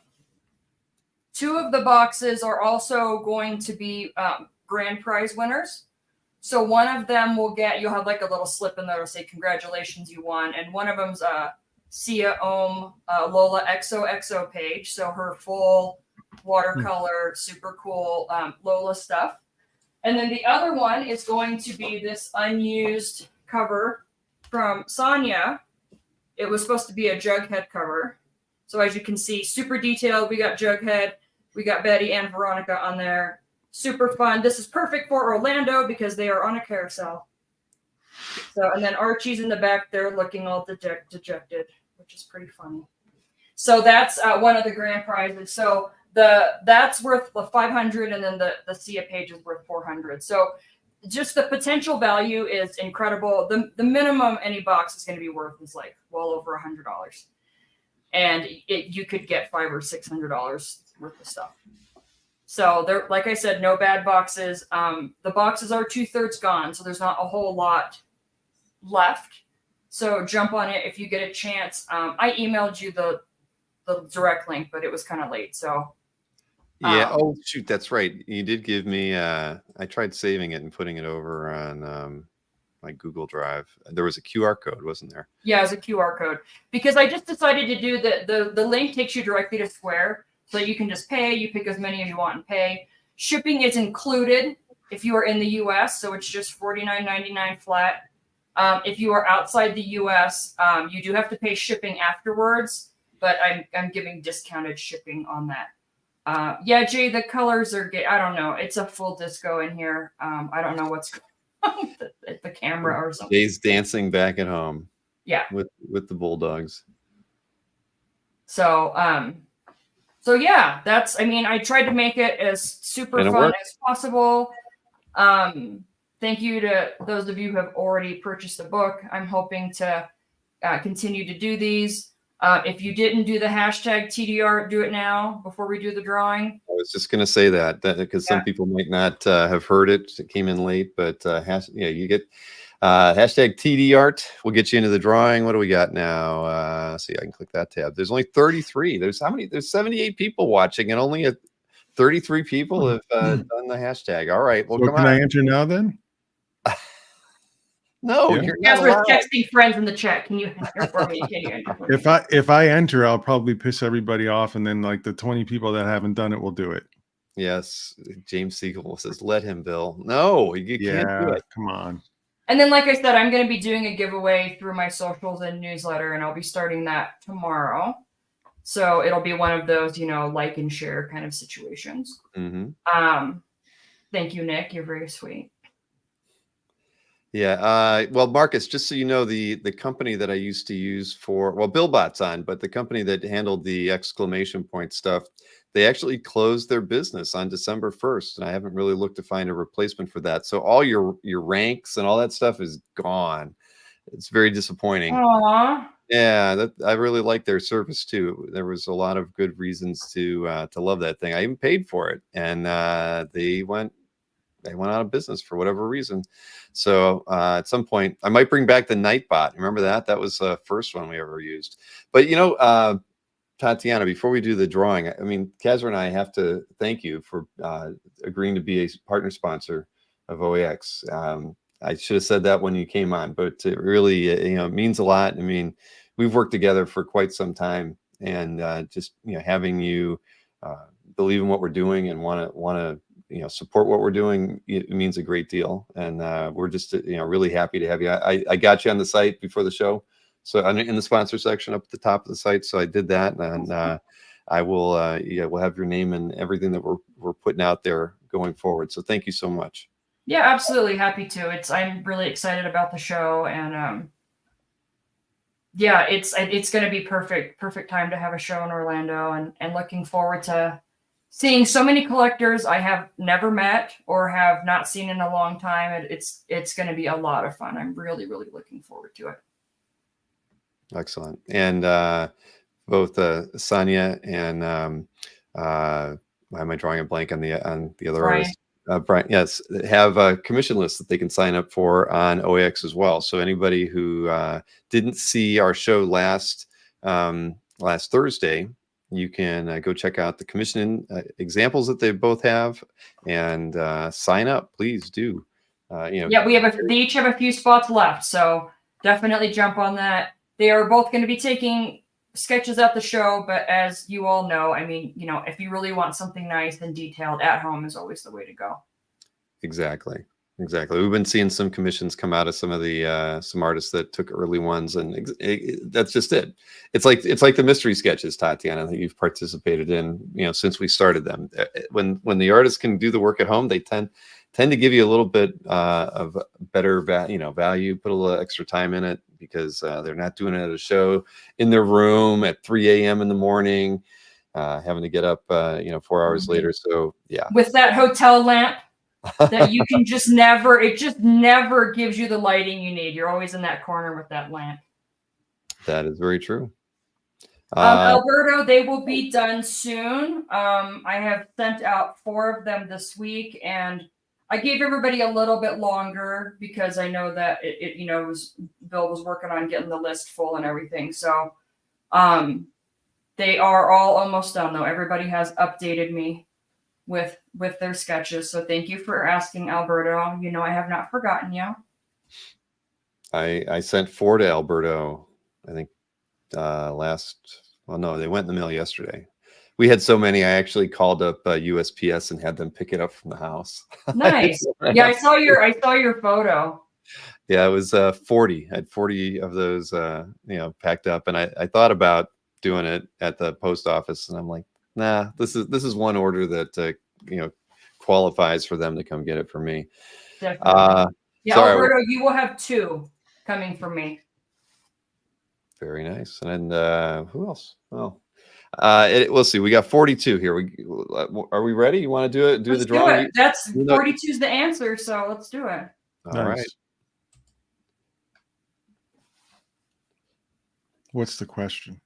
2 of the boxes are also going to be grand prize winners. So one of them you'll have like a little slip in there that'll say, congratulations, you won. And one of them's Sia Ohm Lola XOXO page. So her full watercolor, super cool Lola stuff. And then the other one is going to be this unused cover from Sonia. It was supposed to be a Jughead cover. So as you can see, super detailed. We got Jughead, we got Betty and Veronica on there. Super fun. This is perfect for Orlando because they are on a carousel. So, and then Archie's in the back there looking all dejected, which is pretty funny. So that's one of the grand prizes. So that's worth the 500, and then the Sia page is worth 400. So just the potential value is incredible. The minimum any box is going to be worth is like well over $100, and you could get $500 or $600 worth of stuff. So there, like I said, no bad boxes. The boxes are 2/3 gone, so there's not a whole lot left. So jump on it if you get a chance. I emailed you the direct link, but it was kind of late. So yeah. Oh shoot, that's right. You did give me. I tried saving it and putting it over on my Google Drive. There was a QR code, wasn't there? Yeah, it was a QR code because I just decided to do the link takes you directly to Square, so you can just pay. You pick as many as you want and pay. Shipping is included if you are in the U.S., so it's just $49.99 flat. If you are outside the U.S., you do have to pay shipping afterwards, but I'm giving discounted shipping on that. Yeah, Jay, the colors are gay. I don't know. It's a full disco in here. I don't know what's the camera or something. Jay's dancing back at home. Yeah. With the Bulldogs. So so yeah, that's, I mean, I tried to make it as super fun as possible. Thank you to those of you who have already purchased the book. I'm hoping to continue to do these. If you didn't do the hashtag TDR, do it now before we do the drawing. I was just going to say that because some people might not have heard it. It came in late, but you get hashtag TDArt. We'll get you into the drawing. What do we got now? See, I can click that tab. There's only 33. There's how many? There's 78 people watching, and only 33 people have done the hashtag. All right. Well, so can I enter now then? No, you're not allowed. Texting friends in the chat. Can you enter for me? Can you enter for me? If I enter, I'll probably piss everybody off, and then like the 20 people that haven't done it will do it. Yes, James Siegel says, "Let him, Bill." No, you can't do it. Come on. And then, like I said, I'm going to be doing a giveaway through my socials and newsletter, and I'll be starting that tomorrow. So it'll be one of those, like and share kind of situations. Mm-hmm. Thank you, Nick. You're very sweet. Yeah. Well, Marcus, just so you know, the company that I used to use BillBot's on, but the company that handled the exclamation point stuff, they actually closed their business on December 1st, and I haven't really looked to find a replacement for that. So all your ranks and all that stuff is gone. It's very disappointing. Aww. Yeah, I really like their service too. There was a lot of good reasons to love that thing. I even paid for it, and they went out of business for whatever reason. So at some point, I might bring back the Nightbot. Remember that? That was the first one we ever used. But Tatiana, before we do the drawing, I mean, Kazra and I have to thank you for agreeing to be a partner sponsor of OAX. I should have said that when you came on, but it really, it means a lot. I mean, we've worked together for quite some time, and just having you believe in what we're doing and want to support what we're doing, it means a great deal. And we're just really happy to have you. I got you on the site before the show, so I'm in the sponsor section up at the top of the site. So I did that, and I will we'll have your name and everything that we're putting out there going forward. So thank you so much. Yeah, absolutely happy to. I'm really excited about the show, and it's going to be perfect time to have a show in Orlando, and looking forward to seeing so many collectors I have never met or have not seen in a long time. It's going to be a lot of fun. I'm really, really looking forward to it. Excellent. And both Sonia and why am I drawing a blank on the other Brian. artist? Brian, yes, have a commission list that they can sign up for on OAX as well. So anybody who didn't see our show last Thursday, you can go check out the commission examples that they both have, and sign up. Please do. Yeah, they each have a few spots left, so definitely jump on that. They are both going to be taking sketches at the show, but as you all know, I mean, if you really want something nice and detailed at home, is always the way to go. Exactly. We've been seeing some commissions come out of some of the some artists that took early ones, and that's just it. It's like the mystery sketches, Tatiana, that you've participated in, since we started them. When the artists can do the work at home, they tend to give you a little bit of better value, put a little extra time in it, because they're not doing it at a show in their room at 3 a.m. in the morning, having to get up 4 hours later. So yeah, with that hotel lamp that you can just never gives you the lighting you need. You're always in that corner with that lamp. That is very true. Alberto, they will be done soon. I have sent out 4 of them this week, and I gave everybody a little bit longer because I know that Bill was working on getting the list full and everything. So they are all almost done, though. Everybody has updated me with their sketches. So thank you for asking, Alberto. I have not forgotten you. I sent 4 to Alberto, I think they went in the mail yesterday. We had so many, I actually called up USPS and had them pick it up from the house. Nice. Yeah, I saw your photo. Yeah, it was 40. I had 40 of those packed up, and I thought about doing it at the post office, and I'm like, nah, this is one order that qualifies for them to come get it for me. Definitely. Yeah, Sorry. Alberto, you will have 2 coming from me. Very nice. And who else? Well, we'll see. We got 42 here. Are we ready? You want to do it? Do Let's the drawing? do it. That's 42 is the answer, so let's do it. All right. What's the question?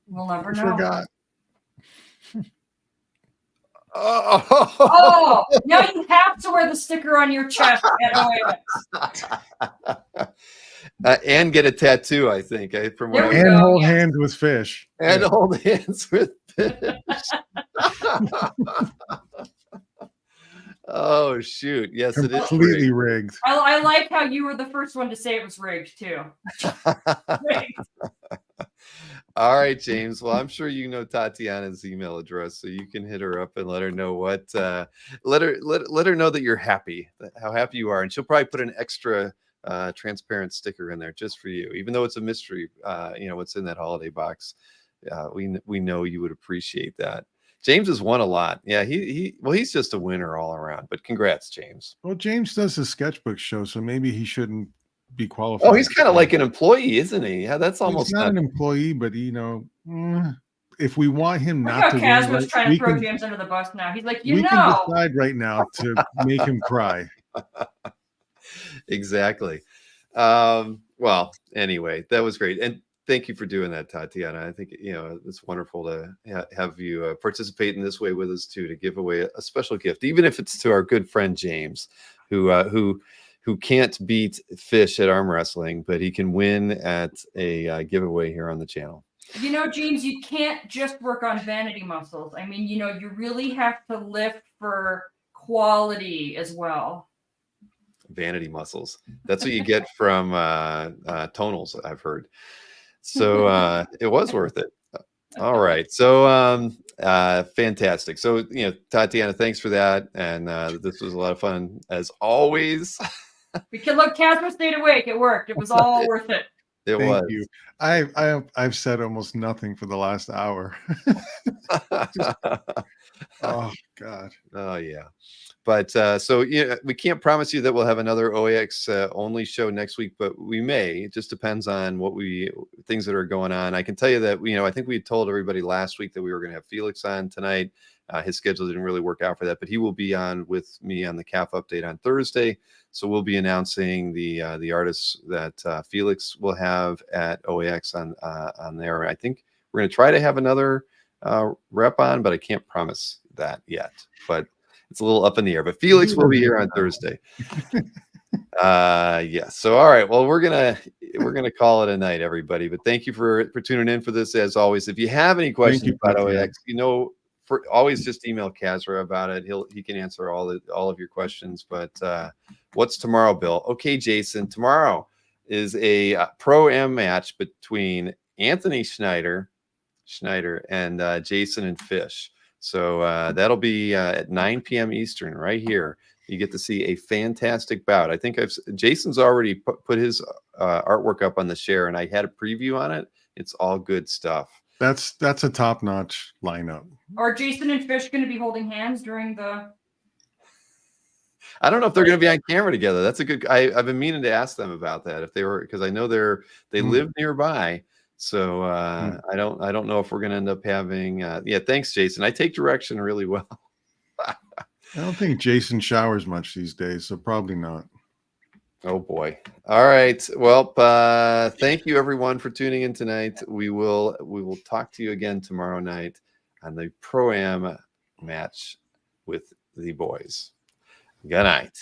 We'll never I know. forgot. Oh, now you have to wear the sticker on your chest at OAX. And get a tattoo, I think. From what And hold hands with fish. And hold hands with fish. Oh shoot! Yes, it is completely rigged. I like how you were the first one to say it was rigged too. Rigged. All right, James. Well, I'm sure you know Tatiana's email address, so you can hit her up and let her know what. Let her know that you're happy, how happy you are, and she'll probably put an extra transparent sticker in there just for you, even though it's a mystery. What's in that holiday box. We know you would appreciate that. James has won a lot. Yeah, he's just a winner all around. But congrats, James. Well, James does the sketchbook show, so maybe he shouldn't be qualified. Oh, he's kind of like an employee, isn't he? Yeah, that's almost he's not an employee, but if we want him not to Kaz win, was trying to throw James under the bus now. He's like, we can decide right now to make him cry. Exactly. Well, anyway, that was great. And thank you for doing that, Tatiana. I think, it's wonderful to have you participate in this way with us too, to give away a special gift, even if it's to our good friend, James, who can't beat fish at arm wrestling, but he can win at a giveaway here on the channel. James, you can't just work on vanity muscles. I mean, you really have to lift for quality as well. Vanity muscles. That's what you get from tonals, I've heard. So it was worth it. All right. So fantastic. So, Tatiana, thanks for that. And this was a lot of fun as always. We can look, Casper stayed awake. It worked. It was all worth it. Thank you. I've said almost nothing for the last hour. Oh God. Oh yeah. But so we can't promise you that we'll have another OAX only show next week, but we may. It just depends on things that are going on. I can tell you that I think we told everybody last week that we were going to have Felix on tonight. His schedule didn't really work out for that, but he will be on with me on the CAF update on Thursday. So we'll be announcing the artists that Felix will have at OAX on there. I think we're going to try to have another rep on, but I can't promise that yet. But it's a little up in the air. But Felix will be here on Thursday. Yeah. So all right. Well, we're gonna call it a night, everybody. But thank you for tuning in for this as always. If you have any questions about OAX, always just email Kazra about it. He can answer all of your questions. But what's tomorrow, Bill? Okay, Jason. Tomorrow is a Pro-Am match between Anthony Schneider and Jason and Fish. So that'll be at 9 p.m. Eastern right here. You get to see a fantastic bout. I think Jason's already put his artwork up on the share, and I had a preview on it. It's all good stuff. That's a top-notch lineup. Are Jason and Fish going to be holding hands during the? I don't know if they're going to be on camera together. That's a good. I've been meaning to ask them about that if they were, because I know they live nearby. So I don't know if we're going to end up having. Yeah, thanks, Jason. I take direction really well. I don't think Jason showers much these days, so probably not. Oh boy. All right. Well, thank you everyone for tuning in tonight. We will talk to you again tomorrow night on the Pro-Am match with the boys. Good night.